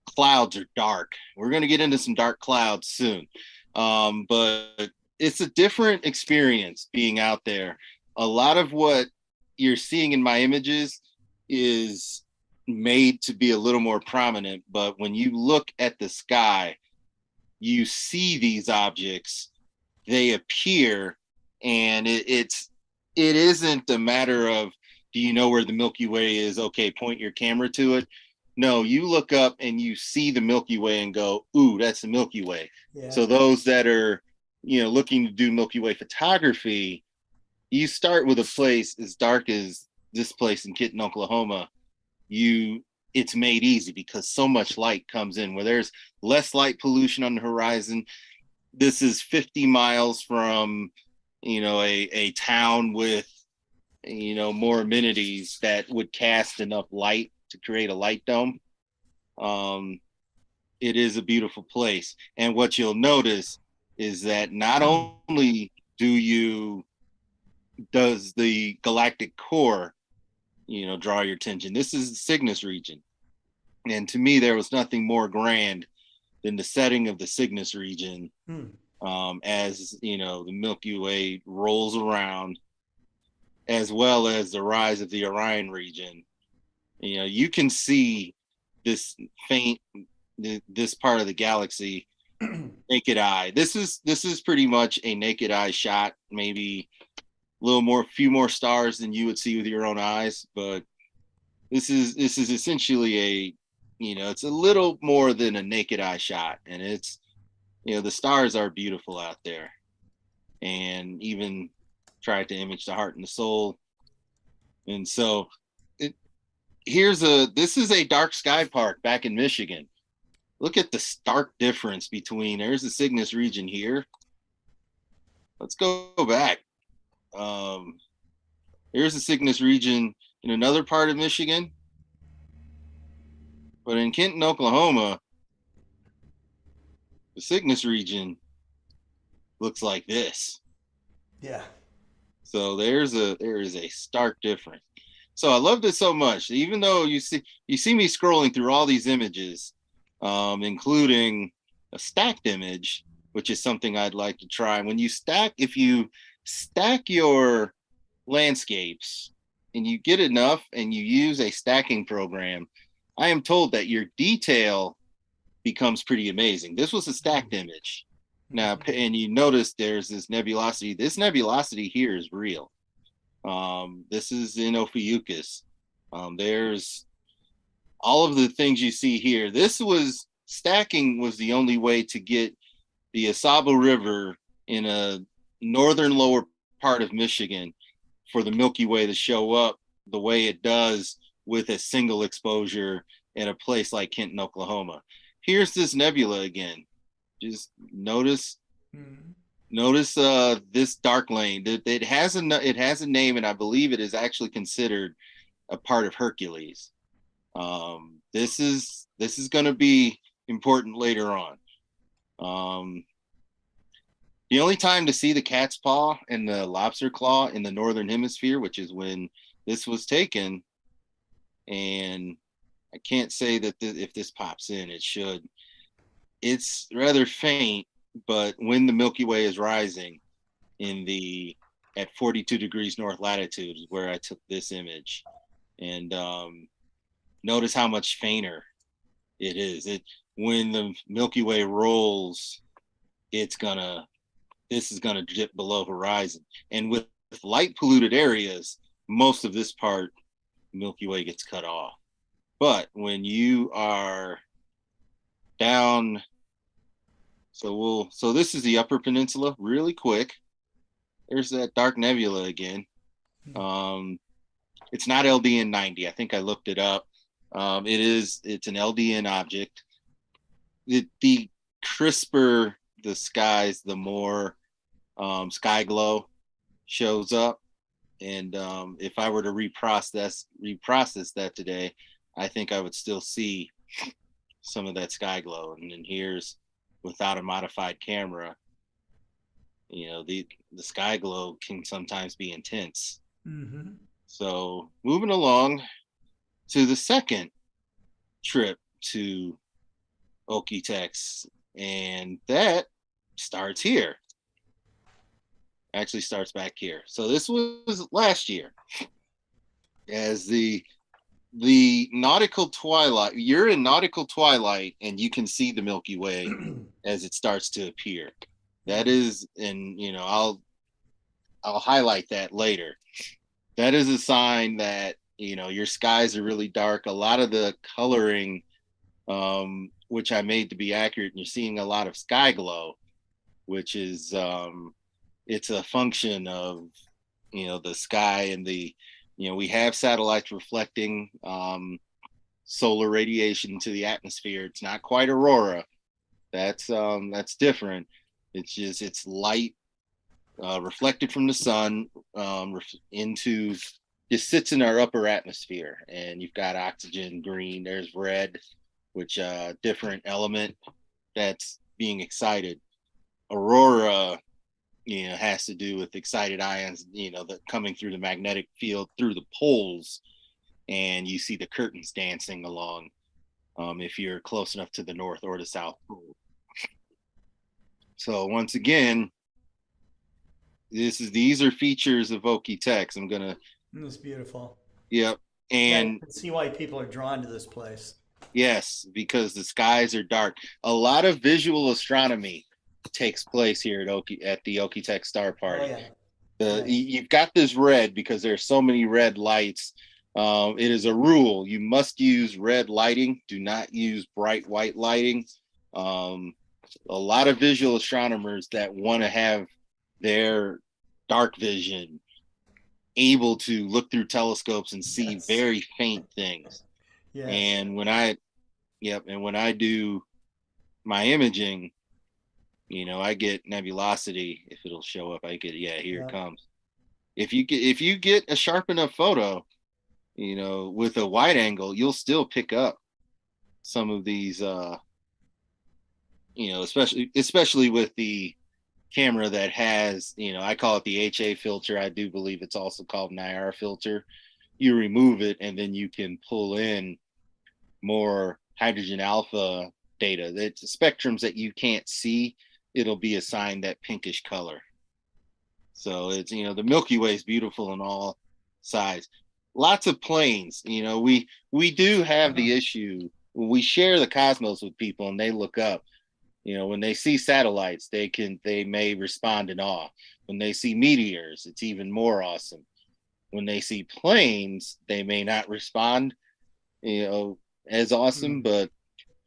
clouds are dark. We're going to get into some dark clouds soon. But it's a different experience being out there. A lot of what you're seeing in my images is made to be a little more prominent, but when you look at the sky, you see these objects, they appear, and it isn't a matter of, do you know where the Milky Way is? Okay, point your camera to it. No, you look up and you see the Milky Way and go, ooh, that's the Milky Way. Yeah. So those that are, looking to do Milky Way photography, you start with a place as dark as this place in Kenton, Oklahoma. It's made easy because so much light comes in where there's less light pollution on the horizon. This is 50 miles from, a town with, more amenities that would cast enough light to create a light dome. It is a beautiful place. And what you'll notice is that not only does the galactic core, draw your attention, this is the Cygnus region. And to me, there was nothing more grand than the setting of the Cygnus region as, the Milky Way rolls around, as well as the rise of the Orion region. You can see this part of the galaxy naked eye. This is pretty much a naked eye shot, maybe a few more stars than you would see with your own eyes, but this is essentially it's a little more than a naked eye shot, and it's the stars are beautiful out there, and even try to image the heart and the soul. And so this is a dark sky park back in Michigan. Look at the stark difference between, there's the Cygnus region here. Let's go back. Here's the Cygnus region in another part of Michigan. But in Kenton, Oklahoma, the Cygnus region looks like this. Yeah. So there is a stark difference. So I loved it so much. Even though you see me scrolling through all these images, including a stacked image, which is something I'd like to try. If you stack your landscapes and you get enough and you use a stacking program, I am told that your detail becomes pretty amazing. This was a stacked image. Now, and you notice there's this nebulosity. This nebulosity here is real. This is in Ophiuchus. There's all of the things you see here. Stacking was the only way to get the Asaba River in a northern lower part of Michigan for the Milky Way to show up the way it does with a single exposure in a place like Kenton, Oklahoma. Here's this nebula again. Just notice this dark lane. It has a name, and I believe it is actually considered a part of Hercules. This is going to be important later on. The only time to see the cat's paw and the lobster claw in the northern hemisphere, which is when this was taken, and I can't say that if this pops in, it should. It's rather faint, but when the Milky Way is rising at 42 degrees north latitude is where I took this image. And notice how much fainter it is. When the Milky Way rolls, this is gonna dip below horizon. And with light polluted areas, most of this part, Milky Way gets cut off. But when you are down, so this is the Upper Peninsula, really quick. There's that dark nebula again. It's not LDN 90. I think I looked it up. It's an LDN object. The crisper the skies, the more sky glow shows up. And if I were to reprocess that today, I think I would still see some of that sky glow. And then here's, without a modified camera, the sky glow can sometimes be intense. Mm-hmm. So moving along to the second trip to Okie-Tex, and that starts here. Actually starts back here. So this was last year, as the nautical twilight. You're in nautical twilight, and you can see the Milky Way as it starts to appear. That is, and I'll highlight that later. That is a sign that your skies are really dark. A lot of the coloring, which I made to be accurate, and you're seeing a lot of sky glow, which is it's a function of the sky and we have satellites reflecting solar radiation into the atmosphere. It's not quite aurora. That's different. It's light reflected from the sun into, just sits in our upper atmosphere, and you've got oxygen, green, there's red, which different element that's being excited. Aurora has to do with excited ions that coming through the magnetic field through the poles, and you see the curtains dancing along if you're close enough to the north or the south pole. So once again, these are features of Okie-Tex. I'm gonna. It's beautiful. Yep. And you can see why people are drawn to this place. Yes, because the skies are dark. A lot of visual astronomy takes place here at the Okie-Tex Star Party. Oh, yeah. You've got this red because there's so many red lights. It is a rule. You must use red lighting. Do not use bright white lighting. A lot of visual astronomers that want to have their dark vision able to look through telescopes and see very faint things. Yes. And when I do my imaging, I get nebulosity. If it'll show up, I get, here it comes. If you get a sharp enough photo, with a wide angle, you'll still pick up some of these especially with the camera that has, I call it the HA filter. I do believe it's also called an IR filter. You remove it and then you can pull in more hydrogen alpha data. That's spectrums that you can't see. It'll be assigned that pinkish color. So it's, the Milky Way is beautiful in all sides. Lots of planes. We do have the issue when we share the cosmos with people and they look up. When they see satellites, they may respond in awe. When they see meteors, it's even more awesome. When they see planes, they may not respond, as awesome. But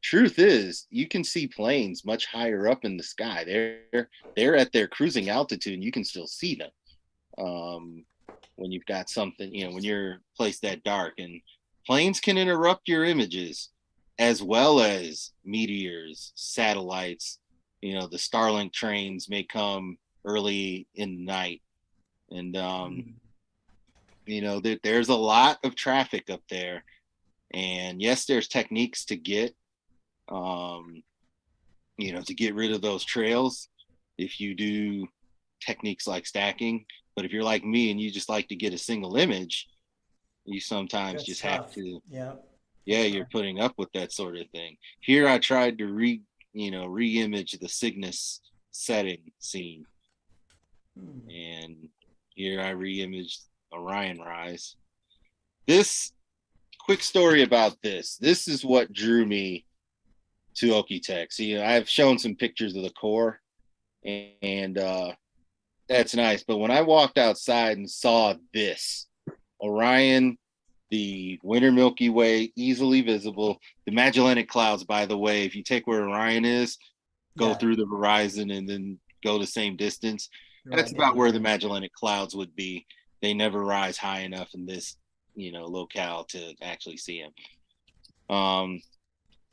truth is, you can see planes much higher up in the sky. They're at their cruising altitude, and you can still see them. When you've got something, when you're placed that dark, and planes can interrupt your images, as well as meteors, satellites. The Starlink trains may come early in the night, and there's a lot of traffic up there. And yes, there's techniques to get, to get rid of those trails if you do techniques like stacking. But if you're like me and you just like to get a single image, you sometimes just have to. Yeah, you're putting up with that sort of thing. Here I tried to re-image the Cygnus setting scene. And here I re-imaged Orion rise. This quick story about this. This is what drew me to Okie-Tex. I've shown some pictures of the core, and that's nice. But when I walked outside and saw this, Orion, the winter Milky Way, easily visible. The Magellanic Clouds, by the way, if you take where Orion is, go through the horizon and then go the same distance, that's about where the Magellanic Clouds would be. They never rise high enough in this, locale to actually see them.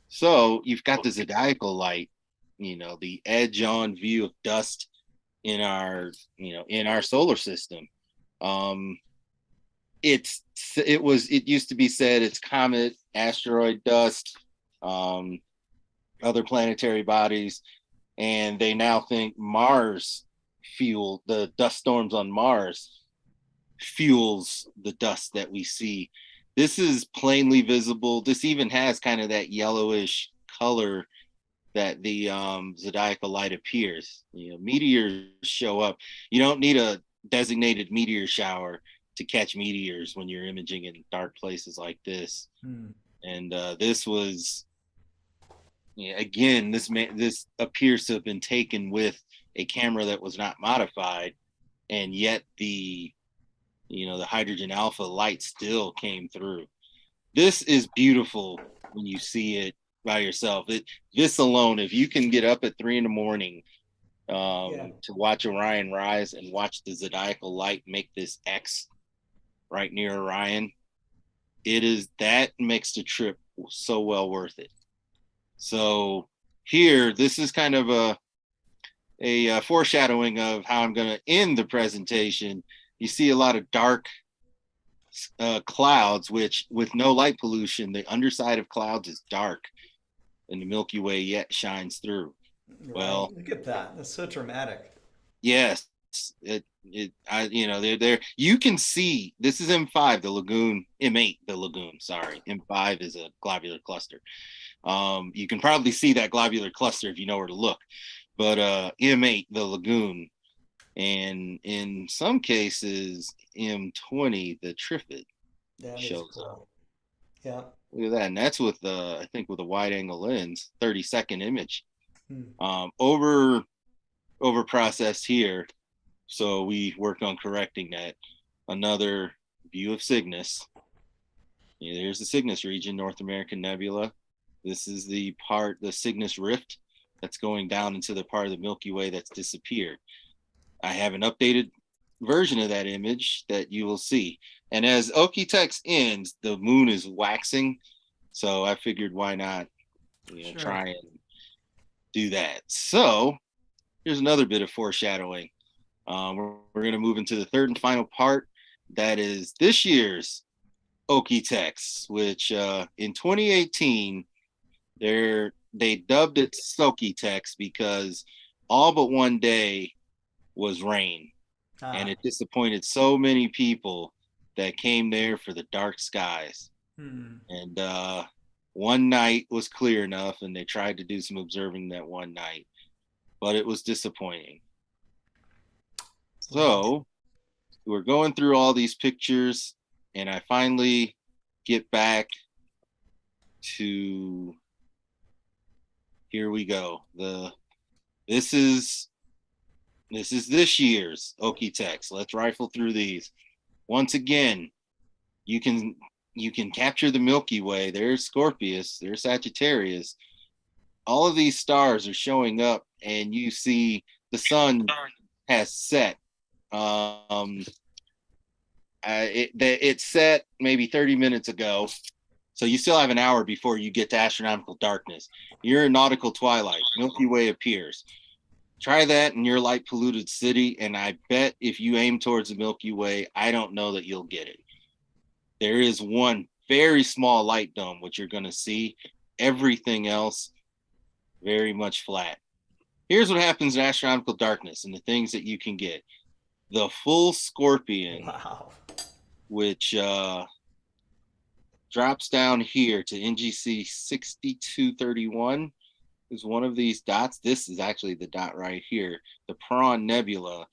So you've got the zodiacal light, the edge-on view of dust in our solar system. It used to be said it's comet, asteroid dust, other planetary bodies, and they now think Mars the dust storms on Mars fuels the dust that we see. This is plainly visible. This even has kind of that yellowish color that the zodiacal light appears. Meteors show up. You don't need a designated meteor shower to catch meteors when you're imaging in dark places like this. And this was, again, this appears to have been taken with a camera that was not modified, and yet the the hydrogen alpha light still came through. This is beautiful when you see it by yourself. This alone, if you can get up at 3 a.m. To watch Orion rise and watch the zodiacal light make this X right near Orion, that makes the trip so well worth it. So here, this is kind of a foreshadowing of how I'm going to end the presentation. You see a lot of dark clouds, which with no light pollution, the underside of clouds is dark and the Milky Way yet shines through. Right. Well, Look at that. That's so dramatic. yes, they're you can see, this is M5, the lagoon, M8, the lagoon, sorry. M5 is a globular cluster. You can probably see that globular cluster if you know where to look, but M8, the lagoon, and in some cases, M20, the Trifid shows up. Yeah. Look at that. And that's with, I think with a wide angle lens, 30-second image. Over processed here. So we worked on correcting that. Another view of Cygnus. There's the Cygnus region, North American Nebula. This is the Cygnus Rift that's going down into the part of the Milky Way that's disappeared. I have an updated version of that image that you will see. And as Okie-Tex ends, the moon is waxing. So I figured why not try and do that. So here's another bit of foreshadowing. We're going to move into the third and final part. That is this year's Okie-Tex, which in 2018, they dubbed it Sokie-Tex because all but one day was rain. And it disappointed so many people that came there for the dark skies. And one night was clear enough, and they tried to do some observing that one night, but it was disappointing. So we're going through all these pictures, and I finally get back to, here we go. This is this year's Okie-Tex. Let's rifle through these. Once again, you can capture the Milky Way. There's Scorpius, there's Sagittarius. All of these stars are showing up, and you see the sun has set. It set maybe 30 minutes ago. So you still have an hour before you get to astronomical darkness. You're in nautical twilight. Milky Way appears. Try that in your light polluted city, and I bet if you aim towards the Milky Way, I don't know that you'll get it. There is one very small light dome, which you're going to see. Everything else, very much flat. Here's what happens in astronomical darkness and the things that you can get. The full Scorpion, which drops down here to NGC 6231. Is one of these dots. This is actually the dot right here, the Prawn Nebula.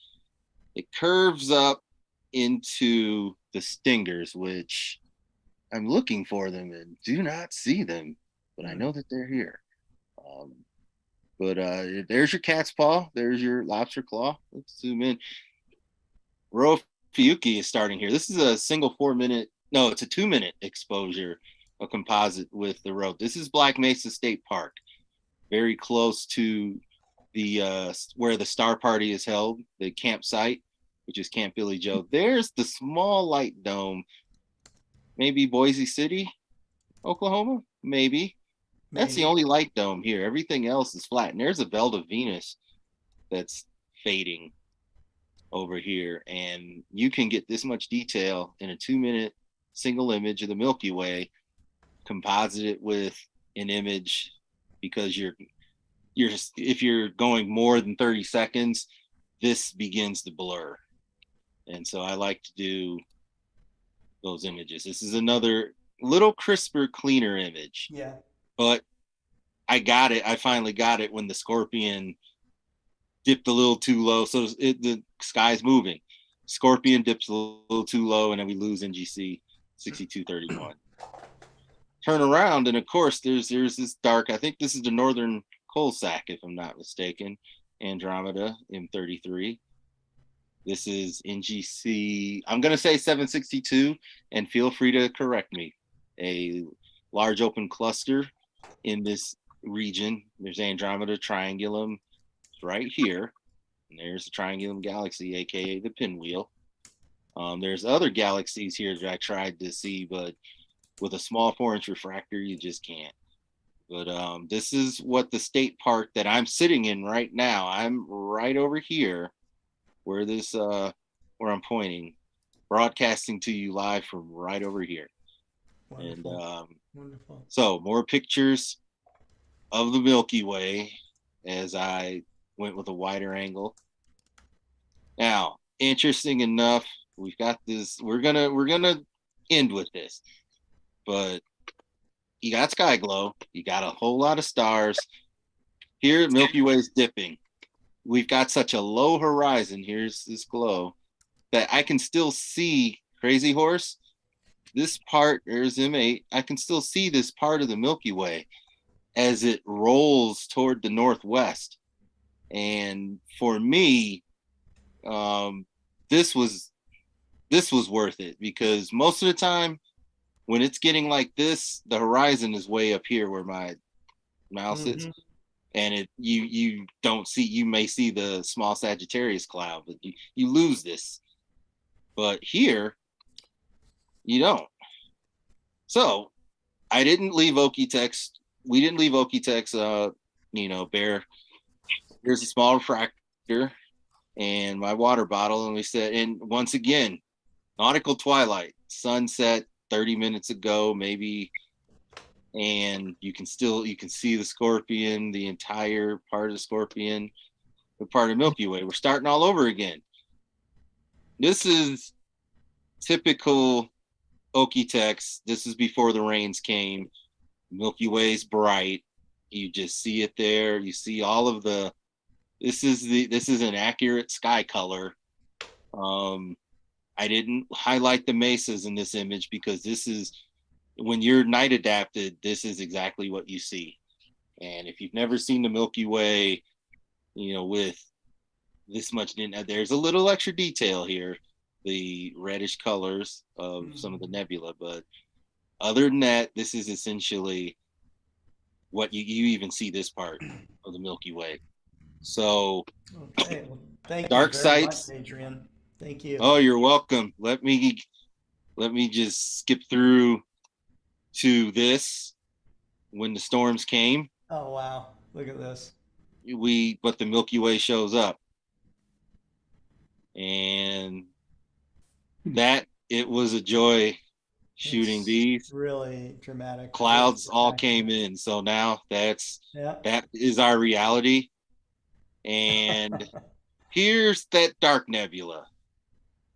It curves up into the Stingers, which I'm looking for them and do not see them, but I know that they're here. There's your cat's paw. There's your lobster claw. Let's zoom in. Rho Fiuchi is starting here. This is a single 4-minute, no, it's a 2-minute exposure, a composite with the Rho. This is Black Mesa State Park, very close to the where the Star Party is held, the campsite, which is Camp Billy Joe. There's the small light dome, maybe Boise City, Oklahoma, maybe. That's the only light dome here. Everything else is flat. And there's a belt of Venus that's fading over here. And you can get this much detail in a 2-minute single image of the Milky Way, composite it with an image, because if you're going more than 30 seconds, this begins to blur. And so I like to do those images. This is another little crisper, cleaner image. Yeah. But I got it. I finally got it when the Scorpion dipped a little too low. So the sky's moving. Scorpion dips a little too low, and then we lose NGC 6231. Turn around, and of course, there's this dark, I think this is the northern coal sack, if I'm not mistaken, Andromeda M33. This is NGC, I'm going to say 762, and feel free to correct me. A large open cluster in this region. There's Andromeda Triangulum right here. And there's the Triangulum Galaxy, aka the pinwheel. There's other galaxies here that I tried to see, but with a small 4-inch refractor, you just can't. But this is what the state park that I'm sitting in right now. I'm right over here where this where I'm pointing, broadcasting to you live from right over here. Wonderful. And Wonderful. so more pictures of the Milky Way as I went with a wider angle. Now, interesting enough, we've got this, we're gonna end with this, but you got sky glow, you got a whole lot of stars. Here, Milky Way's dipping. We've got such a low horizon, here's this glow, that I can still see Crazy Horse. This part, there's M8, I can still see this part of the Milky Way as it rolls toward the northwest. And for me, this was worth it, because most of the time when it's getting like this, the horizon is way up here where my mouse is, and you don't see, you may see the small Sagittarius cloud, but you lose this. But here you don't. So I didn't leave Okie-Tex. We didn't leave Okie-Tex bare. Here's a small refractor and my water bottle, and we said, and once again, nautical twilight, sunset 30 minutes ago maybe, and you can see the Scorpion, the entire part of the Scorpion, the part of Milky Way. We're starting all over again. This is typical Okie-Tex. This is before the rains came. Milky Way's bright. You just see it there. You see all of the, this is an accurate sky color. I didn't highlight the mesas in this image because this is, when you're night adapted, this is exactly what you see. And if you've never seen the Milky Way, with this much, there's a little extra detail here, the reddish colors of some of the nebula, but other than that, this is essentially what you even see this part of the Milky Way. So, okay, well, thank dark you very sites, much, Adrian. Thank you. Oh, you're welcome. Let me just skip through to this. When the storms came, Oh wow, look at this. but the Milky Way shows up, and that, it was a joy shooting these. Really dramatic. Clouds Really all came in, so now that is our reality. And here's that dark nebula.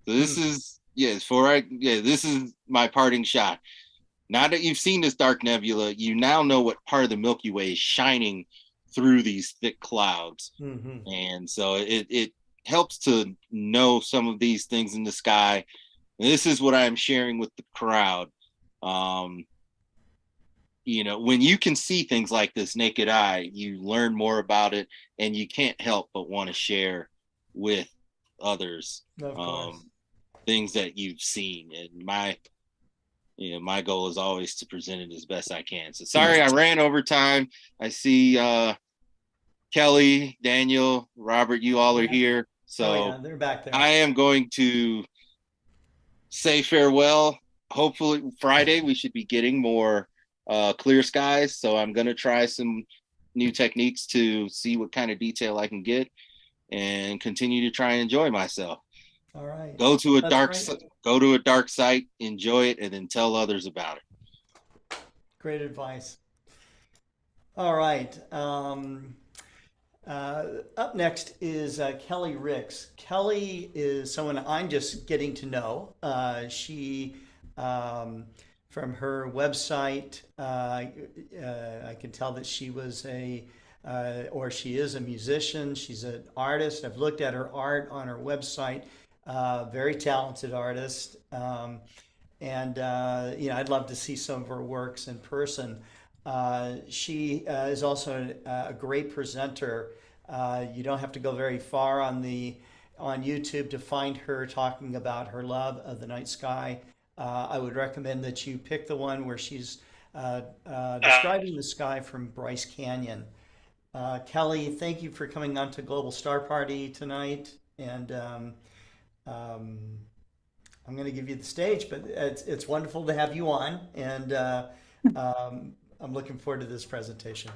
So this is this is my parting shot. Now that you've seen this dark nebula, you now know what part of the Milky Way is shining through these thick clouds. And so it helps to know some of these things in the sky. And this is what I'm sharing with the crowd. When you can see things like this naked eye, you learn more about it, and you can't help but want to share with others things that you've seen. And my goal is always to present it as best I can. So sorry I ran over time. I see Kelly, Daniel, Robert, you all are here. So they're back there. I am going to say farewell. Hopefully Friday we should be getting more clear skies. So I'm going to try some new techniques to see what kind of detail I can get and continue to try and enjoy myself. All right. Go to a dark site, enjoy it, and then tell others about it. Great advice. All right. Up next is Kelly Ricks. Kelly is someone I'm just getting to know. She, from her website, I can tell that she was she is a musician. She's an artist. I've looked at her art on her website. Very talented artist. I'd love to see some of her works in person. She is also a great presenter. You don't have to go very far on the on YouTube to find her talking about her love of the night sky. I would recommend that you pick the one where she's describing the sky from Bryce Canyon. Kelly, thank you for coming on to Global Star Party tonight. And I'm going to give you the stage, but it's wonderful to have you on. And I'm looking forward to this presentation.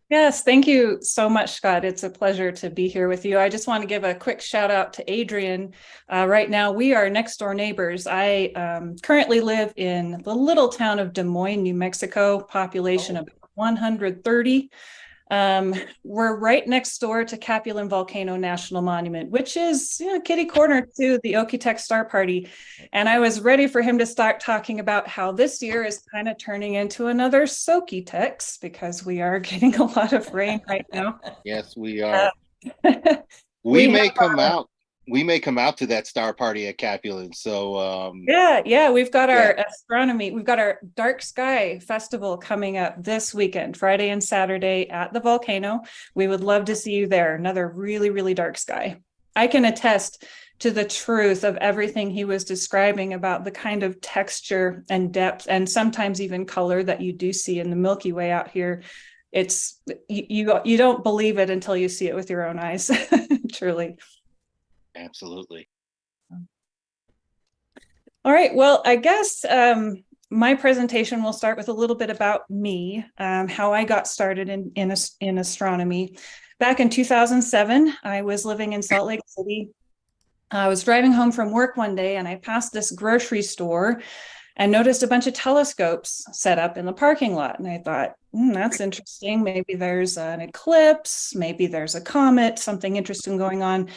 Yes, thank you so much, Scott. It's a pleasure to be here with you. I just want to give a quick shout out to Adrian. Right now, we are next door neighbors. I currently live in the little town of Des Moines, New Mexico, population of 130. We're right next door to Capulin Volcano National Monument, which is kitty corner to the Okie-Tex Star Party. And I was ready for him to start talking about how this year is kind of turning into another Soki-Tex because we are getting a lot of rain right now. Yes, we are. We may come out to that star party at Capulin. So yeah, we've got our astronomy, we've got our dark sky festival coming up this weekend, Friday and Saturday at the volcano. We would love to see you there. Another really, really dark sky. I can attest to the truth of everything he was describing about the kind of texture and depth and sometimes even color that you do see in the Milky Way out here. It's you don't believe it until you see it with your own eyes. Truly. Absolutely. All right. Well, I guess my presentation will start with a little bit about me, how I got started in astronomy. Back in 2007, I was living in Salt Lake City. I was driving home from work one day and I passed this grocery store and noticed a bunch of telescopes set up in the parking lot. And I thought, that's interesting. Maybe there's an eclipse, maybe there's a comet, something interesting going on.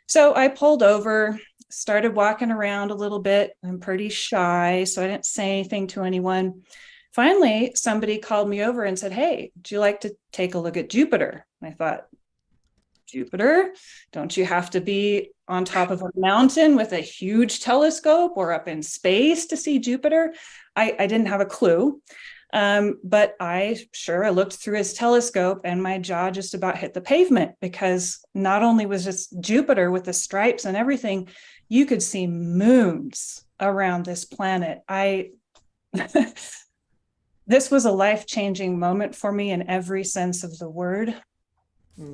So I pulled over, started walking around a little bit. I'm pretty shy, so I didn't say anything to anyone. Finally, somebody called me over and said, "Hey, would you like to take a look at Jupiter?" And I thought, Jupiter? Don't you have to be on top of a mountain with a huge telescope or up in space to see Jupiter? I didn't have a clue. But I looked through his telescope and my jaw just about hit the pavement because not only was just Jupiter with the stripes and everything, you could see moons around this planet. This was a life-changing moment for me in every sense of the word.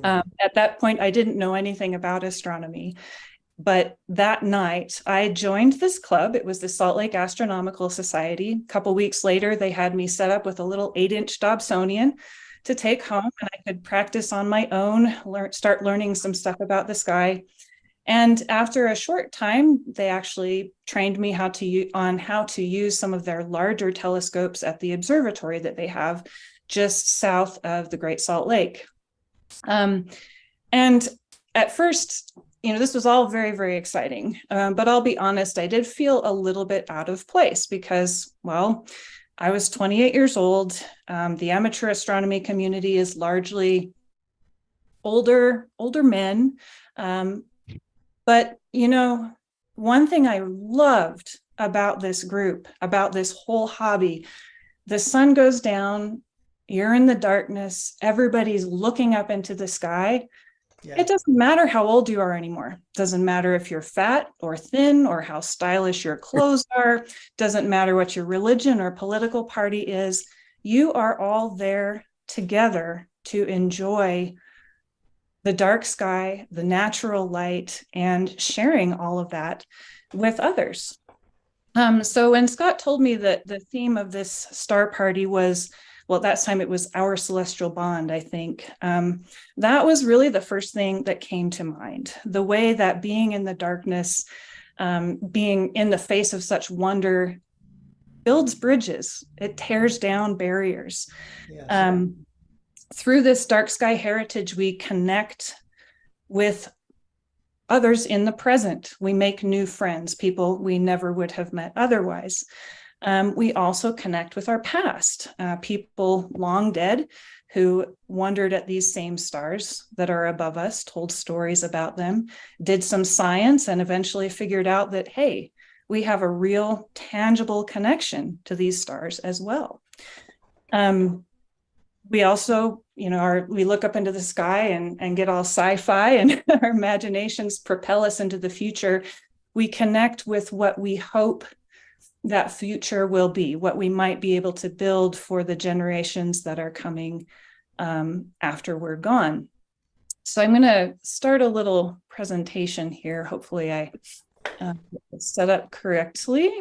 At that point, I didn't know anything about astronomy. But that night, I joined this club. It was the Salt Lake Astronomical Society. A couple weeks later, they had me set up with a little 8-inch Dobsonian to take home, and I could practice on my own, start learning some stuff about the sky. And after a short time, they actually trained me how to use some of their larger telescopes at the observatory that they have just south of the Great Salt Lake. And at first, this was all very, very exciting. But I'll be honest, I did feel a little bit out of place because, well, I was 28 years old. The amateur astronomy community is largely older men. But, one thing I loved about this group, about this whole hobby, the sun goes down, you're in the darkness, everybody's looking up into the sky. Yeah. It doesn't matter how old you are anymore. It doesn't matter if you're fat or thin or how stylish your clothes are. Doesn't matter what your religion or political party is. You are all there together to enjoy the dark sky, the natural light, and sharing all of that with others. So when Scott told me that the theme of this star party was, well, at that time it was Our Celestial Bond, I think. That was really the first thing that came to mind. The way that being in the darkness, being in the face of such wonder, builds bridges. It tears down barriers. Yes. Through this dark sky heritage, we connect with others in the present. We make new friends, people we never would have met otherwise. We also connect with our past, people long dead who wondered at these same stars that are above us, told stories about them, did some science, and eventually figured out that, hey, we have a real tangible connection to these stars as well. we also, we look up into the sky and get all sci-fi, and our imaginations propel us into the future. We connect with what we hope that future will be, what we might be able to build for the generations that are coming after we're gone. So I'm going to start a little presentation here. Hopefully I set up correctly.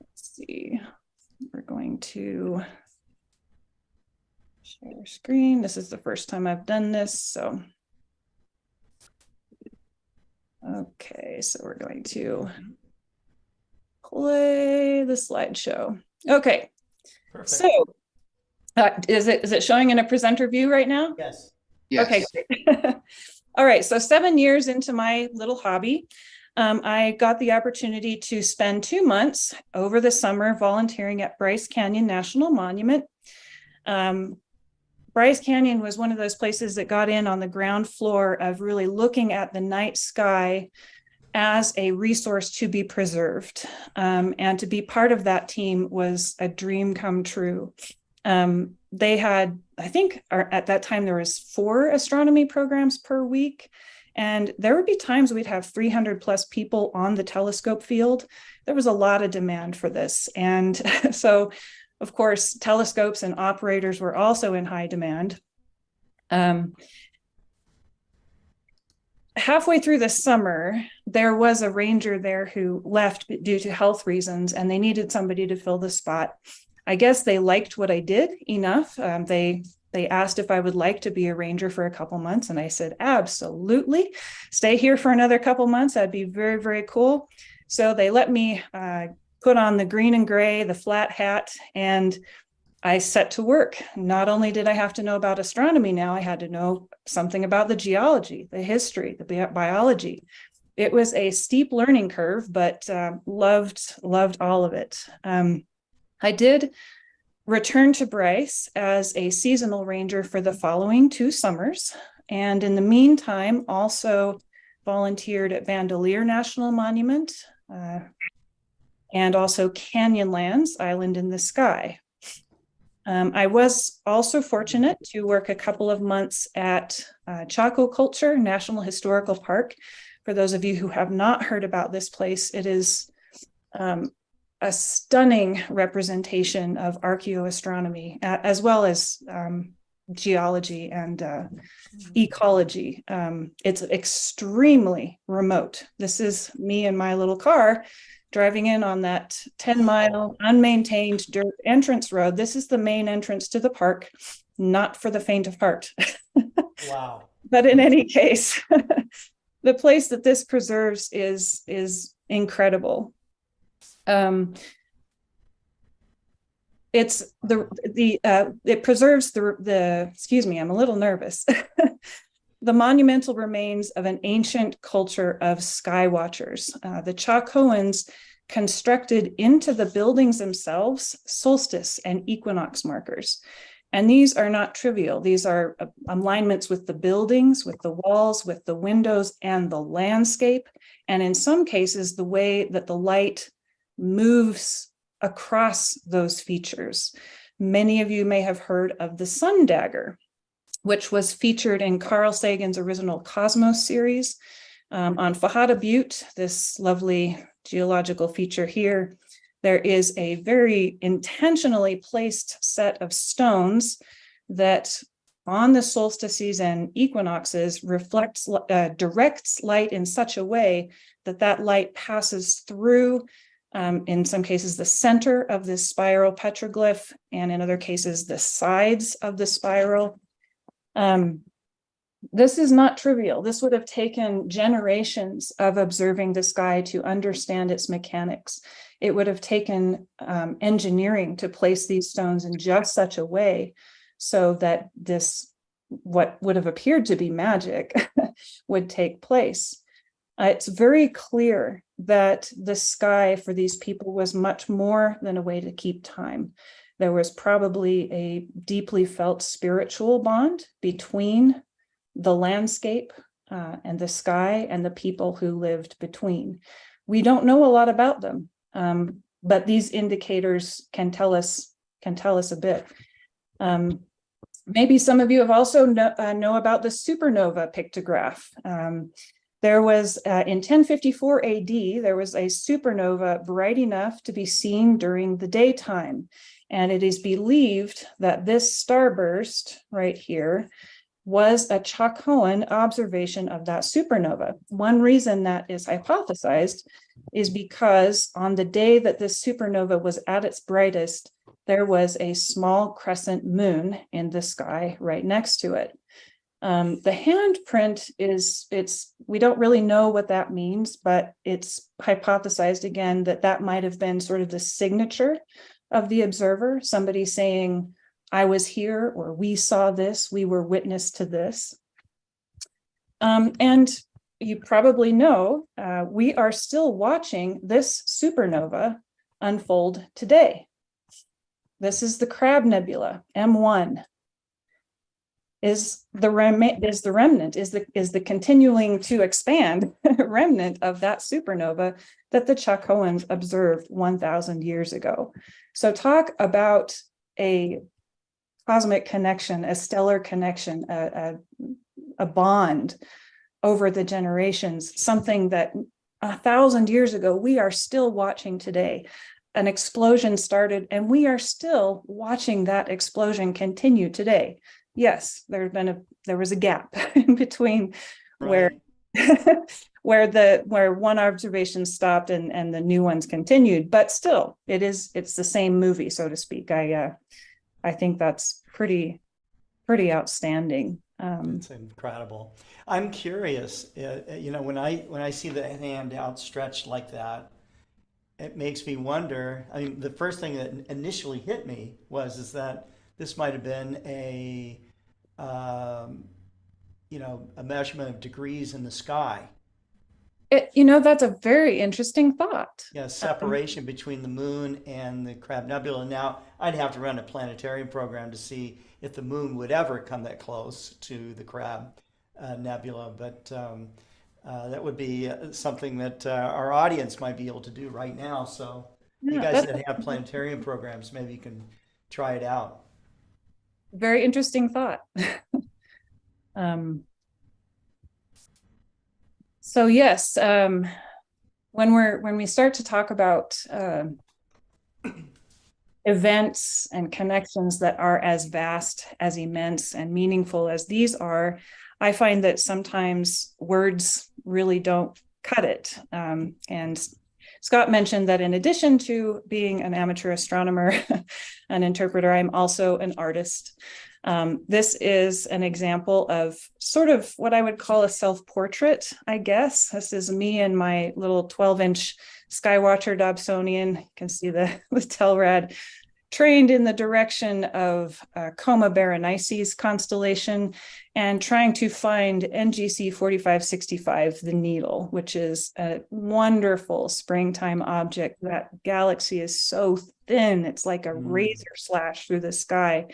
Let's see. We're going to share screen. This is the first time I've done this, so. Okay, so we're going to play the slideshow. Okay, perfect. So is it showing in a presenter view right now? Yes. Yes. Okay, great. All right, so 7 years into my little hobby, I got the opportunity to spend 2 months over the summer volunteering at Bryce Canyon National Monument. Bryce Canyon was one of those places that got in on the ground floor of really looking at the night sky as a resource to be preserved. And to be part of that team was a dream come true. They had, I think at that time, there was 4 astronomy programs per week. And there would be times we'd have 300 plus people on the telescope field. There was a lot of demand for this. And so, of course, telescopes and operators were also in high demand. Halfway through the summer, there was a ranger there who left due to health reasons, and they needed somebody to fill the spot. I guess they liked what I did enough. They asked if I would like to be a ranger for a couple months, and I said, absolutely. Stay here for another couple months. That'd be very, very cool. So they let me put on the green and gray, the flat hat, and I set to work. Not only did I have to know about astronomy now, I had to know something about the geology, the history, the biology. It was a steep learning curve, but loved all of it. I did return to Bryce as a seasonal ranger for the following 2 summers. And in the meantime, also volunteered at Bandelier National Monument and also Canyonlands, Island in the Sky. I was also fortunate to work a couple of months at Chaco Culture National Historical Park. For those of you who have not heard about this place, it is a stunning representation of archaeoastronomy, as well as geology and ecology. It's extremely remote. This is me in my little car driving in on that 10-mile unmaintained dirt entrance road. This is the main entrance to the park, not for the faint of heart. Wow. But in any case, the place that this preserves is incredible. It preserves the excuse me, I'm a little nervous. The monumental remains of an ancient culture of sky watchers. The Chacoans constructed into the buildings themselves solstice and equinox markers. And these are not trivial. These are alignments with the buildings, with the walls, with the windows, and the landscape. And in some cases, the way that the light moves across those features. Many of you may have heard of the sun dagger, which was featured in Carl Sagan's original Cosmos series. On Fajada Butte, this lovely geological feature here, there is a very intentionally placed set of stones that on the solstices and equinoxes directs light in such a way that that light passes through, in some cases, the center of this spiral petroglyph, and in other cases, the sides of the spiral. This is not trivial. This would have taken generations of observing the sky to understand its mechanics. It would have taken engineering to place these stones in just such a way so that this, what would have appeared to be magic, would take place. It's very clear that the sky for these people was much more than a way to keep time. There was probably a deeply felt spiritual bond between the landscape and the sky and the people who lived between. We don't know a lot about them, but these indicators can tell us a bit. Maybe some of you have also know about the supernova pictograph. There was in 1054 AD, there was a supernova bright enough to be seen during the daytime. And it is believed that this starburst right here was a Chacoan observation of that supernova. One reason that is hypothesized is because on the day that this supernova was at its brightest, there was a small crescent moon in the sky right next to it. The handprint we don't really know what that means, but it's hypothesized again that that might have been sort of the signature of the observer, somebody saying, I was here, or we saw this, we were witness to this. And you probably know, we are still watching this supernova unfold today. This is the Crab Nebula, M1. Is the continuing to expand remnant of that supernova that the Chacoans observed 1,000 years ago. So talk about a cosmic connection, a stellar connection, a bond over the generations, something that 1,000 years ago we are still watching today. An explosion started and we are still watching that explosion continue today. Yes, there was a gap in between where where one observation stopped and the new ones continued, but still it's the same movie, so to speak. I think that's pretty outstanding. It's incredible. I'm curious, when I see the hand outstretched like that, it makes me wonder. I mean, the first thing that initially hit me is that this might have been a measurement of degrees in the sky. That's a very interesting thought. Yeah, separation between the moon and the Crab Nebula. Now, I'd have to run a planetarium program to see if the moon would ever come that close to the Crab Nebula, but that would be something that our audience might be able to do right now. So you guys that have planetarium programs, maybe you can try it out. Very interesting thought. So yes, when we start to talk about events and connections that are as vast, as immense, and meaningful as these are, I find that sometimes words really don't cut it. And Scott mentioned that in addition to being an amateur astronomer, an interpreter, I'm also an artist. This is an example of sort of what I would call a self-portrait, I guess. This is me and my little 12-inch Skywatcher Dobsonian. You can see the Telrad trained in the direction of Coma Berenices constellation and trying to find NGC 4565, the needle, which is a wonderful springtime object. That galaxy is so thin, it's like a razor slash through the sky.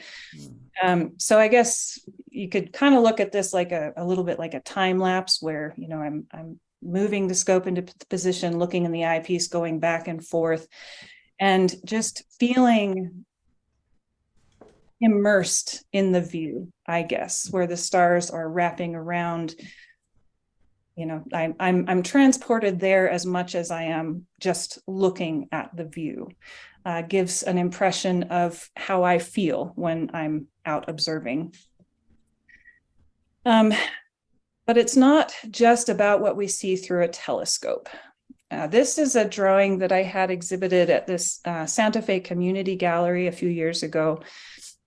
So I guess you could kind of look at this like a little bit like a time lapse where, I'm moving the scope into position, looking in the eyepiece, going back and forth, and just feeling immersed in the view, I guess, where the stars are wrapping around. I'm transported there as much as I am just looking at the view. Gives an impression of how I feel when I'm out observing. But it's not just about what we see through a telescope. This is a drawing that I had exhibited at this Santa Fe Community Gallery a few years ago.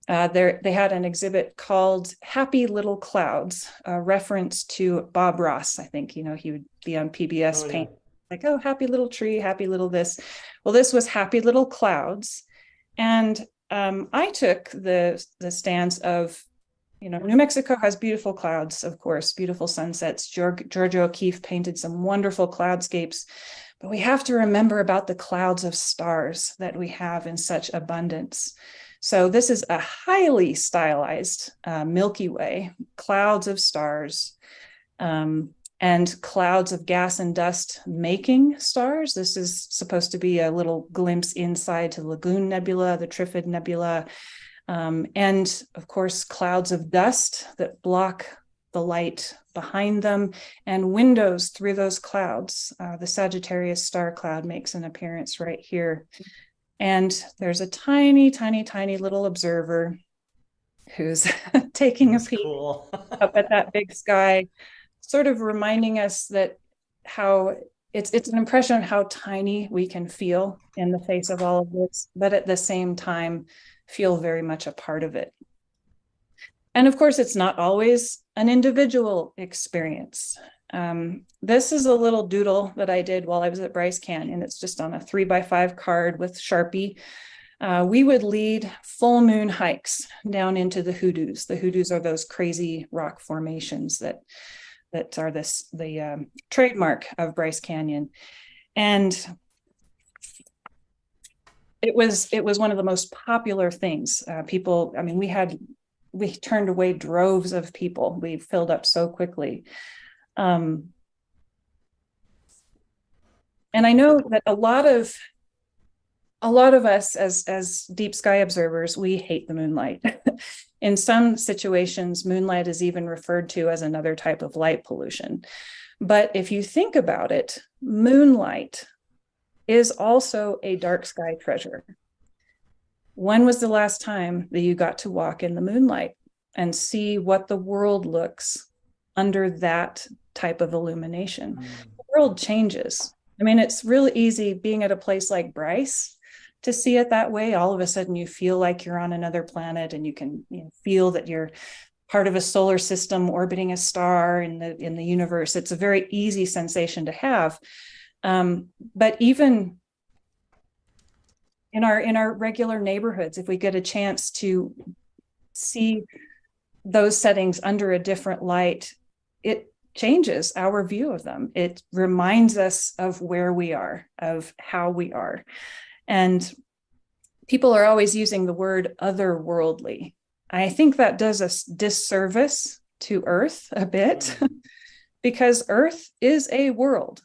They had an exhibit called Happy Little Clouds, a reference to Bob Ross. I think, he would be on PBS paint, like, oh, happy little tree, happy little this. Well, this was Happy Little Clouds. And I took the stance of, New Mexico has beautiful clouds, of course, beautiful sunsets. Georgia O'Keeffe painted some wonderful cloudscapes, but we have to remember about the clouds of stars that we have in such abundance. So this is a highly stylized Milky Way, clouds of stars, and clouds of gas and dust making stars. This is supposed to be a little glimpse inside to Lagoon Nebula, the Trifid Nebula. And of course, clouds of dust that block the light behind them, and windows through those clouds. The Sagittarius star cloud makes an appearance right here. And there's a tiny, tiny, tiny little observer who's taking a peek Cool. up at that big sky, sort of reminding us that how it's an impression of how tiny we can feel in the face of all of this, but at the same time, feel very much a part of it. And of course, it's not always an individual experience. This is a little doodle that I did while I was at Bryce Canyon. It's just on a 3x5 card with Sharpie. We would lead full moon hikes down into the hoodoos. The hoodoos are those crazy rock formations that are the trademark of Bryce Canyon. And it was one of the most popular things. People, I mean, we turned away droves of people. We filled up so quickly. And I know that a lot of us as deep sky observers, we hate the moonlight. In some situations, moonlight is even referred to as another type of light pollution. But if you think about it, moonlight is also a dark sky treasure. When was the last time that you got to walk in the moonlight and see what the world looks under that type of illumination? The world changes. I mean, it's really easy being at a place like Bryce to see it that way. All of a sudden you feel like you're on another planet, and you can feel that you're part of a solar system orbiting a star in the universe. It's a very easy sensation to have. But even in our regular neighborhoods, if we get a chance to see those settings under a different light, it changes our view of them. It reminds us of where we are, of how we are. And people are always using the word otherworldly. I think that does a disservice to Earth a bit, because Earth is a world.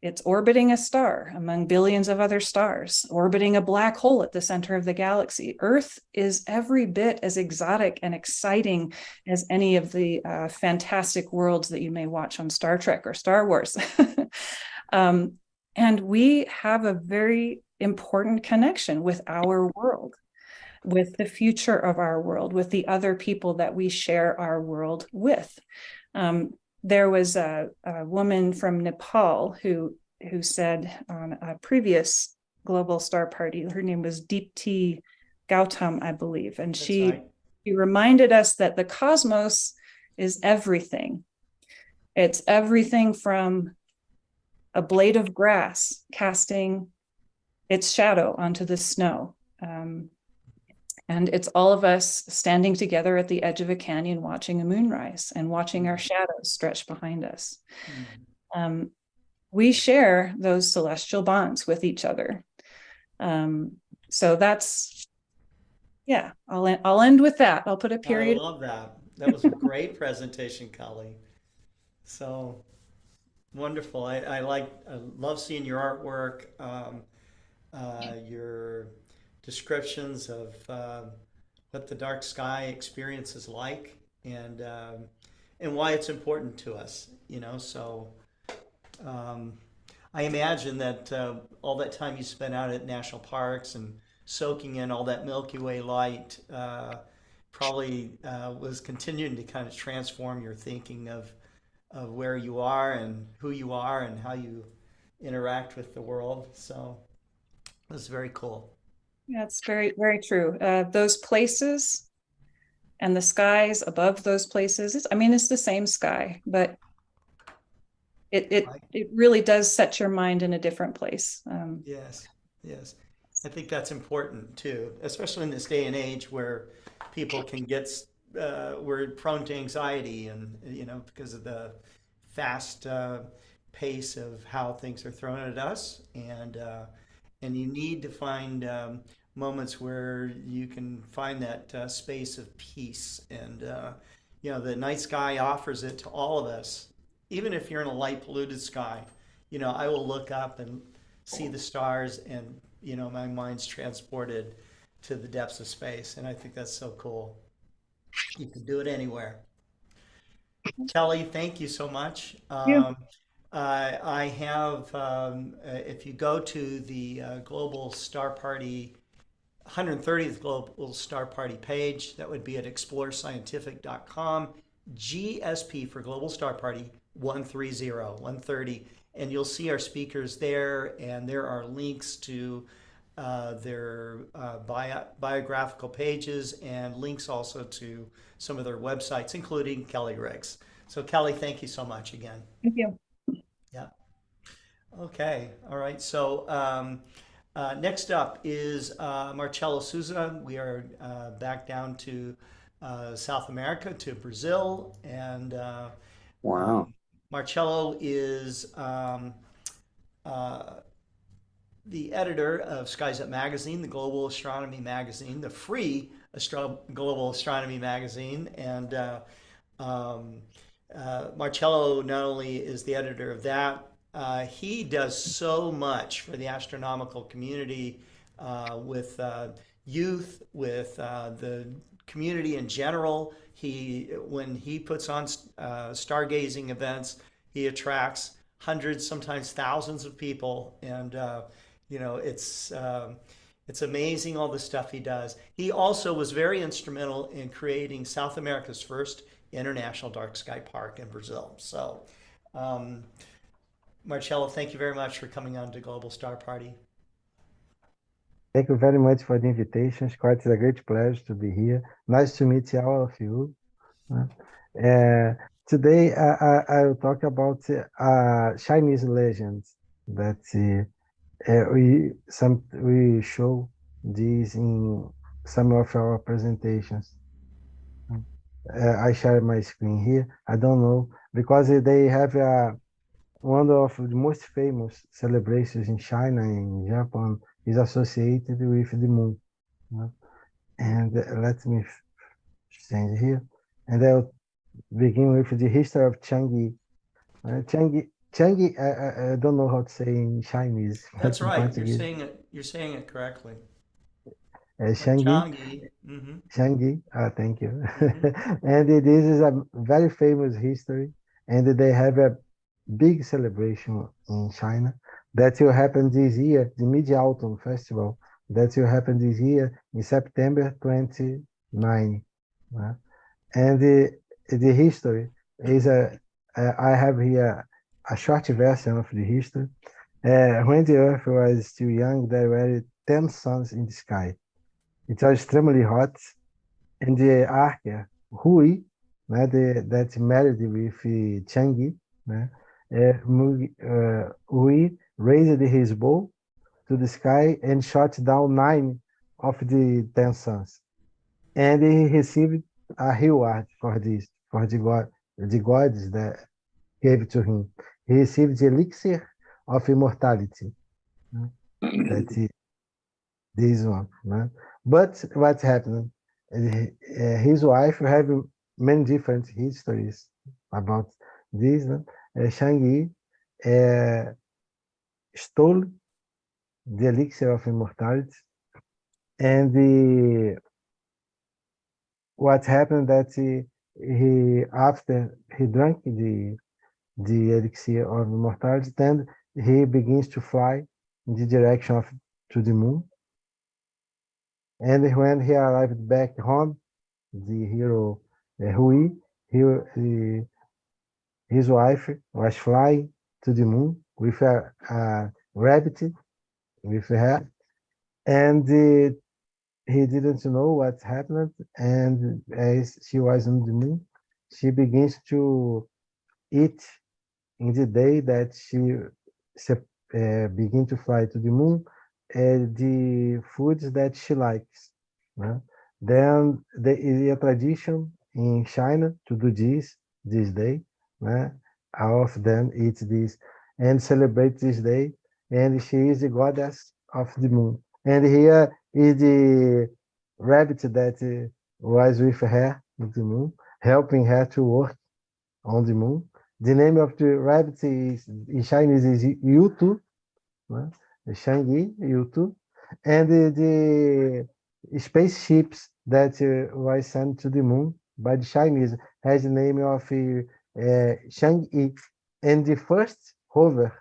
It's orbiting a star among billions of other stars, orbiting a black hole at the center of the galaxy. Earth is every bit as exotic and exciting as any of the fantastic worlds that you may watch on Star Trek or Star Wars. And we have a very important connection with our world, with the future of our world, with the other people that we share our world with. There was a woman from Nepal who said on a previous global star party, her name was Deepti Gautam, I believe, and she reminded us that the cosmos is everything. It's everything from a blade of grass casting its shadow onto the snow. And it's all of us standing together at the edge of a canyon watching a moonrise and watching our shadows stretch behind us. We share those celestial bonds with each other. So that's, yeah, I'll end with that. I'll put a period. I love that. That was a great presentation, Kelly. So wonderful. I love seeing your artwork, your descriptions of what the dark sky experience is like, and why it's important to us. So I imagine that all that time you spent out at national parks and soaking in all that Milky Way light probably was continuing to kind of transform your thinking of where you are and who you are and how you interact with the world. So that's very cool. Yeah, it's very, very true. Those places and the skies above those places, it's the same sky, but it really does set your mind in a different place. Yes. I think that's important too, especially in this day and age where people can get, we're prone to anxiety and, because of the fast pace of how things are thrown at us. And you need to find moments where you can find that space of peace. And, the night sky offers it to all of us. Even if you're in a light polluted sky, I will look up and see the stars and, my mind's transported to the depths of space. And I think that's so cool. You can do it anywhere. Kelly, thank you so much. I have, if you go to the Global Star Party 130th Global Star Party page, that would be at explorescientific.com, GSP for Global Star Party 130, and you'll see our speakers there, and there are links to their biographical pages and links also to some of their websites, including Kelly Riggs. So Kelly, thank you so much again. Thank you. Yeah. Okay. All right. So next up is Marcelo Souza. We are back down to South America, to Brazil. And Wow. Marcelo is the editor of Skies Up Magazine, the global astronomy magazine, the free global astronomy magazine. And Marcello not only is the editor of that, he does so much for the astronomical community with youth, with the community in general. When he puts on stargazing events, he attracts hundreds, sometimes thousands of people, and it's amazing all the stuff he does. He also was very instrumental in creating South America's first international dark sky park in Brazil. So, Marcello, thank you very much for coming on to Global Star Party. Thank you very much for the invitation, Scott. It's a great pleasure to be here. Nice to meet all of you. Today, I will talk about Chinese legends that we show these in some of our presentations. I share my screen here. I don't know because they have one of the most famous celebrations in China and Japan is associated with the moon. And let me change here. And I'll begin with the history of Chang'e. Chang'e, I don't know how to say in Chinese. That's right. You're saying it correctly. Chang'e. Mm-hmm. Chang'e. Thank you. And this is a very famous history, and they have a big celebration in China that will happen this year, the Mid-Autumn Festival, that will happen this year in September 29. And the history is I have here a short version of the history. When the Earth was still young, there were 10 suns in the sky. It was extremely hot, and the archer, Hui, that married with Chang'e, Hui raised his bow to the sky and shot down 9 of the 10 suns. And he received a reward for this, for the gods that gave to him. He received the elixir of immortality. That is this one. But what happened? His wife had many different histories about this. Chang'e stole the elixir of immortality, and what happened that after he drank the elixir of immortality, then he begins to fly in the direction to the moon. And when he arrived back home, the hero Hui, his wife was flying to the moon with a rabbit with her, and he didn't know what happened. And as she was on the moon, she begins to eat in the day that she begin to fly to the moon, the foods that she likes. Then there is a tradition in China to do this day. All of them eat this and celebrate this day, and she is the goddess of the moon. And here is the rabbit that was with her on the moon, helping her to work on the moon. The name of the rabbit is in Chinese is Yutu, Chang'e Yutu, and spaceships that was sent to the moon by the Chinese has the name of Chang'e, and the first rover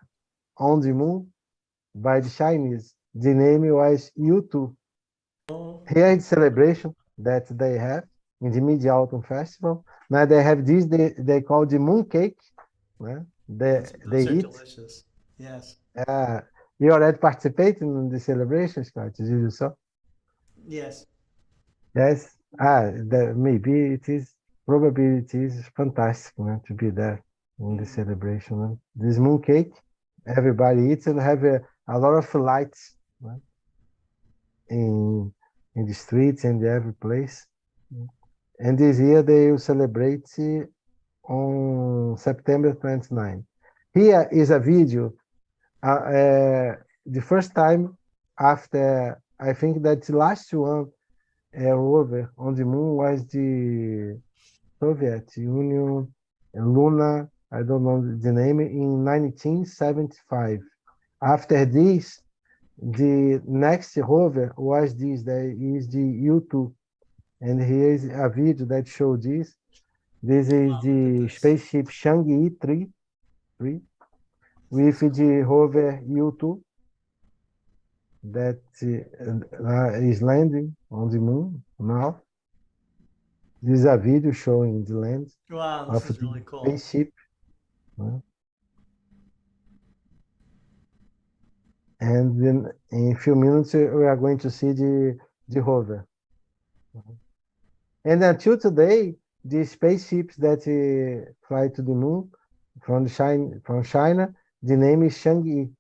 on the moon by the Chinese, the name was U2. Here is celebration that they have in the Mid Autumn Festival. Now they have this they call the moon cake. They Those are eat. delicious. Yes. You already participated in the celebration, Scott? Did you saw? Yes. Yes. Maybe it is. Probably it is fantastic, to be there in the celebration. This moon cake, everybody eats and have a lot of lights in the streets and every place. And this year they will celebrate on September 29. Here is a video. The first time after, I think that the last one rover on the moon was the Soviet Union Luna, I don't know the name, in 1975. After this, the next rover was this, that is the U2. And here is a video that shows this. This is the spaceship Chang'e 3 with the rover U2 that is landing on the moon now. This is a video showing the land Wow, of this is the really cool. spaceship. And then in a few minutes, we are going to see the rover. And until today, the spaceships that fly to the moon from China, the name is Chang'e.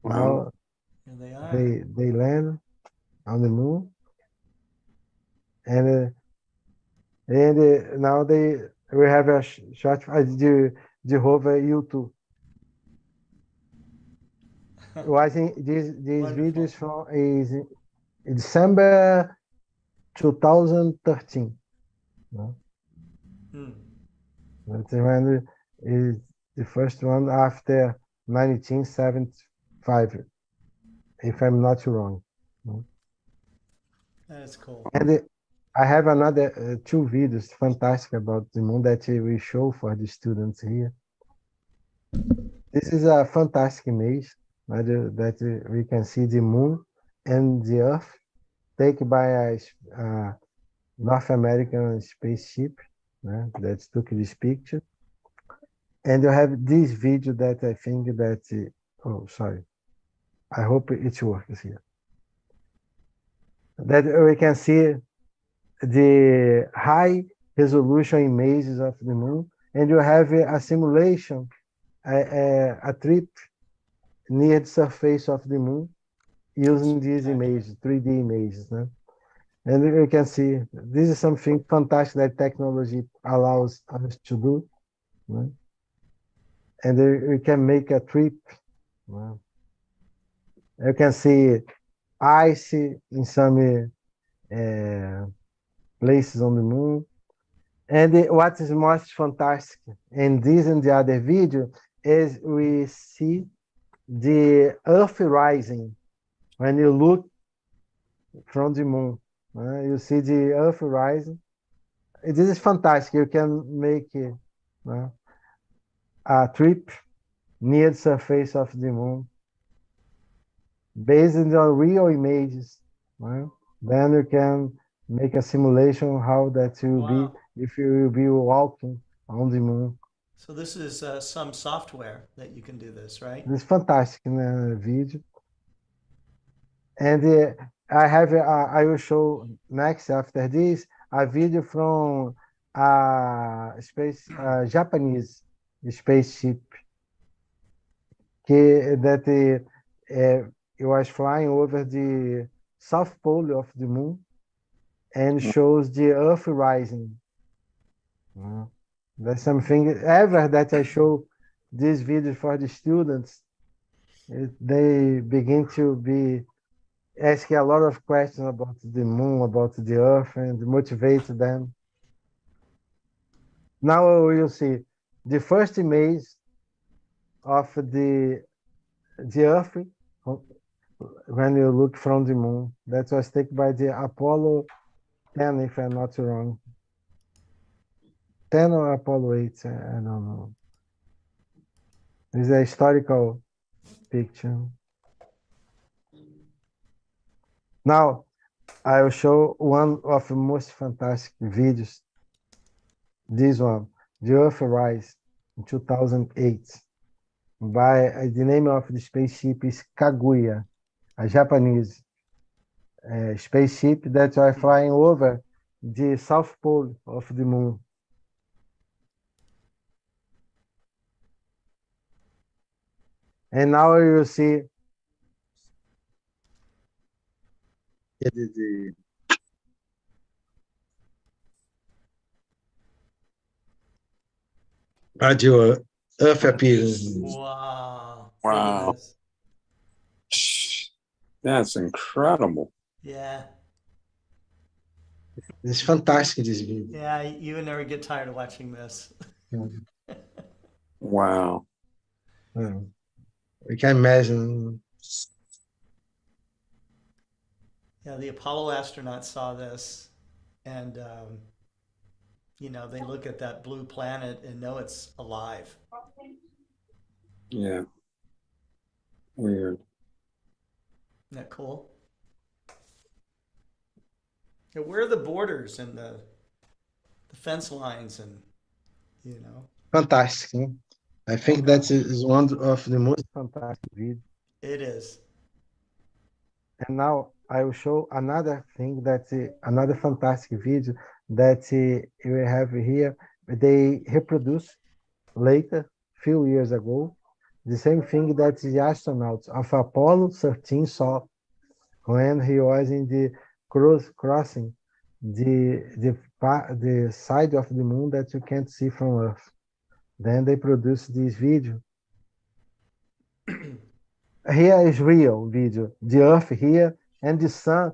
Now Here they are. they land on the moon, and now we have a shot the rover U2. Watching this video is from is in December 2013. That's when is the first one after 1975, if I'm not wrong. That's cool. And I have another two videos fantastic about the moon that we show for the students here. This is a fantastic image that we can see the moon and the Earth taken by a North American spaceship that took this picture. And you have this video that I think that, oh, sorry. I hope it works here. That we can see the high resolution images of the moon, and you have a simulation, a trip near the surface of the moon using these images, 3D images. And you can see this is something fantastic that technology allows us to do. And we can make a trip. You can see ice in some places on the moon. And what is most fantastic in this and the other video is we see the Earth rising. When you look from the moon, you see the Earth rising. This is fantastic. You can make a trip near the surface of the moon based on real images. Then you can make a simulation how that will be if you will be walking on the moon. So this is some software that you can do this, right? It's fantastic video. And I will show next after this a video from a Japanese spaceship that it was flying over the south pole of the moon and shows the Earth rising. That's something ever that I show this video for the students. They begin to be asking a lot of questions about the moon, about the Earth, and motivate them. Now we will see the first image of the Earth when you look from the moon. That was taken by the Apollo 10, if I'm not wrong. 10 or Apollo 8, I don't know. It's a historical picture. Now, I will show one of the most fantastic videos. This one, the Earth Rise in 2008. By the name of the spaceship is Kaguya, a Japanese spaceship that are flying over the south pole of the moon. And now you see the radio Earth appearance. Wow. Wow. Look at this. That's incredible. Yeah. It's fantastic, this video. Yeah, you would never get tired of watching this. Wow. You can imagine. Yeah, the Apollo astronauts saw this, and they look at that blue planet and know it's alive. Yeah. Weird. Isn't that cool? Yeah, where are the borders and the fence lines and Fantastic. I think that is one of the most fantastic videos. It is. And now I will show another thing another fantastic video that we have here. They reproduced later, few years ago, the same thing that the astronauts of Apollo 13 saw when he was in the crossing the side of the moon that you can't see from Earth. Then they produced this video. Here is real video. The Earth here and the sun,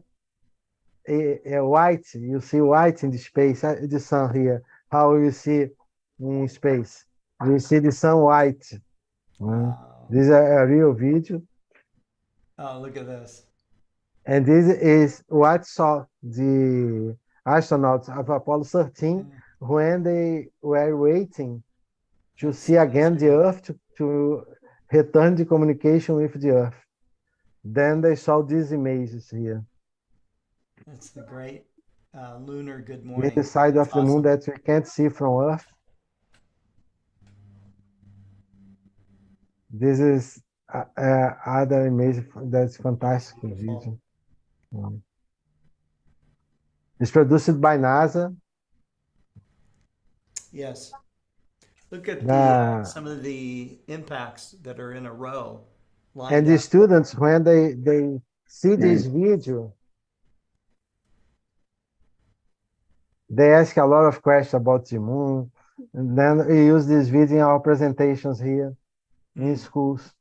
white. You see white in the space. The sun here. How you see in space? You see the sun white. Wow. This is a real video. Oh, look at this. And this is what saw the astronauts of Apollo 13 when they were waiting to see again the Earth to return the communication with the Earth. Then they saw these images here. That's the great lunar good morning. The side of the moon awesome. that we can't see from Earth. This is other image that's fantastic video. It's produced by NASA. Yes. Look at some of the impacts that are in a row. And the students, when they see this video, they ask a lot of questions about the moon. And then we use this video in our presentations here in schools.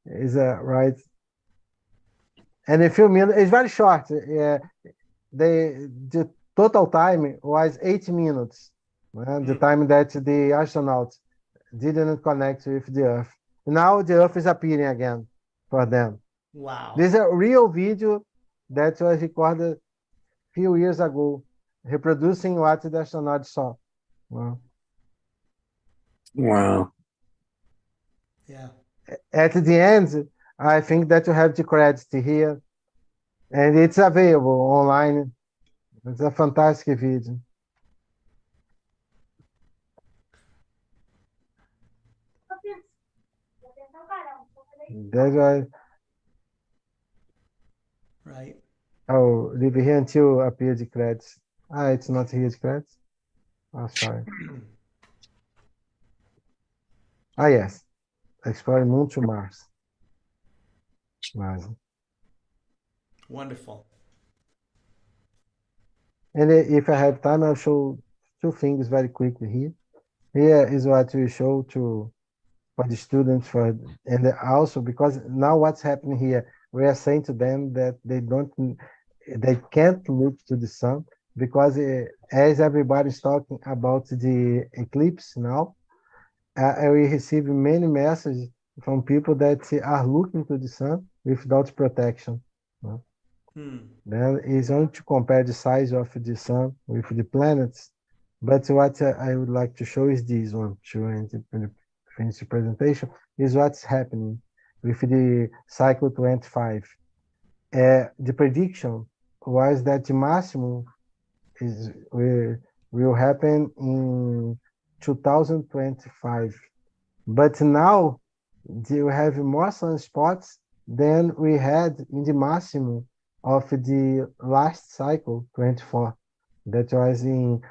Is right. And a few minutes, it's very short. The total time was 8 minutes. The time that the astronauts didn't connect with the Earth. Now the Earth is appearing again for them. Wow. This is a real video that was recorded a few years ago, reproducing what the astronauts saw. Wow. Wow. Yeah. At the end, I think that you have the credit here, and it's available online. It's a fantastic video. That's why. Right. Oh, leave it here until appear the credits. It's not here the credits. Oh, sorry. Yes. Explore Moon to Mars. Wonderful. And if I have time, I'll show two things very quickly here. Here is what we show for the students and also because now what's happening here, we are saying to them that they can't look to the sun because as everybody's talking about the eclipse now, we receive many messages from people that are looking to the sun without protection. No? Then it's only to compare the size of the sun with the planets. But what I would like to show is this one, to finish the presentation, is what's happening with the cycle 25. The prediction was that the maximum will happen in 2025. But now we have more sunspots than we had in the maximum of the last cycle, 24. That was in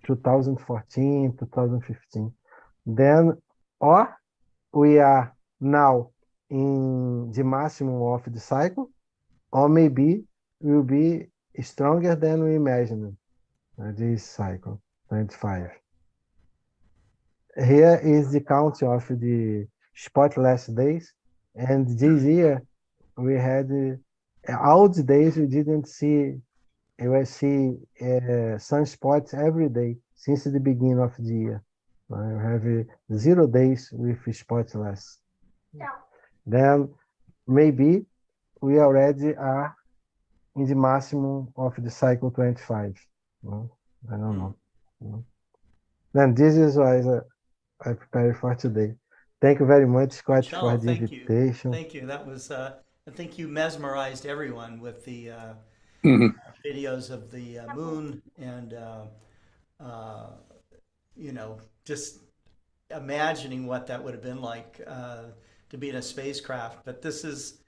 2014, 2015. Then, or we are now in the maximum of the cycle, or maybe will be stronger than we imagined this cycle, 25. Here is the count of the spotless days, and this year we had all the days we didn't see. We see sunspots every day since the beginning of the year. We have 0 days with spotless. Then maybe we already are in the maximum of the cycle 25. I don't know. Then this is what I prepared for today. Thank you very much, Scott, for the invitation. Thank you. That was, I think you mesmerized everyone with the videos of the moon and, you know, just imagining what that would have been like to be in a spacecraft. But this is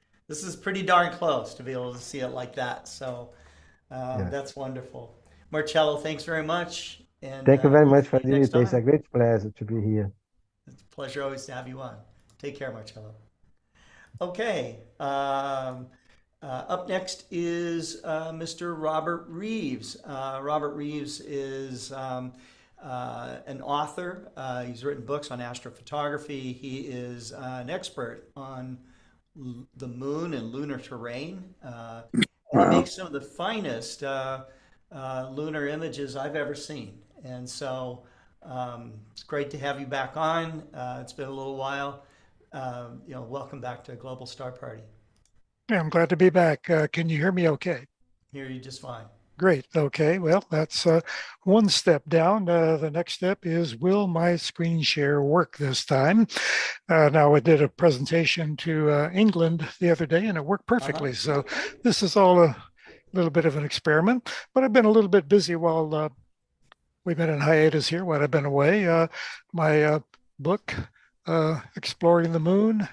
pretty darn close to be able to see it like that. So that's wonderful. Marcello, thanks very much. And thank you very much for the next invitation. It's a time. great pleasure to be here. It's a pleasure always to have you on. Take care, Marcello. Okay. Up next is Mr. Robert Reeves. Robert Reeves is an author. He's written books on astrophotography. He is an expert on the moon and lunar terrain. And he makes some of the finest lunar images I've ever seen. And so it's great to have you back on. It's been a little while. You know, welcome back to Global Star Party. Yeah, I'm glad to be back. Can you hear me okay? Hear you just fine. Great. Okay. Well, that's one step down. The next step is, will my screen share work this time? Now, I did a presentation to England the other day and it worked perfectly. So this is all a little bit of an experiment, but I've been a little bit busy while we've been in hiatus here while I've been away. My book, Exploring the Moon,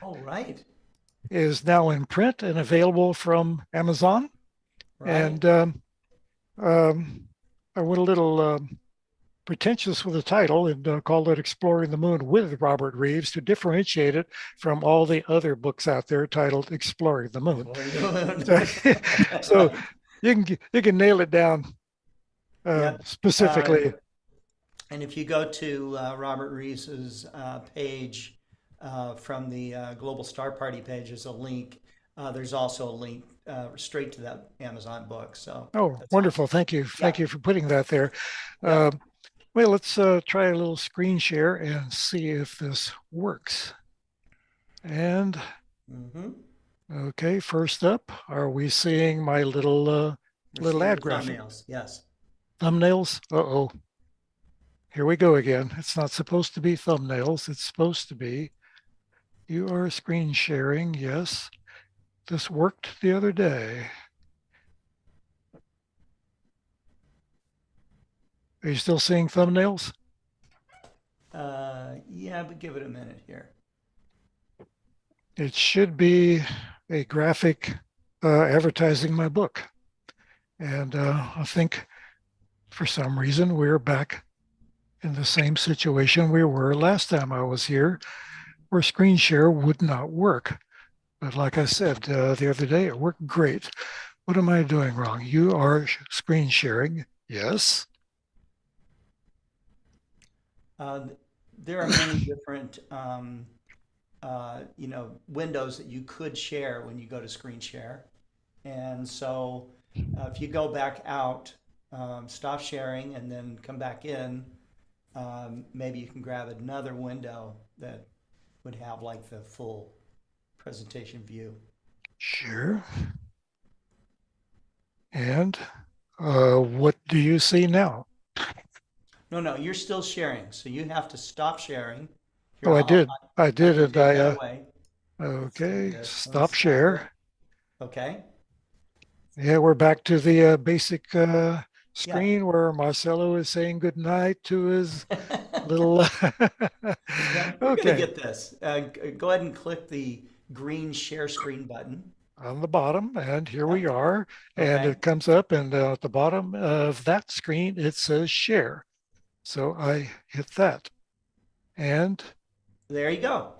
is now in print and available from Amazon. And I went a little pretentious with the title and called it Exploring the Moon with Robert Reeves to differentiate it from all the other books out there titled Exploring the Moon. So you can nail it down specifically. And if you go to Robert Reeves's page from the Global Star Party page, there's a link. There's also a link straight to that Amazon book. So wonderful. Thank you. Thank you for putting that there. Well, let's try a little screen share and see if this works. And okay, first up, are we seeing my little ad graphic? Thumbnails, yes. Thumbnails? Uh-oh. Here we go again. It's not supposed to be thumbnails. It's supposed to be, you are screen sharing. Yes. This worked the other day. Are you still seeing thumbnails? Yeah, but give it a minute here. It should be a graphic advertising my book. And I think for some reason we're back in the same situation we were last time I was here, where screen share would not work. But like I said the other day, it worked great. What am I doing wrong? You are screen sharing. Yes. There are many different, you know, windows that you could share when you go to screen share. And so if you go back out, stop sharing and then come back in, maybe you can grab another window that would have like the full presentation view. Sure. And what do you see now? No, you're still sharing, so you have to stop sharing. Here, Oh, I did. I did, can and take that away. Let's do okay, this. stop share. Okay. Yeah, we're back to the basic screen where Marcelo is saying goodnight to his little. Yeah, we're gonna get this. Go ahead and click the green share screen button. On the bottom, and here we are, and Okay. it comes up, and at the bottom of that screen it says share. So I hit that, and there you go.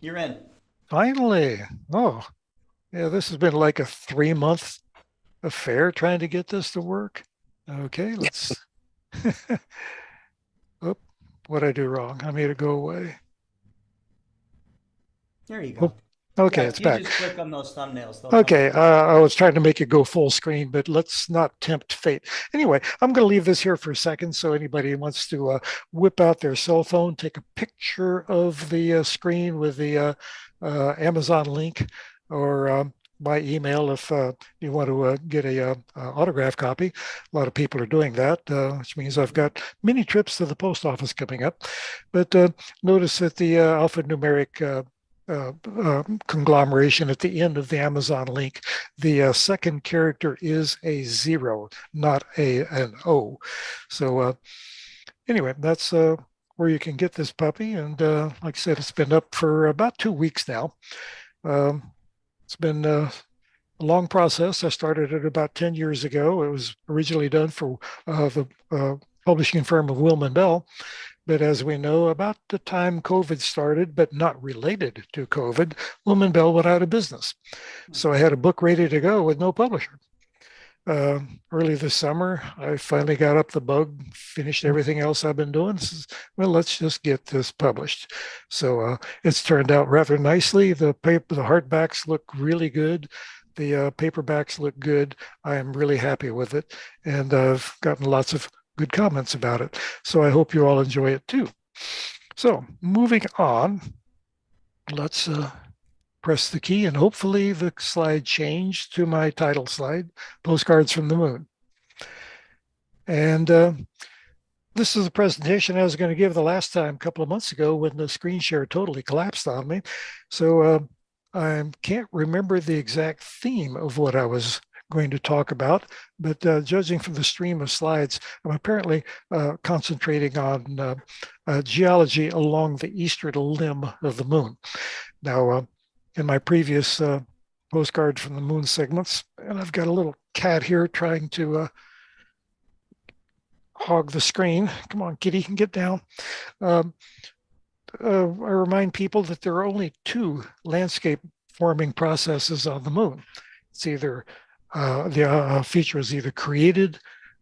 You're in. Finally. Oh, yeah, this has been like a 3-month affair trying to get this to work. Okay, let's. Oh, what'd I do wrong? I made it go away. There you go. Okay, yeah, it's you back. Just click on those thumbnails. Okay, I was trying to make it go full screen, but let's not tempt fate. Anyway, I'm going to leave this here for a second, so anybody who wants to whip out their cell phone, take a picture of the screen with the Amazon link, or by email if you want to get a autograph copy. A lot of people are doing that, which means I've got many trips to the post office coming up. But notice that the alphanumeric conglomeration at the end of the Amazon link, the second character is a 0, not an O. So anyway, that's where you can get this puppy. And like I said, it's been up for about 2 weeks now. It's been a long process. I started it about 10 years ago. It was originally done for the publishing firm of Wilman Bell. But as we know, about the time COVID started, but not related to COVID, Wilman Bell went out of business. So I had a book ready to go with no publisher. Early this summer, I finally got up the bug, finished everything else I've been doing. Well, let's just get this published. So it's turned out rather nicely. The hardbacks look really good. The paperbacks look good. I am really happy with it. And I've gotten lots of good comments about it. So I hope you all enjoy it too. So moving on, let's press the key and hopefully the slide changed to my title slide, Postcards from the Moon. And this is a presentation I was going to give the last time, a couple of months ago, when the screen share totally collapsed on me. So I can't remember the exact theme of what I was going to talk about, but judging from the stream of slides, I'm apparently concentrating on geology along the eastern limb of the moon. Now, in my previous postcard from the moon segments, and I've got a little cat here trying to hog the screen. Come on, kitty, can get down. I remind people that there are only 2 landscape forming processes on the moon. It's either the feature is either created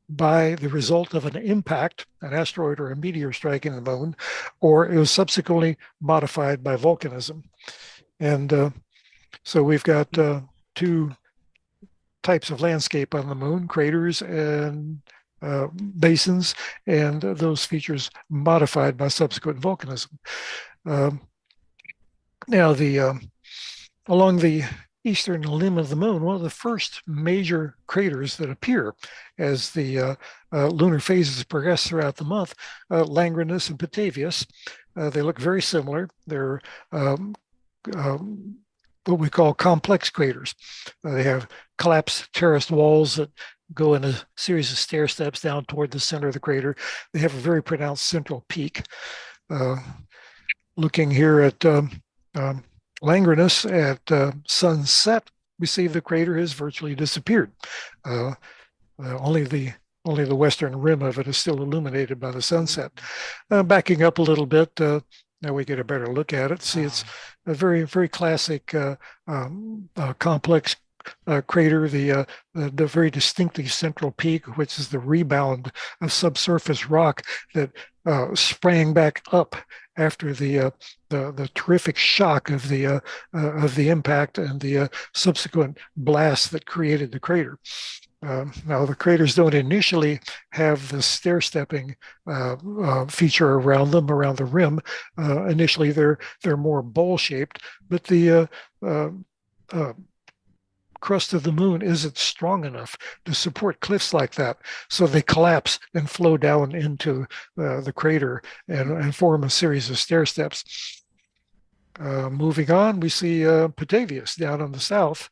by the result of an impact, an asteroid or a meteor striking the moon, or it was subsequently modified by volcanism. And so we've got 2 types of landscape on the moon, craters and basins, and those features modified by subsequent volcanism. Now, along the eastern limb of the moon, one of the first major craters that appear as the lunar phases progress throughout the month, Langrenus and Petavius. They look very similar. They're what we call complex craters. They have collapsed terraced walls that go in a series of stair steps down toward the center of the crater. They have a very pronounced central peak. Looking here at Langrenus at sunset, we see the crater has virtually disappeared. Only the western rim of it is still illuminated by the sunset. Backing up a little bit, now we get a better look at it. See, it's a very, very classic complex crater, the very distinctive central peak, which is the rebound of subsurface rock that sprang back up after the terrific shock of the impact and the subsequent blast that created the crater. Now, the craters don't initially have the stair-stepping feature around them, around the rim. Initially, they're more bowl-shaped, but the crust of the moon isn't strong enough to support cliffs like that. So they collapse and flow down into the crater and form a series of stair steps. Moving on, we see Petavius down on the south.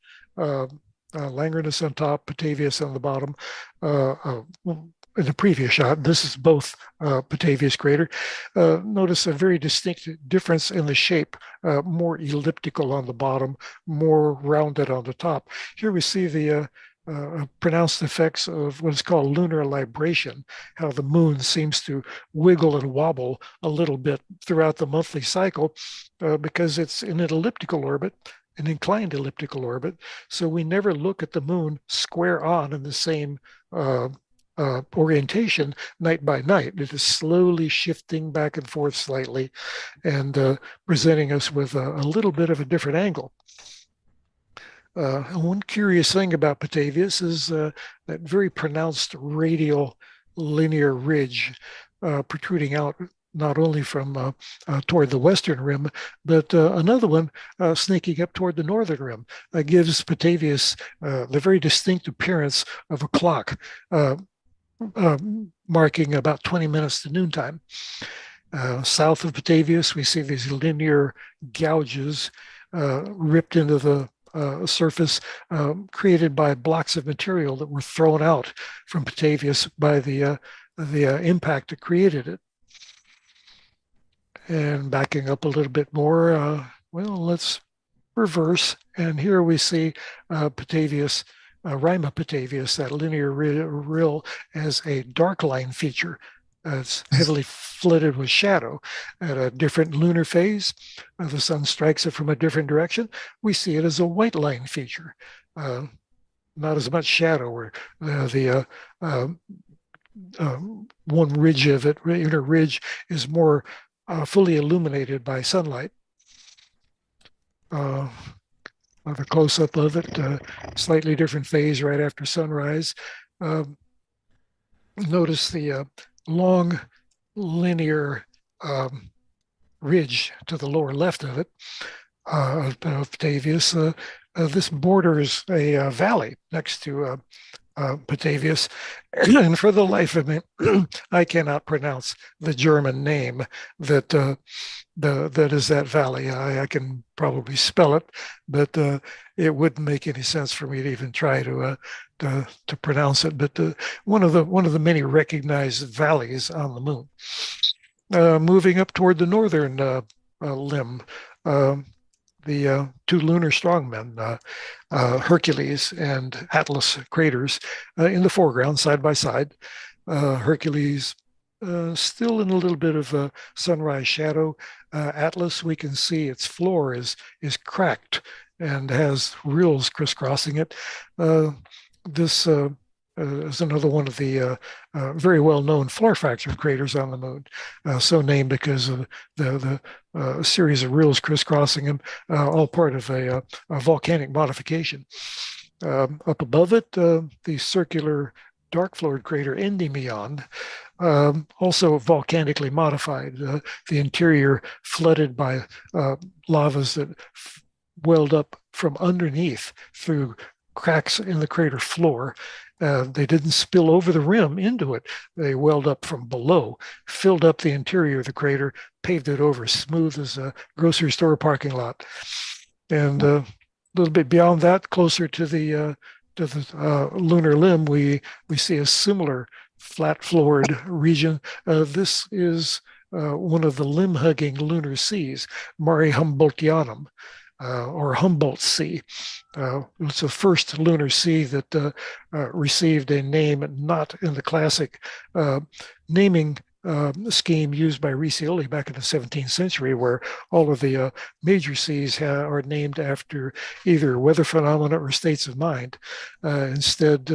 Langrenus on top, Petavius on the bottom. In the previous shot, this is both Petavius crater. Notice a very distinct difference in the shape, more elliptical on the bottom, more rounded on the top. Here we see the pronounced effects of what is called lunar libration, how the moon seems to wiggle and wobble a little bit throughout the monthly cycle because it's in an elliptical orbit, an inclined elliptical orbit. So we never look at the moon square on in the same orientation night by night. It is slowly shifting back and forth slightly and presenting us with a little bit of a different angle. One curious thing about Petavius is that very pronounced radial linear ridge protruding out not only from toward the western rim, but another one sneaking up toward the northern rim gives Petavius the very distinct appearance of a clock marking about 20 minutes to noontime. South of Petavius, we see these linear gouges ripped into the surface created by blocks of material that were thrown out from Petavius by the impact that created it. And backing up a little bit more, well, let's reverse. And here we see Petavius, Rima Petavius, that linear rill, as a dark line feature. It's heavily flooded with shadow. At a different lunar phase, the sun strikes it from a different direction. We see it as a white line feature. Not as much shadow, where one ridge of it, inner ridge, is more fully illuminated by sunlight. The close-up of it, slightly different phase right after sunrise. Notice the long linear ridge to the lower left of it, of Petavius. This borders a valley next to Petavius, and for the life of me, I cannot pronounce the German name that that is that valley. I can probably spell it, but it wouldn't make any sense for me to even try to pronounce it. But one of the many recognized valleys on the moon. Moving up toward the northern limb, the two lunar strongmen, Hercules and Atlas craters, in the foreground, side by side. Hercules still in a little bit of sunrise shadow. Atlas, we can see its floor is cracked and has rills crisscrossing it. This is another one of the very well-known floor fracture craters on the moon, so named because of the series of rills crisscrossing them, all part of a volcanic modification. Up above it, the circular dark-floored crater Endymion, also volcanically modified. The interior flooded by lavas that welled up from underneath through cracks in the crater floor. They didn't spill over the rim into it. They welled up from below, filled up the interior of the crater, paved it over smooth as a grocery store parking lot. And a little bit beyond that, closer to the lunar limb, we see a similar flat-floored region. This is one of the limb-hugging lunar seas, Mare Humboldtianum, or Humboldt Sea. It's the first lunar sea that received a name not in the classic naming scheme used by Riccioli back in the 17th century, where all of the major seas are named after either weather phenomena or states of mind. Instead,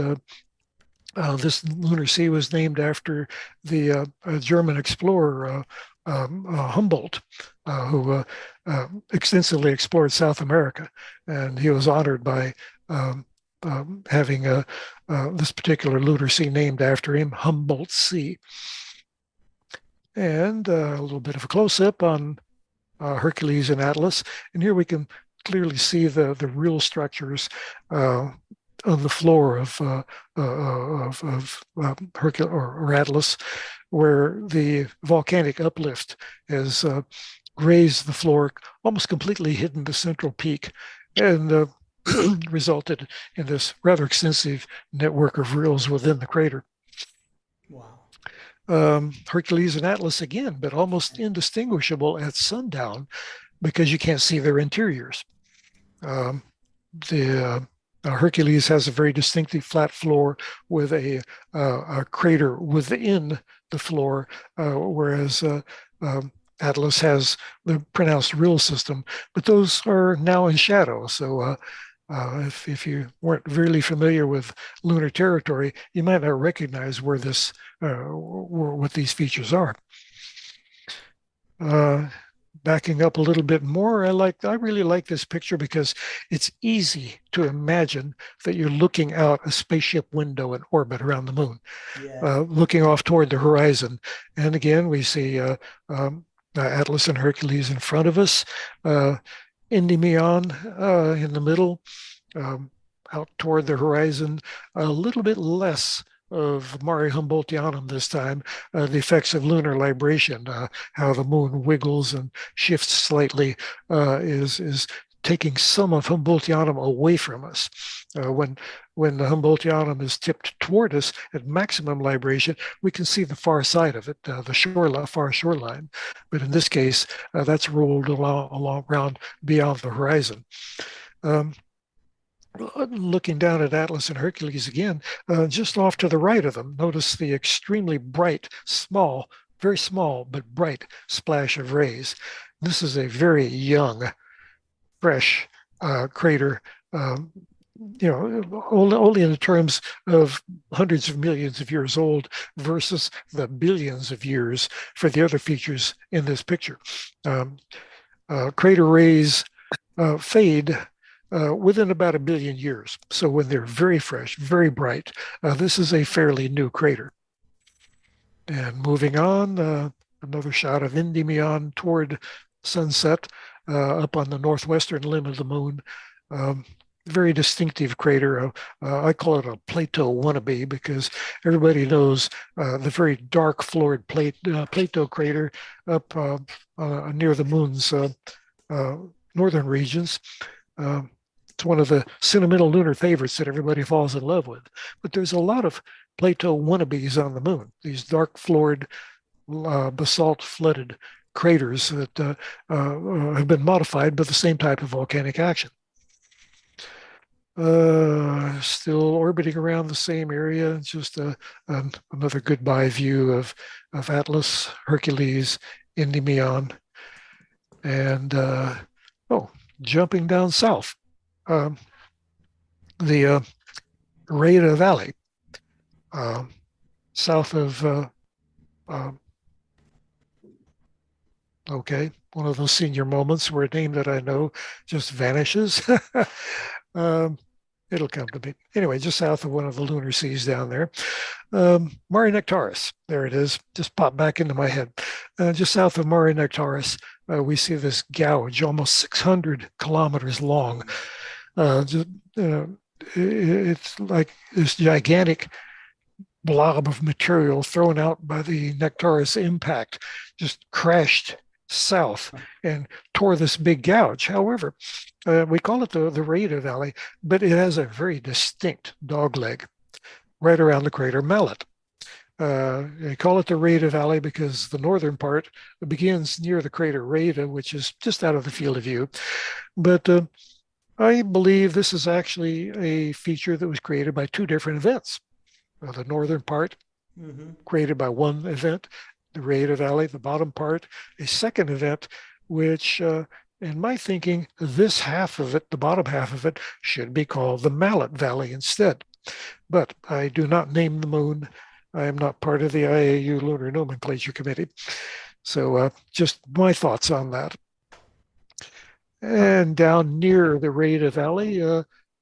this lunar sea was named after the German explorer Humboldt, who extensively explored South America, and he was honored by having this particular lunar sea named after him, Humboldt Sea. And a little bit of a close-up on Hercules and Atlas. And here we can clearly see the real structures on the floor of Hercules or Atlas, where the volcanic uplift has grazed the floor, almost completely hidden the central peak, and resulted in this rather extensive network of rills within the crater. Wow. Hercules and Atlas again, but almost indistinguishable at sundown because you can't see their interiors. Hercules has a very distinctly flat floor with a crater within the floor, whereas Atlas has the pronounced rill system, but those are now in shadow. So if you weren't really familiar with lunar territory, you might not recognize where this, what these features are. Backing up a little bit more, I really like this picture because it's easy to imagine that you're looking out a spaceship window in orbit around the moon, looking off toward the horizon. And again, we see Atlas and Hercules in front of us, Endymion in the middle, out toward the horizon, a little bit less of Mare Humboldtianum this time, the effects of lunar libration, how the moon wiggles and shifts slightly, is taking some of Humboldtianum away from us. When the Humboldtianum is tipped toward us at maximum libration, we can see the far side of it, the far shoreline. But in this case, that's rolled along around beyond the horizon. Looking down at Atlas and Hercules again, just off to the right of them, notice the extremely bright, small, very small, but bright splash of rays. This is a very young, fresh crater, only in terms of hundreds of millions of years old versus the billions of years for the other features in this picture. Crater rays fade within about 1 billion years. So when they're very fresh, very bright, this is a fairly new crater. And moving on, another shot of Endymion toward sunset up on the northwestern limb of the moon. Very distinctive crater. I call it a Plato wannabe because everybody knows the very dark floored Plato crater up near the moon's northern regions. It's one of the sentimental lunar favorites that everybody falls in love with. But there's a lot of Plato wannabes on the moon, these dark floored, basalt flooded craters that have been modified by the same type of volcanic action. Still orbiting around the same area, just another goodbye view of Atlas, Hercules, Endymion, and jumping down south. The Rada Valley, south of, one of those senior moments where a name that I know just vanishes. It'll come to me. Anyway, just south of one of the lunar seas down there. Mare Nectaris, there it is, just popped back into my head. Just south of Mare Nectaris, we see this gouge, almost 600 kilometers long. It's like this gigantic blob of material thrown out by the Nectaris impact, just crashed south and tore this big gouge. However, we call it the Rada Valley, but it has a very distinct dogleg right around the crater mallet. They call it the Rada Valley because the northern part begins near the crater Rada, which is just out of the field of view. But I believe this is actually a feature that was created by two different events. The northern part created by one event, the Rada Valley, the bottom part, a second event, which in my thinking, this half of it, the bottom half of it, should be called the Mallet Valley instead. But I do not name the moon. I am not part of the IAU Lunar Nomenclature Committee. So just my thoughts on that. And down near the Rada Valley,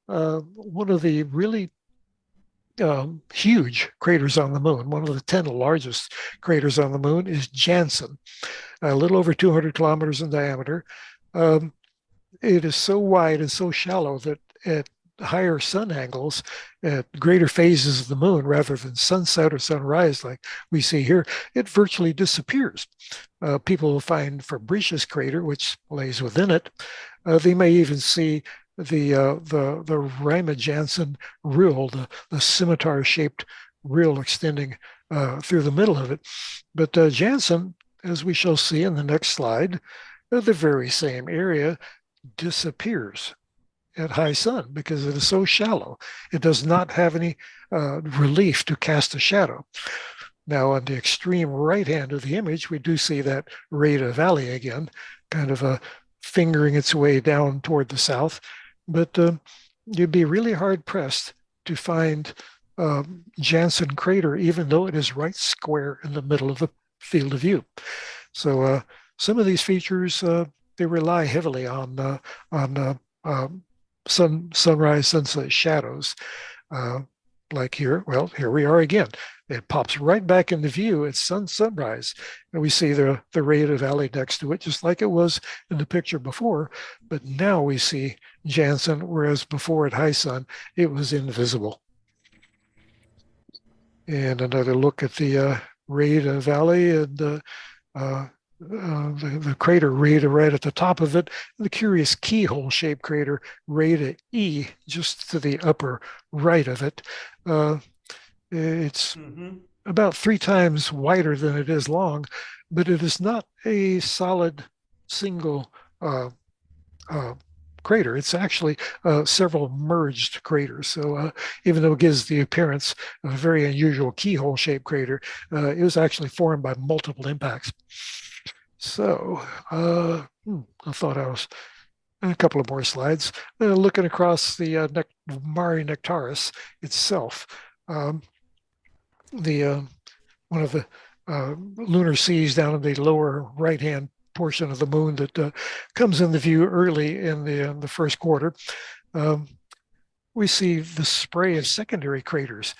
one of the really huge craters on the moon, one of the 10 largest craters on the moon, is Janssen, a little over 200 kilometers in diameter. It is so wide and so shallow that at higher sun angles, at greater phases of the moon, rather than sunset or sunrise like we see here, it virtually disappears. People will find Fabricius crater, which lays within it. They may even see the Riemann-Janssen rill, the scimitar-shaped rill extending through the middle of it. But Janssen, as we shall see in the next slide, the very same area disappears at high sun because it is so shallow. It does not have any relief to cast a shadow. Now, on the extreme right hand of the image, we do see that Rada Valley again, kind of fingering its way down toward the south. But you'd be really hard pressed to find Janssen crater, even though it is right square in the middle of the field of view. So some of these features, they rely heavily on sunrise, sunset shadows. Like here, well, here we are again. It pops right back into view at sunrise. And we see the Rada Valley next to it, just like it was in the picture before. But now we see Janssen, whereas before at high sun, it was invisible. And another look at the Rada Valley and the crater Rada right at the top of it, the curious keyhole-shaped crater Rada E just to the upper right of it. It's about 3 times wider than it is long, but it is not a solid single crater. It's actually several merged craters. So even though it gives the appearance of a very unusual keyhole-shaped crater, it was actually formed by multiple impacts. So I thought I was a couple of more slides. Looking across the Mare Nectaris itself, one of the lunar seas down in the lower right-hand portion of the moon that comes into view early in the first quarter, we see the spray of secondary craters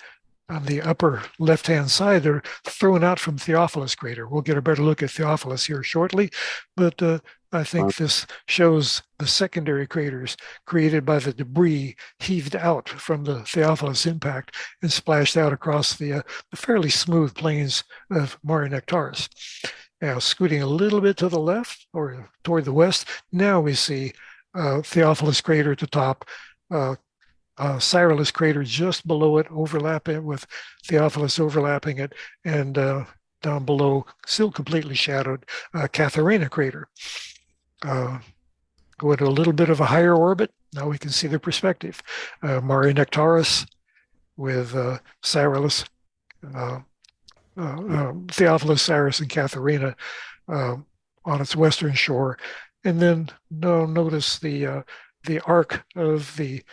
on the upper left-hand side. They're thrown out from Theophilus crater. We'll get a better look at Theophilus here shortly, but I think this shows the secondary craters created by the debris heaved out from the Theophilus impact and splashed out across the fairly smooth plains of Mare Nectaris. Now, scooting a little bit to the left or toward the west, now we see Theophilus crater at the top, Cyrillus crater just below it, overlapping with Theophilus overlapping it, and down below, still completely shadowed, Catharina crater. Go into a little bit of a higher orbit. Now we can see the perspective. Mare Nectaris with Cyrillus, Theophilus, Cyrus, and Catharina on its western shore. And then notice the arc of the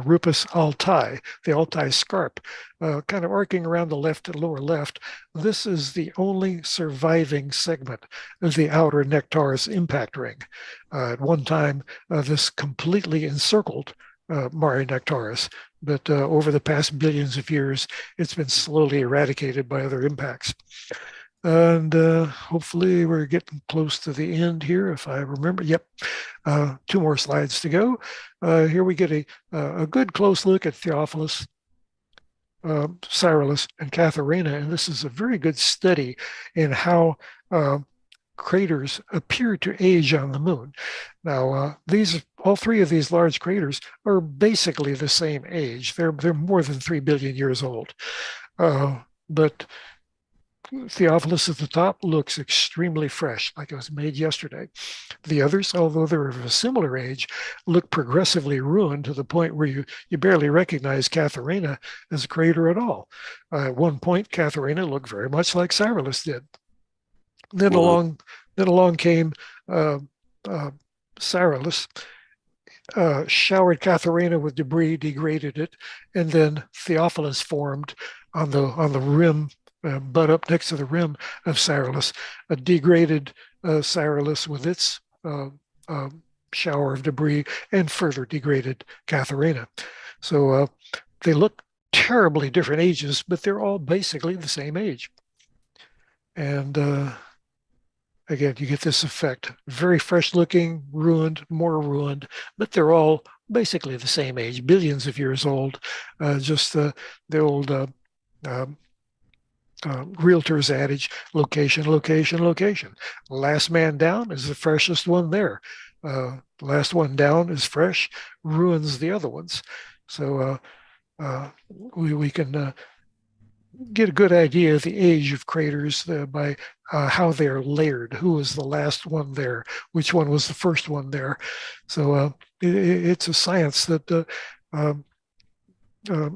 Rupus Altai, the Altai Scarp, kind of arcing around the left and lower left. This is the only surviving segment of the outer Nectaris impact ring. At one time, this completely encircled Mare Nectaris, but over the past billions of years, it's been slowly eradicated by other impacts. And hopefully we're getting close to the end here, if I remember. Yep, 2 more slides to go. Here we get a good close look at Theophilus, Cyrillus, and Catharina, and this is a very good study in how craters appear to age on the moon. Now, all 3 of these large craters are basically the same age. They're more than 3 billion years old, but Theophilus at the top looks extremely fresh, like it was made yesterday. The others, although they're of a similar age, look progressively ruined to the point where you barely recognize Catharina as a crater at all. At one point, Catharina looked very much like Cyrillus did. Then along came Cyrillus, showered Catharina with debris, degraded it, and then Theophilus formed on the rim, butt up next to the rim of Cyrillus, a degraded Cyrillus with its shower of debris and further degraded Catharina. So they look terribly different ages, but they're all basically the same age. And again, you get this effect. Very fresh looking, ruined, more ruined, but they're all basically the same age, billions of years old. Just the old realtor's adage, location, location, location. Last man down is the freshest one there. Last one down is fresh, ruins the other ones. So we can get a good idea of the age of craters by how they're layered. Who was the last one there? Which one was the first one there? So it's a science that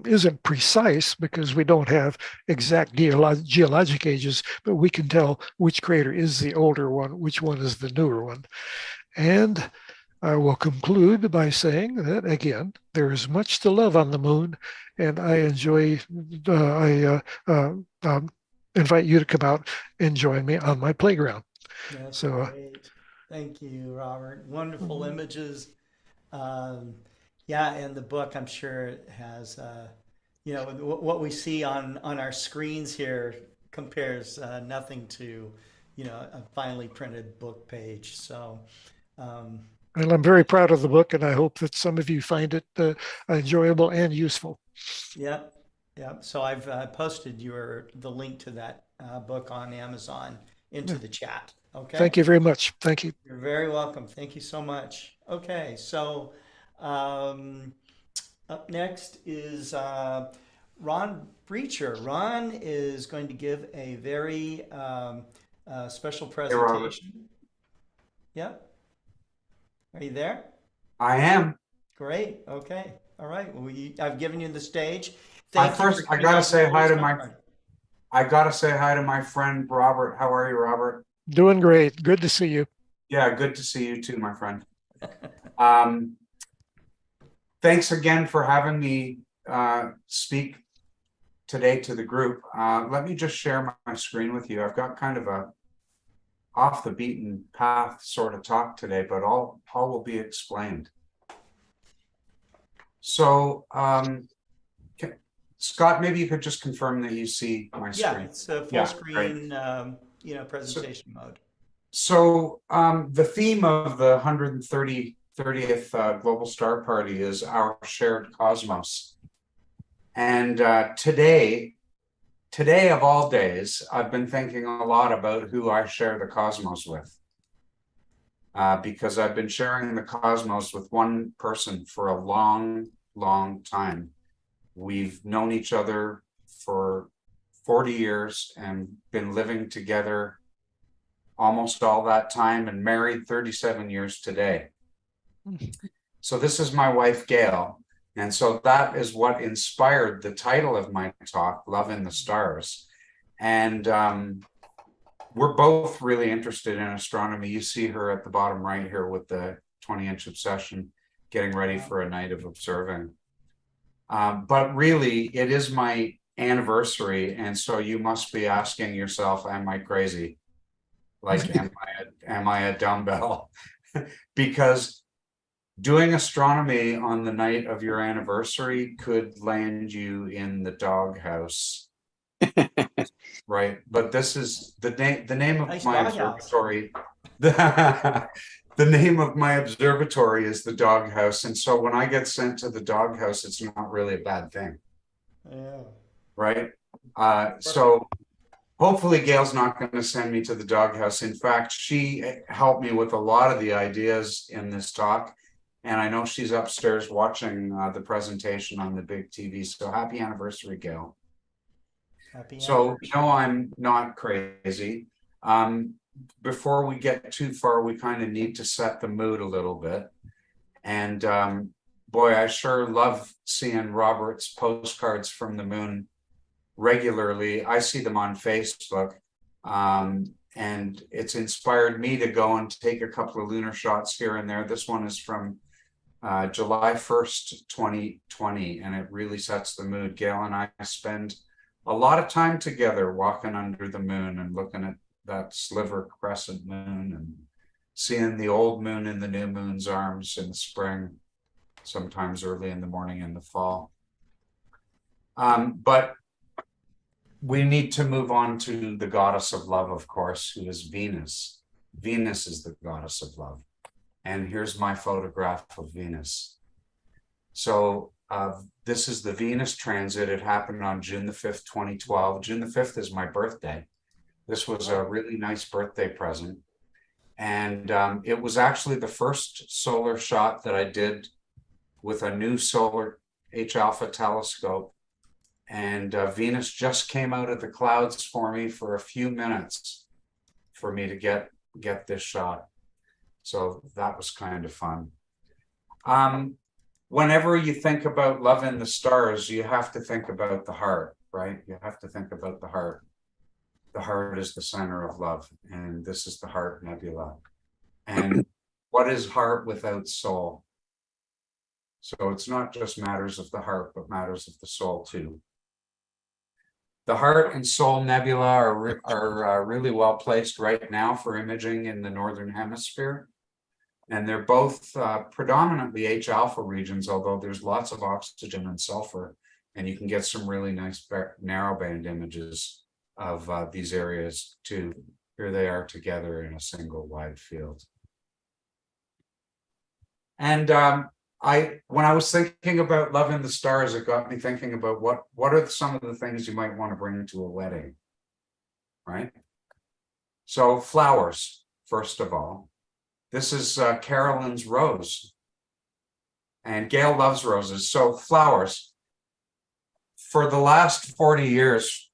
isn't precise because we don't have exact geologic ages, but we can tell which crater is the older one, which one is the newer one. And I will conclude by saying that, again, there is much to love on the moon, and I invite you to come out and join me on my playground. That's So, great. Thank you, Robert. Wonderful images. Yeah, and the book, I'm sure it has, you know, what we see on our screens here compares nothing to, you know, a finely printed book page. So, and I'm very proud of the book, and I hope that some of you find it enjoyable and useful. Yep, yep. So I've posted the link to that book on Amazon into the chat. Okay. Thank you very much. Thank you. You're very welcome. Thank you so much. Okay, so up next is Ron Breacher. Ron is going to give a very special presentation. Yep. Are you there? I am. Great. Okay. All right. Well, I've given you the stage. I gotta say hi to my friend Robert. How are you, Robert? Doing great. Good to see you. Yeah, good to see you too, my friend. Thanks again for having me speak today to the group. Let me just share my screen with you. I've got kind of a off the beaten path sort of talk today, but all will be explained. So, Scott, maybe you could just confirm that you see my screen. Yeah, it's a full screen, you know, presentation mode. So the theme of the 130th Global Star Party is our shared cosmos. And today of all days, I've been thinking a lot about who I share the cosmos with. Because I've been sharing the cosmos with one person for a long, long time. We've known each other for 40 years and been living together almost all that time and married 37 years today. So this is my wife, Gail. And so that is what inspired the title of my talk, Love in the Stars. And we're both really interested in astronomy. You see her at the bottom right here with the 20-inch obsession, getting ready for a night of observing. But really, it is my anniversary. And so you must be asking yourself, am I crazy? Like, am I a dumbbell? Because doing astronomy on the night of your anniversary could land you in the doghouse. Right, but this is the name of my observatory. The name of my observatory is the doghouse, and so when I get sent to the doghouse, it's not really a bad thing. Yeah. Right. So hopefully Gail's not going to send me to the doghouse. In fact, she helped me with a lot of the ideas in this talk, and I know she's upstairs watching the presentation on the big TV. So happy anniversary, Gail. So no, I'm not crazy. Before we get too far, we kind of need to set the mood a little bit. And boy, I sure love seeing Robert's postcards from the moon regularly. I see them on Facebook. And it's inspired me to go and take a couple of lunar shots here and there. This one is from July 1st, 2020, and it really sets the mood. Gail and I spend a lot of time together walking under the moon and looking at that sliver crescent moon and seeing the old moon in the new moon's arms in the spring, sometimes early in the morning in the fall. But we need to move on to the goddess of love, of course, who is Venus. Venus is the goddess of love. And here's my photograph of Venus. So this is the Venus transit. It happened on June the 5th, 2012. June the 5th is my birthday. This was a really nice birthday present. And it was actually the first solar shot that I did with a new solar H-alpha telescope. And Venus just came out of the clouds for me for a few minutes for me to get this shot. So that was kind of fun. Whenever you think about love in the stars, you have to think about the heart, right? You have to think about the heart. The heart is the center of love, and this is the Heart Nebula. And what is heart without soul? So it's not just matters of the heart, but matters of the soul too. The Heart and Soul Nebula are really well placed right now for imaging in the Northern Hemisphere. And they're both predominantly H-alpha regions, although there's lots of oxygen and sulfur, and you can get some really nice narrowband images of these areas too. Here they are together in a single wide field. And when I was thinking about love in the stars, it got me thinking about what are some of the things you might want to bring to a wedding, right? So flowers, first of all. This is Carolyn's rose, and Gail loves roses. So flowers. For the last 40 years,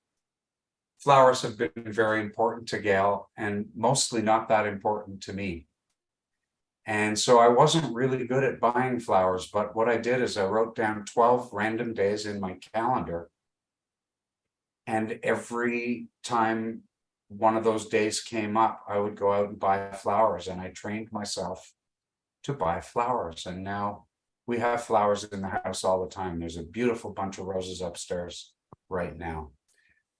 flowers have been very important to Gail and mostly not that important to me. And so I wasn't really good at buying flowers, but what I did is I wrote down 12 random days in my calendar. And every time one of those days came up, I would go out and buy flowers, and I trained myself to buy flowers. And now we have flowers in the house all the time. There's a beautiful bunch of roses upstairs right now.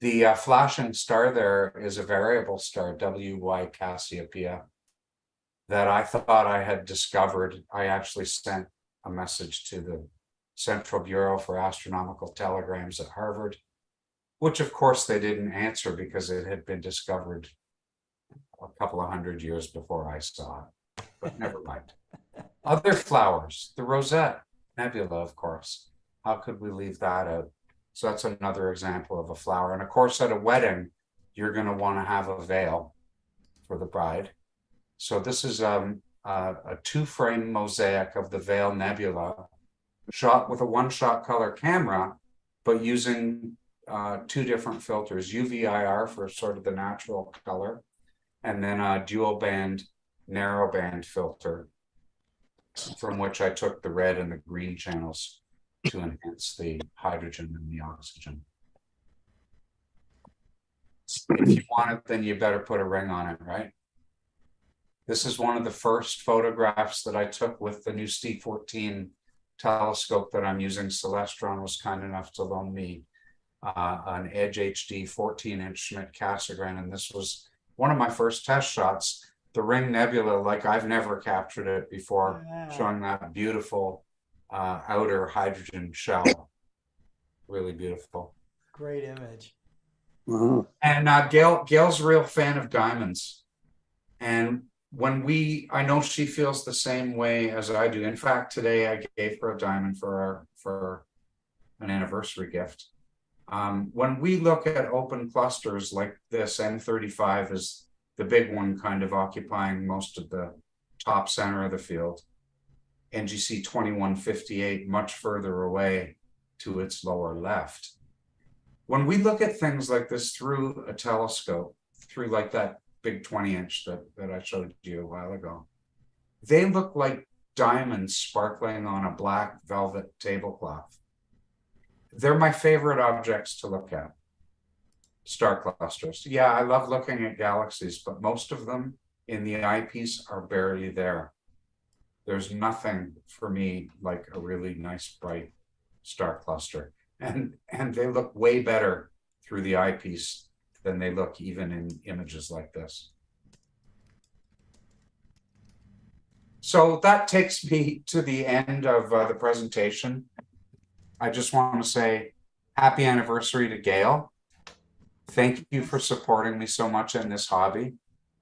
The flashing star there is a variable star, WY Cassiopeia, that I thought I had discovered. I actually sent a message to the Central Bureau for Astronomical Telegrams at Harvard, which of course they didn't answer because it had been discovered a couple of hundred years before I saw it, but never mind. Other flowers, the Rosette Nebula, of course. How could we leave that out? So that's another example of a flower. And of course, at a wedding, you're going to want to have a veil for the bride. So this is a two-frame mosaic of the Veil Nebula, shot with a one-shot color camera, but using two different filters, UV-IR for sort of the natural color, and then a dual band, narrow band filter, from which I took the red and the green channels to enhance the hydrogen and the oxygen. If you want it, then you better put a ring on it, right? This is one of the first photographs that I took with the new C14 telescope that I'm using. Celestron was kind enough to loan me an Edge HD 14-inch Schmidt-Cassegrain, and this was one of my first test shots. The Ring Nebula, like I've never captured it before, showing that beautiful outer hydrogen shell. Really beautiful. Great image. And Gail's a real fan of diamonds. And I know she feels the same way as I do. In fact, today I gave her a diamond for an anniversary gift. When we look at open clusters like this, M35 is the big one kind of occupying most of the top center of the field. NGC 2158 much further away to its lower left. When we look at things like this through a telescope, through like that big 20-inch that I showed you a while ago, they look like diamonds sparkling on a black velvet tablecloth. They're my favorite objects to look at. Star clusters. Yeah, I love looking at galaxies, but most of them in the eyepiece are barely there. There's nothing for me like a really nice bright star cluster. And they look way better through the eyepiece than they look even in images like this. So that takes me to the end of the presentation. I just want to say happy anniversary to Gail. Thank you for supporting me so much in this hobby.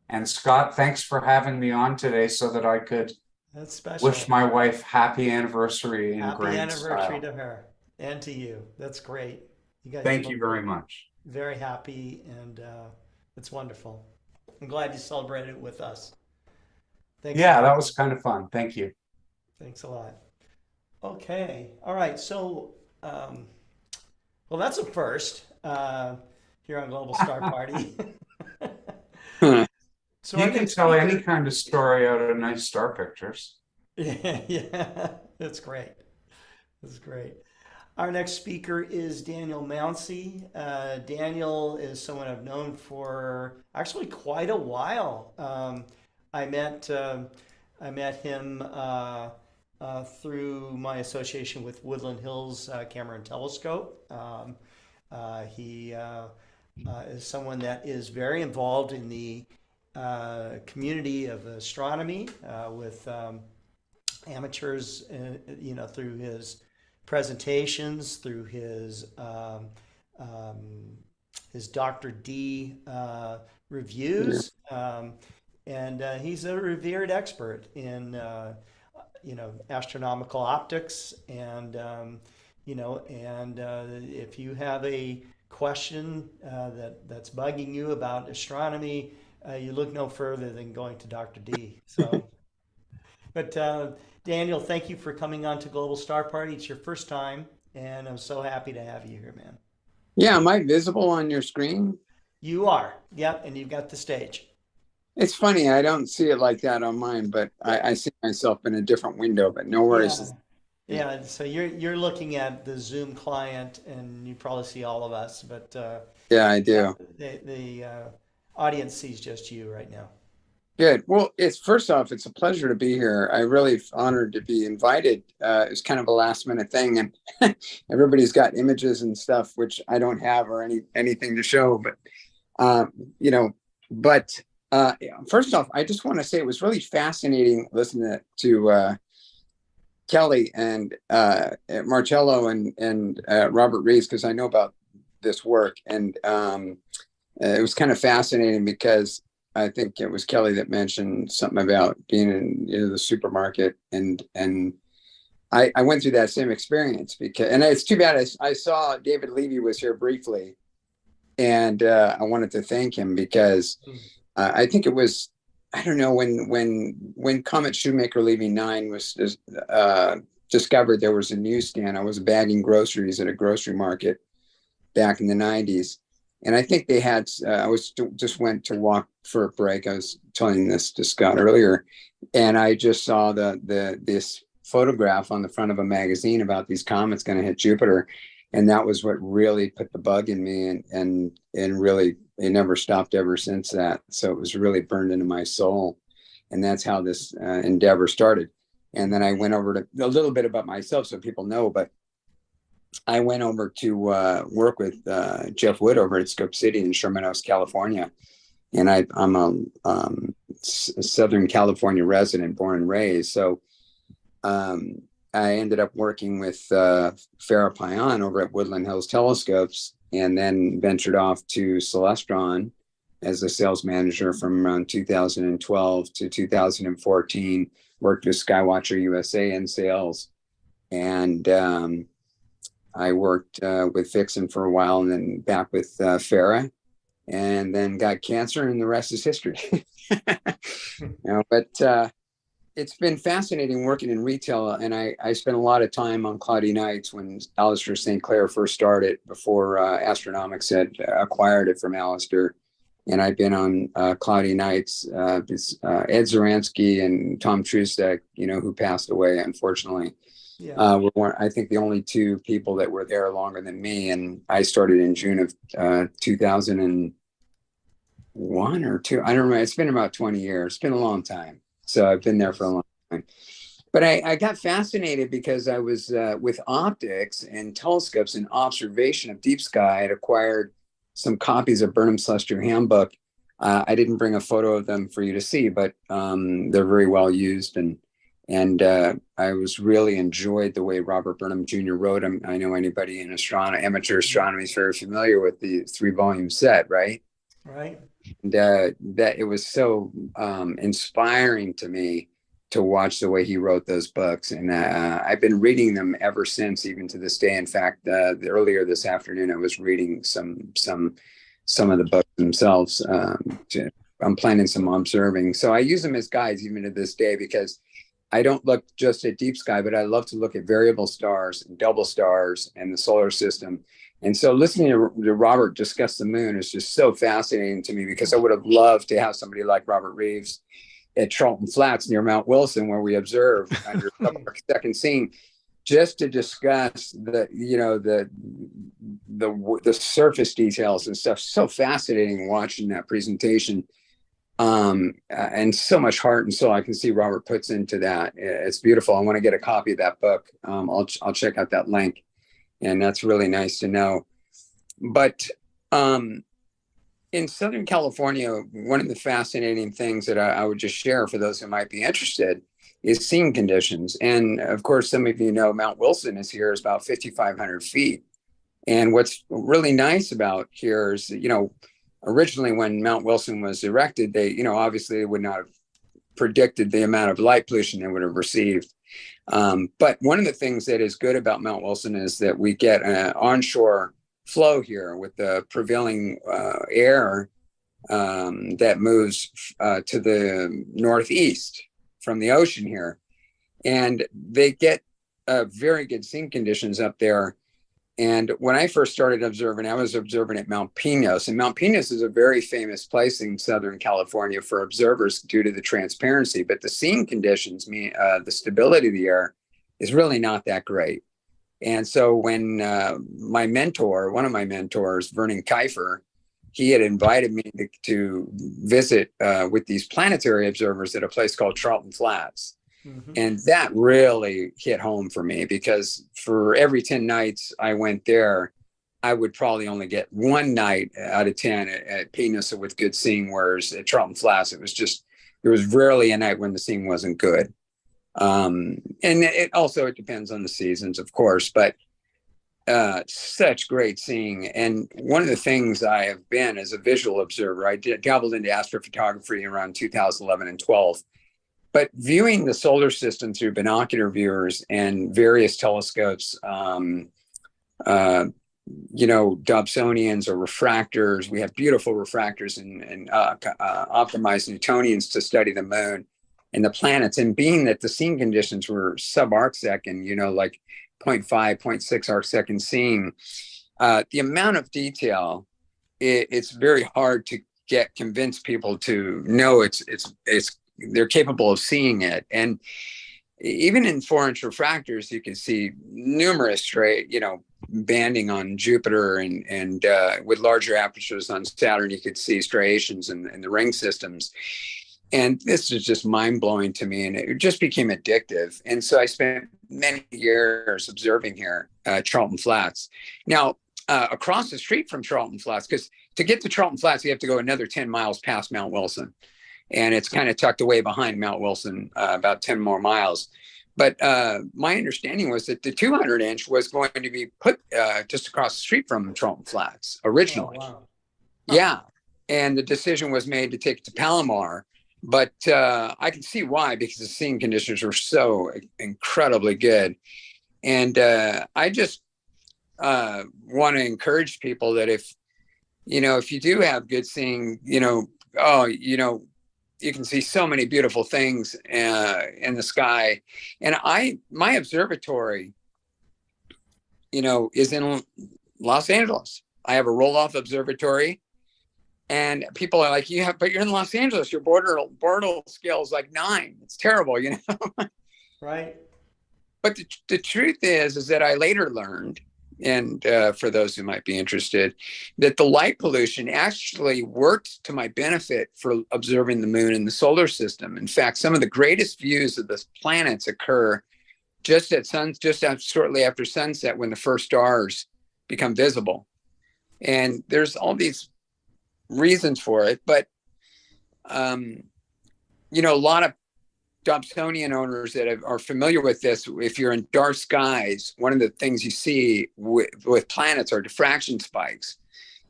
And Scott, thanks for having me on today so that I could That's special. wish my wife happy anniversary in Happy great anniversary style. to her and to you. That's great. You guys Thank both you very look much. very happy, and it's wonderful. I'm glad you celebrated it with us. Thanks. Yeah, that was kind of fun. Thank you. Thanks a lot. Okay. All right. So, well, that's a first here on Global Star Party. So You our can next tell speaker, any kind of story out of nice star pictures. yeah, that's great. That's great. Our next speaker is Daniel Mounsey. Daniel is someone I've known for actually quite a while. I met him through my association with Woodland Hills Camera and Telescope. He is someone that is very involved in the community of astronomy with amateurs, through his presentations, through his Dr. D reviews, and he's a revered expert in astronomical optics, and if you have a question that's bugging you about astronomy, you look no further than going to Dr. D. So, but Daniel, thank you for coming on to Global Star Party. It's your first time, and I'm so happy to have you here, man. Yeah, am I visible on your screen? You are, yep, and you've got the stage. It's funny, I don't see it like that on mine, but I see myself in a different window, but no worries. Yeah, so you're looking at the Zoom client, and you probably see all of us, but Yeah, I do. the audience sees just you right now. Good. Well, first off, it's a pleasure to be here. I really honored to be invited. It's kind of a last minute thing, and everybody's got images and stuff, which I don't have or anything to show. But first off, I just want to say it was really fascinating listening to Kelly and Marcello and Robert Rees, because I know about this work, and it was kind of fascinating because I think it was Kelly that mentioned something about being in the supermarket, and I went through that same experience and it's too bad I saw David Levy was here briefly, and I wanted to thank him because I think it was, I don't know, when Comet Shoemaker Levy 9 was discovered, there was a newsstand. I was bagging groceries at a grocery market back in the 90s. And I think they had, just went to walk for a break. I was telling this to Scott earlier, and I just saw this photograph on the front of a magazine about these comets going to hit Jupiter. And that was what really put the bug in me, and really, it never stopped ever since that. So it was really burned into my soul. And that's how this endeavor started. And then I went over to a little bit about myself so people know, but I went over to work with Jeff Wood over at Scope City in Sherman Oaks, California. And I'm a Southern California resident, born and raised. So I ended up working with Farah Payan over at Woodland Hills Telescopes, and then ventured off to Celestron as a sales manager from around 2012 to 2014, worked with Skywatcher USA in sales. And I worked with Vixen for a while, and then back with Farah, and then got cancer, and the rest is history. But it's been fascinating working in retail, and I spent a lot of time on cloudy nights when Alistair St. Clair first started, before Astronomics had acquired it from Alistair. And I've been on cloudy nights. Ed Zaransky and Tom Trustek, who passed away, unfortunately. Yeah. Were, I think, the only two people that were there longer than me. And I started in June of 2001 or two. I don't remember. It's been about 20 years. It's been a long time. So I've been there for a long time. But I got fascinated because I was with optics and telescopes and observation of deep sky. I had acquired some copies of Burnham's Celestial Handbook. I didn't bring a photo of them for you to see, but they're very well used. And And I was really enjoyed the way Robert Burnham Jr. wrote them. I know anybody in amateur astronomy is very familiar with the 3-volume set, right? Right. And that it was so inspiring to me to watch the way he wrote those books. And I've been reading them ever since, even to this day. In fact, earlier this afternoon, I was reading some of the books themselves. I'm planning some observing. So I use them as guides even to this day, because I don't look just at deep sky, but I love to look at variable stars and double stars and the solar system. And so listening to Robert discuss the moon is just so fascinating to me, because I would have loved to have somebody like Robert Reeves at Charlton Flats near Mount Wilson, where we observe under second scene, just to discuss the surface details and stuff. So fascinating watching that presentation. And so much heart and soul I can see Robert puts into that. It's beautiful. I want to get a copy of that book. I'll check out that link, and that's really nice to know. But in Southern California, one of the fascinating things that I would just share for those who might be interested is seeing conditions. And of course, some of you know Mount Wilson is here, is about 5,500 feet. And what's really nice about here is, originally when Mount Wilson was erected, they, obviously they would not have predicted the amount of light pollution they would have received. But one of the things that is good about Mount Wilson is that we get an onshore flow here with the prevailing air that moves to the northeast from the ocean here. And they get very good seeing conditions up there. And when I first started observing, I was observing at Mount Pinos. And Mount Pinos is a very famous place in Southern California for observers due to the transparency. But the seeing conditions, the stability of the air, is really not that great. And so when one of my mentors, Vernon Kiefer, he had invited me to visit with these planetary observers at a place called Charlton Flats. Mm-hmm. And that really hit home for me, because for every 10 nights I went there, I would probably only get one night out of 10 at Pinos with good seeing, whereas at Charlton Flats, there was rarely a night when the seeing wasn't good. And it depends on the seasons, of course, but such great seeing. And one of the things I have been as a visual observer, I dabbled into astrophotography around 2011 and 12. But viewing the solar system through binocular viewers and various telescopes, Dobsonians or refractors, we have beautiful refractors and optimized Newtonians to study the moon and the planets. And being that the seeing conditions were sub-arc second, like 0.5, 0.6 arc second seeing, the amount of detail, it's very hard to convince people to know they're capable of seeing it. And even in 4-inch refractors, you can see numerous banding on Jupiter, and with larger apertures on Saturn, you could see striations in the ring systems. And this is just mind-blowing to me, and it just became addictive. And so I spent many years observing here at Charlton Flats. Now, across the street from Charlton Flats, because to get to Charlton Flats, you have to go another 10 miles past Mount Wilson. And it's kind of tucked away behind Mount Wilson, about 10 more miles. But my understanding was that the 200-inch was going to be put just across the street from Charlton Flats originally. Oh, wow. Yeah. And the decision was made to take it to Palomar. But I can see why, because the seeing conditions were so incredibly good. And I just want to encourage people that if you do have good seeing, you can see so many beautiful things in the sky. And my observatory, is in Los Angeles. I have a roll-off observatory, and people are like, but you're in Los Angeles. Your Bortle scale is like 9. It's terrible, Right. But the truth is that I later learned, and for those who might be interested, that the light pollution actually worked to my benefit for observing the moon and the solar system. In fact, some of the greatest views of the planets occur just shortly after sunset, when the first stars become visible. And there's all these reasons for it, but a lot of Dobsonian owners that are familiar with this, if you're in dark skies, one of the things you see with planets are diffraction spikes.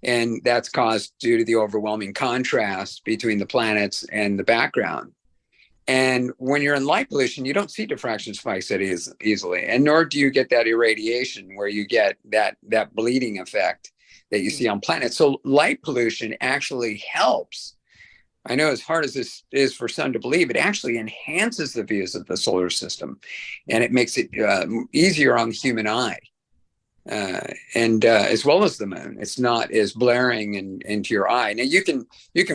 And that's caused due to the overwhelming contrast between the planets and the background. And when you're in light pollution, you don't see diffraction spikes that easily, and nor do you get that irradiation where you get that bleeding effect that you see on planets. So light pollution actually helps. I know as hard as this is for some to believe, it actually enhances the views of the solar system, and it makes it easier on the human eye, and as well as the moon. It's not as blaring into your eye. Now you can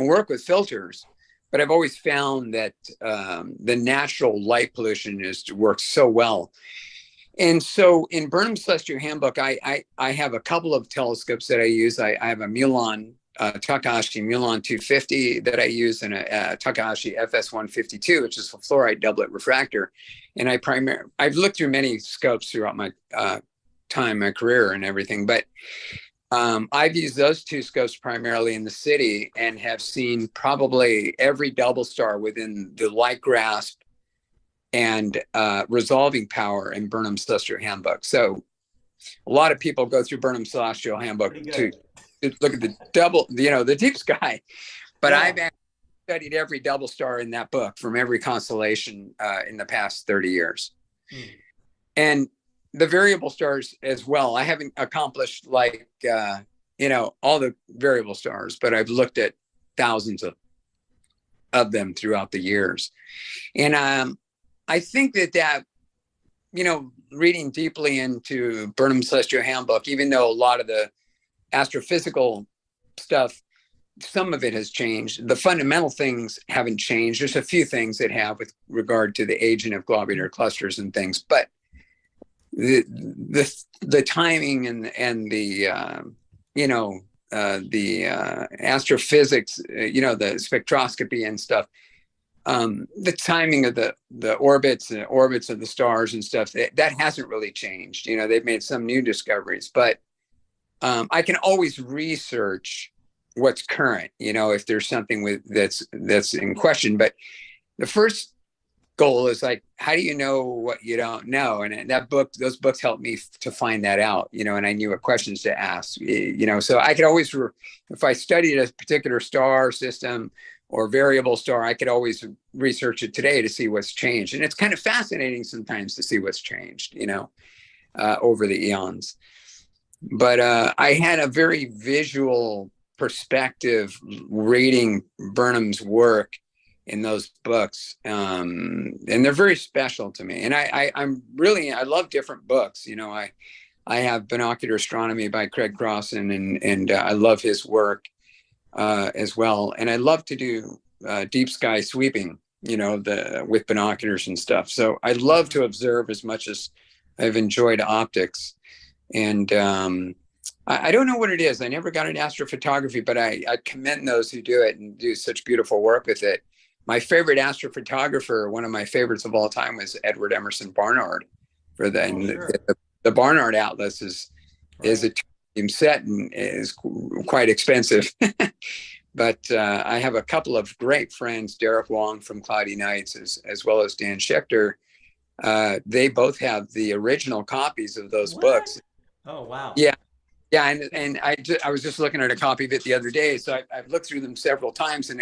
work with filters, but I've always found that the natural light pollution works so well. And so in Burnham's Celestial Handbook, I have a couple of telescopes that I use. I have a Mulan. Takahashi Mulan 250 that I use, and a Takahashi FS 152, which is a fluoride doublet refractor. And I've looked through many scopes throughout my my career and everything, but I've used those two scopes primarily in the city and have seen probably every double star within the light grasp and resolving power in Burnham's Celestial Handbook. So a lot of people go through Burnham's Celestial Handbook to look at the the deep sky, but yeah. I've actually studied every double star in that book from every constellation in the past 30 years. And the variable stars as well. I haven't accomplished all the variable stars, but I've looked at thousands of them throughout the years. And I think that reading deeply into Burnham's Celestial Handbook, even though a lot of the astrophysical stuff, some of it has changed, the fundamental things haven't changed. There's a few things that have with regard to the aging of globular clusters and things, but the timing and the astrophysics, the spectroscopy and stuff, the timing of the orbits of the stars and stuff, that hasn't really changed. They've made some new discoveries, but I can always research what's current, if there's something that's in question. But the first goal is like, how do you know what you don't know? And those books helped me to find that out, and I knew what questions to ask, so I could always, if I studied a particular star system or variable star, I could always research it today to see what's changed. And it's kind of fascinating sometimes to see what's changed, over the eons. But I had a very visual perspective reading Burnham's work in those books, and they're very special to me. And I love different books. I have Binocular Astronomy by Craig Crossan, and I love his work as well. And I love to do deep sky sweeping, with binoculars and stuff. So I love to observe as much as I've enjoyed optics. And I don't know what it is. I never got into astrophotography, but I commend those who do it and do such beautiful work with it. My favorite astrophotographer, one of my favorites of all time, was Edward Emerson Barnard. The Barnard Atlas is a two-beam set and is quite expensive. But I have a couple of great friends, Derek Wong from Cloudy Nights, as well as Dan Schechter. They both have the original copies of those books. Oh, wow. Yeah. And I was just looking at a copy of it the other day. So I've looked through them several times, and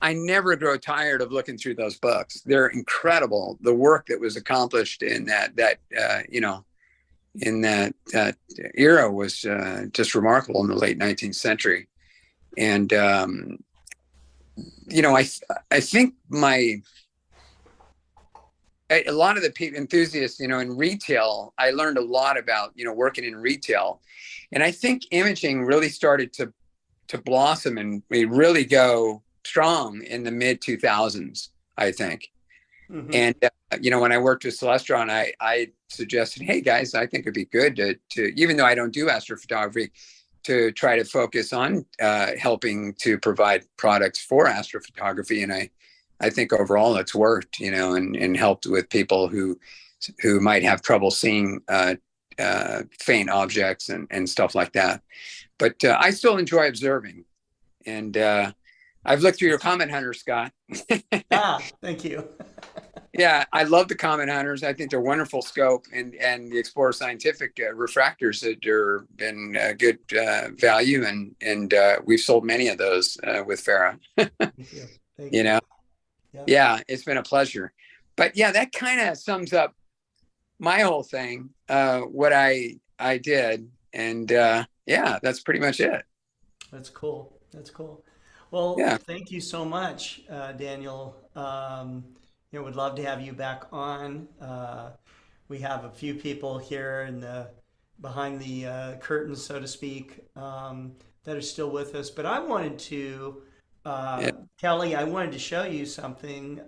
I never grow tired of looking through those books. They're incredible. The work that was accomplished in that era was just remarkable in the late 19th century. And, I think a lot of the enthusiasts, in retail, I learned a lot about, working in retail. And I think imaging really started to blossom and really go strong in the mid 2000s, I think. Mm-hmm. And, when I worked with Celestron, I suggested, hey guys, I think it'd be good to, even though I don't do astrophotography, to try to focus on helping to provide products for astrophotography. And I think overall it's worked, and helped with people who might have trouble seeing faint objects and stuff like that. But I still enjoy observing. And I've looked through your Comet Hunter, Scott. Thank you. Yeah, I love the Comet Hunters. I think they're wonderful scope, and the Explorer Scientific refractors that are been good value, and we've sold many of those with Farah. Thank you. Thank You know, Yep. yeah, it's been a pleasure. But yeah, that kind of sums up my whole thing, what I did, and yeah, that's pretty much it. That's cool. That's cool. Well, Yeah. thank you so much, Daniel. Would love to have you back on. We have a few people here in the behind the curtains, so to speak, that are still with us. But I wanted to, Yeah. Kelly, I wanted to show you something,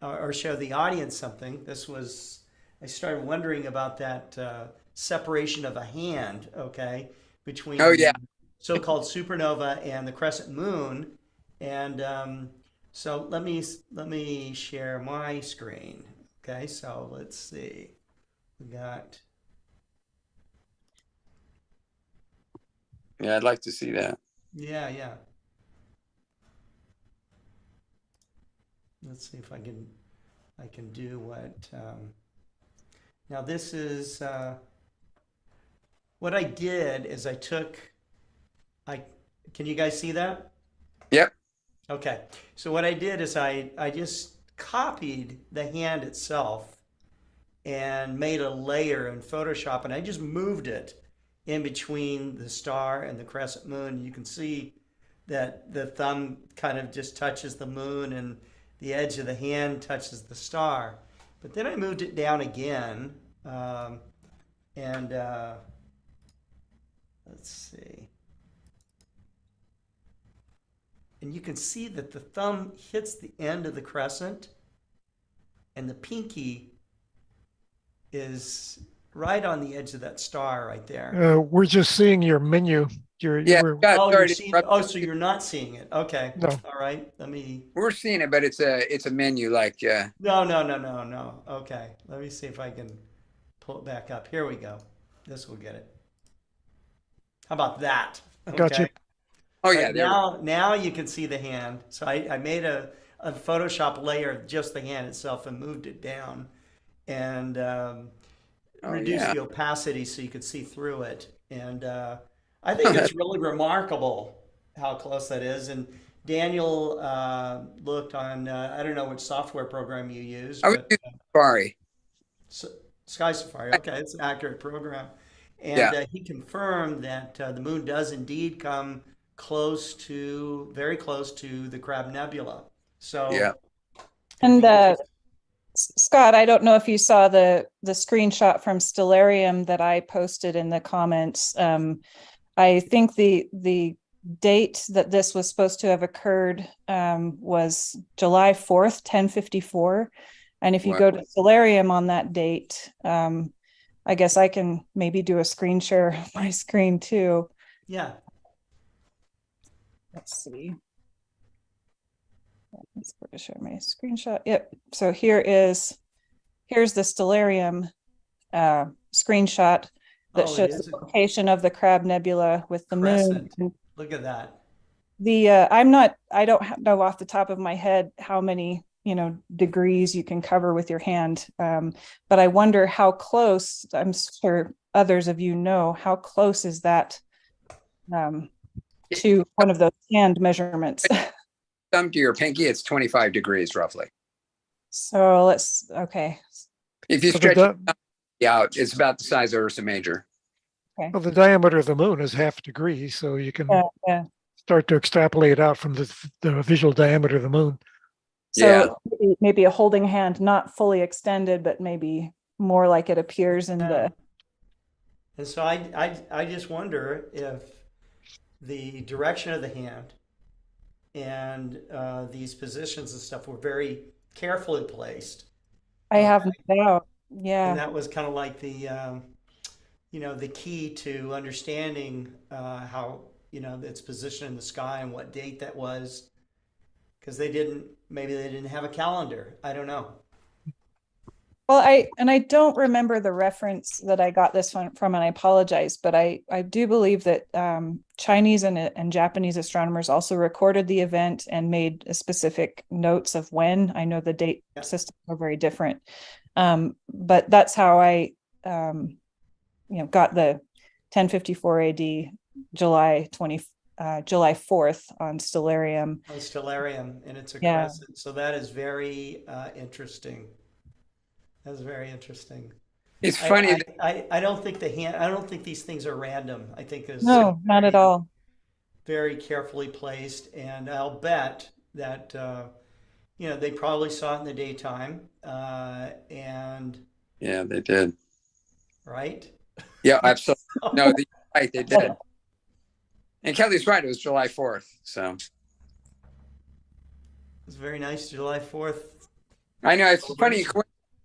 or show the audience something. I started wondering about that separation of a hand, okay, between Oh yeah. the so-called supernova and the crescent moon. And so let me share my screen. Okay, so let's see. We got. Yeah, I'd like to see that. Yeah. Let's see if I can do what. Now this is what I did is can you guys see that? Yep. Okay. So what I did is I just copied the hand itself and made a layer in Photoshop, and I just moved it in between the star and the crescent moon. You can see that the thumb kind of just touches the moon and the edge of the hand touches the star. But then I moved it down again, and let's see. And you can see that the thumb hits the end of the crescent and the pinky is right on the edge of that star right there. We're just seeing your menu. Yeah. So you're not seeing it. Okay. No. All right. We're seeing it, but it's a menu like. No. Okay. Let me see if I can pull it back up. Here we go. This will get it. How about that? Okay. Gotcha. Oh yeah. Now you can see the hand. So I made a Photoshop layer of just the hand itself and moved it down and reduced the opacity so you could see through it. And I think it's really remarkable how close that is. And Daniel looked on, I don't know which software program you use. I would do Safari. Sky Safari. Okay, it's an accurate program. And he confirmed that the moon does indeed come very close to the Crab Nebula. So yeah. And Scott, I don't know if you saw the screenshot from Stellarium that I posted in the comments. I think the date that this was supposed to have occurred was July 4th, 1054. And if you go to Stellarium on that date, I guess I can maybe do a screen share of my screen too. Yeah. Let's see. Let's go to share my screenshot. Yep. So here's the Stellarium screenshot that shows the location of the Crab Nebula with the crescent. moon. Look at that. I don't know off the top of my head how many degrees you can cover with your hand, but I wonder how close. I'm sure others of you know how close is that to one of those hand measurements. Thumb to your pinky, it's 25 degrees roughly. So okay. If you stretch it out, it's about the size of Ursa Major. Okay. Well, the diameter of the moon is 0.5 degree, so you can start to extrapolate out from the visual diameter of the moon. So maybe a holding hand, not fully extended, but maybe more like it appears in the. And so I just wonder if the direction of the hand and these positions and stuff were very carefully placed. I have no doubt. Yeah. And that was kind of like the key to understanding how, its position in the sky and what date that was. Because maybe they didn't have a calendar. I don't know. Well, I don't remember the reference that I got this one from, and I apologize, but I do believe that Chinese and Japanese astronomers also recorded the event and made specific notes of when. I know the date systems are very different, but that's how I got the 1054 AD July 4th on Stellarium. On Stellarium, and it's a Yeah. crescent. So that is very interesting. That's very interesting. It's funny. I don't think I don't think these things are random. I think it's No, not at all. very carefully placed, and I'll bet that they probably saw it in the daytime, and Yeah, they did. Right? Yeah, absolutely. No, right, they did. And Kelly's right. It was July 4th. So it's very nice, July 4th. I know it's funny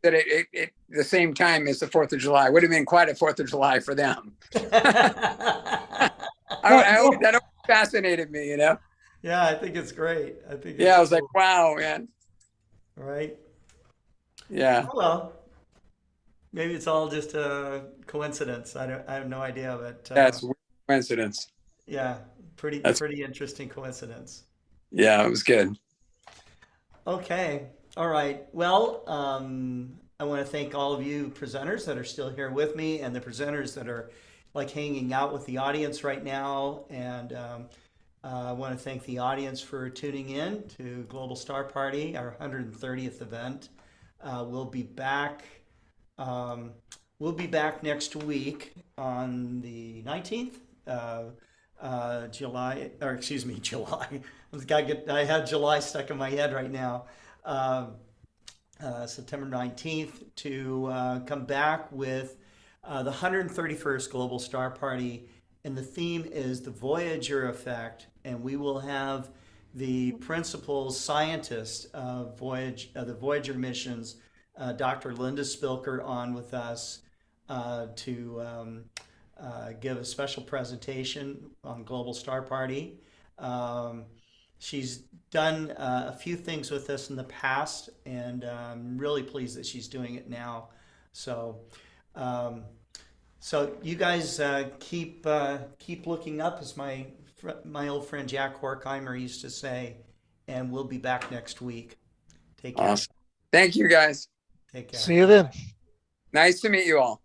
that it the same time as the 4th of July would have been quite a 4th of July for them. That always fascinated me, you know? Yeah, I think it's great. I think. Yeah, I was like, wow, man. Right. Yeah. Oh, well, maybe it's all just a coincidence. I have no idea, but that's a weird coincidence. Yeah, pretty interesting coincidence. Yeah, it was good. Okay. All right. Well, I want to thank all of you presenters that are still here with me, and the presenters that are like hanging out with the audience right now. And I want to thank the audience for tuning in to Global Star Party, our 130th event. We'll be back. We'll be back next week on the 19th. July. I had July stuck in my head right now. September 19th to come back with the 131st Global Star Party, and the theme is the Voyager effect, and we will have the principal scientist of the Voyager missions, Dr. Linda Spilker, on with us to give a special presentation on Global Star Party. She's done a few things with us in the past, and I'm really pleased that she's doing it now. So, so you guys keep looking up, as my old friend Jack Horkheimer used to say, and we'll be back next week. Take care. Awesome. Thank you, guys. Take care. See you then. Nice to meet you all.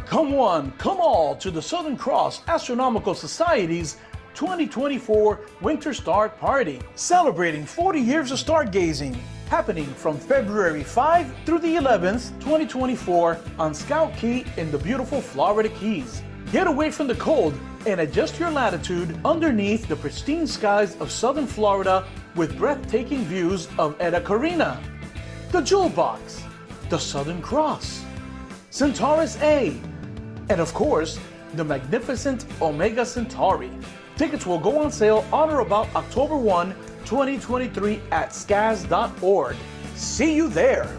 Come one, come all to the Southern Cross Astronomical Society's 2024 Winter Star Party, celebrating 40 years of stargazing, happening from February 5 through the 11th, 2024 on Scout Key in the beautiful Florida Keys. Get away from the cold and adjust your latitude underneath the pristine skies of southern Florida with breathtaking views of Eta Carina, the Jewel Box, the Southern Cross, Centaurus A, and of course, the magnificent Omega Centauri. Tickets will go on sale on or about October 1, 2023 at scaz.org. See you there!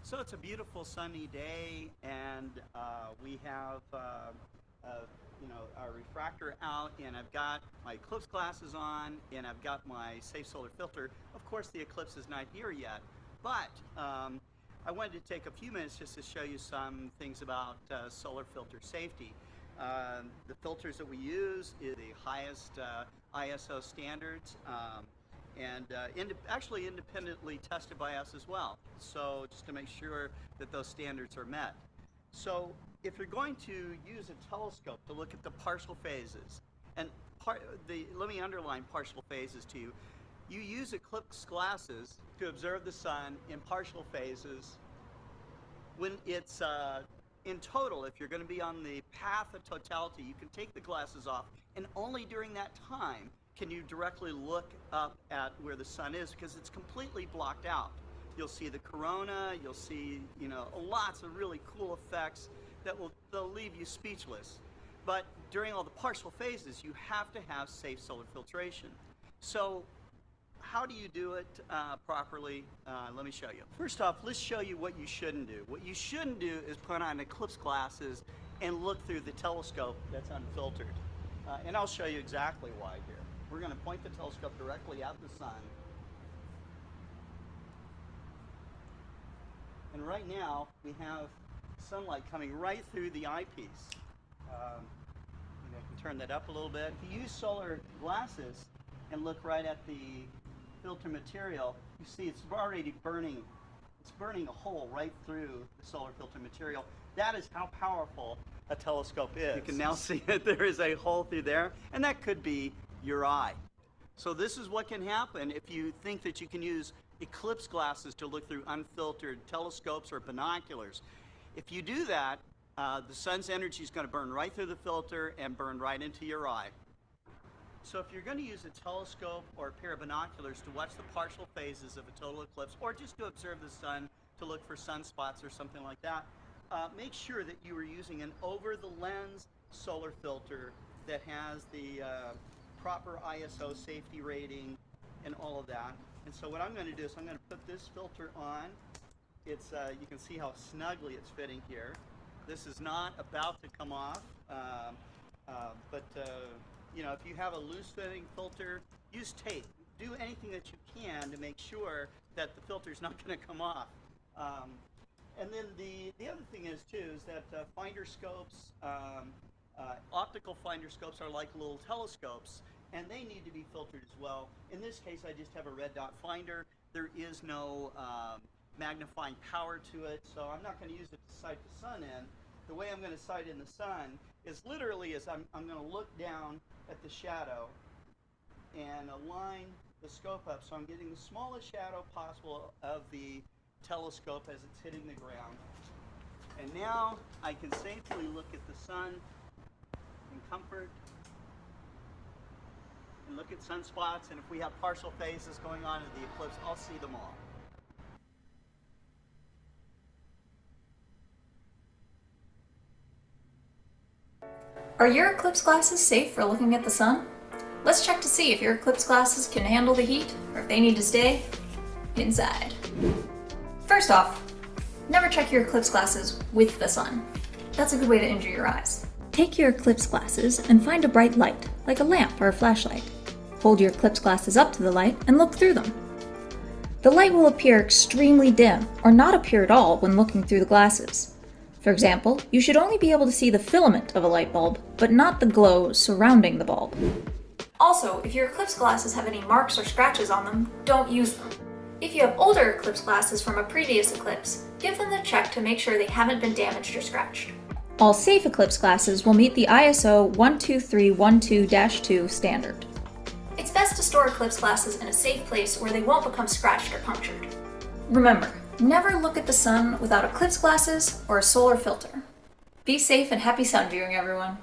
So it's a beautiful sunny day, and we have our refractor out, and I've got my eclipse glasses on, and I've got my safe solar filter. Of course, the eclipse is not here yet, but I wanted to take a few minutes just to show you some things about solar filter safety. The filters that we use is the highest ISO standards, and actually independently tested by us as well. So just to make sure that those standards are met. So if you're going to use a telescope to look at the partial phases, and let me underline partial phases to you. You use eclipse glasses to observe the sun in partial phases when it's in total. If you're going to be on the path of totality, you can take the glasses off, and only during that time can you directly look up at where the sun is, because it's completely blocked out. You'll see the corona, you'll see, lots of really cool effects they'll leave you speechless. But during all the partial phases, you have to have safe solar filtration. So how do you do it properly? Let me show you. First off, let's show you what you shouldn't do. What you shouldn't do is put on eclipse glasses and look through the telescope that's unfiltered. And I'll show you exactly why here. We're going to point the telescope directly at the sun. And right now, we have sunlight coming right through the eyepiece. I can turn that up a little bit. If you use solar glasses and look right at the filter material, you see it's already burning. It's burning a hole right through the solar filter material. That is how powerful a telescope is. You can now see that there is a hole through there, and that could be your eye. So this is what can happen if you think that you can use eclipse glasses to look through unfiltered telescopes or binoculars. If you do that, the sun's energy is going to burn right through the filter and burn right into your eye. So if you're going to use a telescope or a pair of binoculars to watch the partial phases of a total eclipse, or just to observe the sun to look for sunspots or something like that, make sure that you are using an over-the-lens solar filter that has the proper ISO safety rating and all of that. And so what I'm going to do is I'm going to put this filter on. It's you can see how snugly it's fitting here. This is not about to come off, but you know, if you have a loose-fitting filter, use tape. Do anything that you can to make sure that the filter's not going to come off. And then the other thing is too is that finder scopes, optical finder scopes are like little telescopes, and they need to be filtered as well. In this case, I just have a red dot finder. There is no magnifying power to it, so I'm not going to use it to sight the sun in. The way I'm going to sight in the sun is literally as I'm going to look down at the shadow and align the scope up so I'm getting the smallest shadow possible of the telescope as it's hitting the ground. And now I can safely look at the sun in comfort and look at sunspots, and if we have partial phases going on in the eclipse, I'll see them all. Are your eclipse glasses safe for looking at the sun? Let's check to see if your eclipse glasses can handle the heat or if they need to stay inside. First off, never check your eclipse glasses with the sun. That's a good way to injure your eyes. Take your eclipse glasses and find a bright light, like a lamp or a flashlight. Hold your eclipse glasses up to the light and look through them. The light will appear extremely dim or not appear at all when looking through the glasses. For example, you should only be able to see the filament of a light bulb, but not the glow surrounding the bulb. Also, if your eclipse glasses have any marks or scratches on them, don't use them. If you have older eclipse glasses from a previous eclipse, give them the check to make sure they haven't been damaged or scratched. All safe eclipse glasses will meet the ISO 12312-2 standard. It's best to store eclipse glasses in a safe place where they won't become scratched or punctured. Remember, never look at the sun without eclipse glasses or a solar filter. Be safe and happy sun viewing, everyone.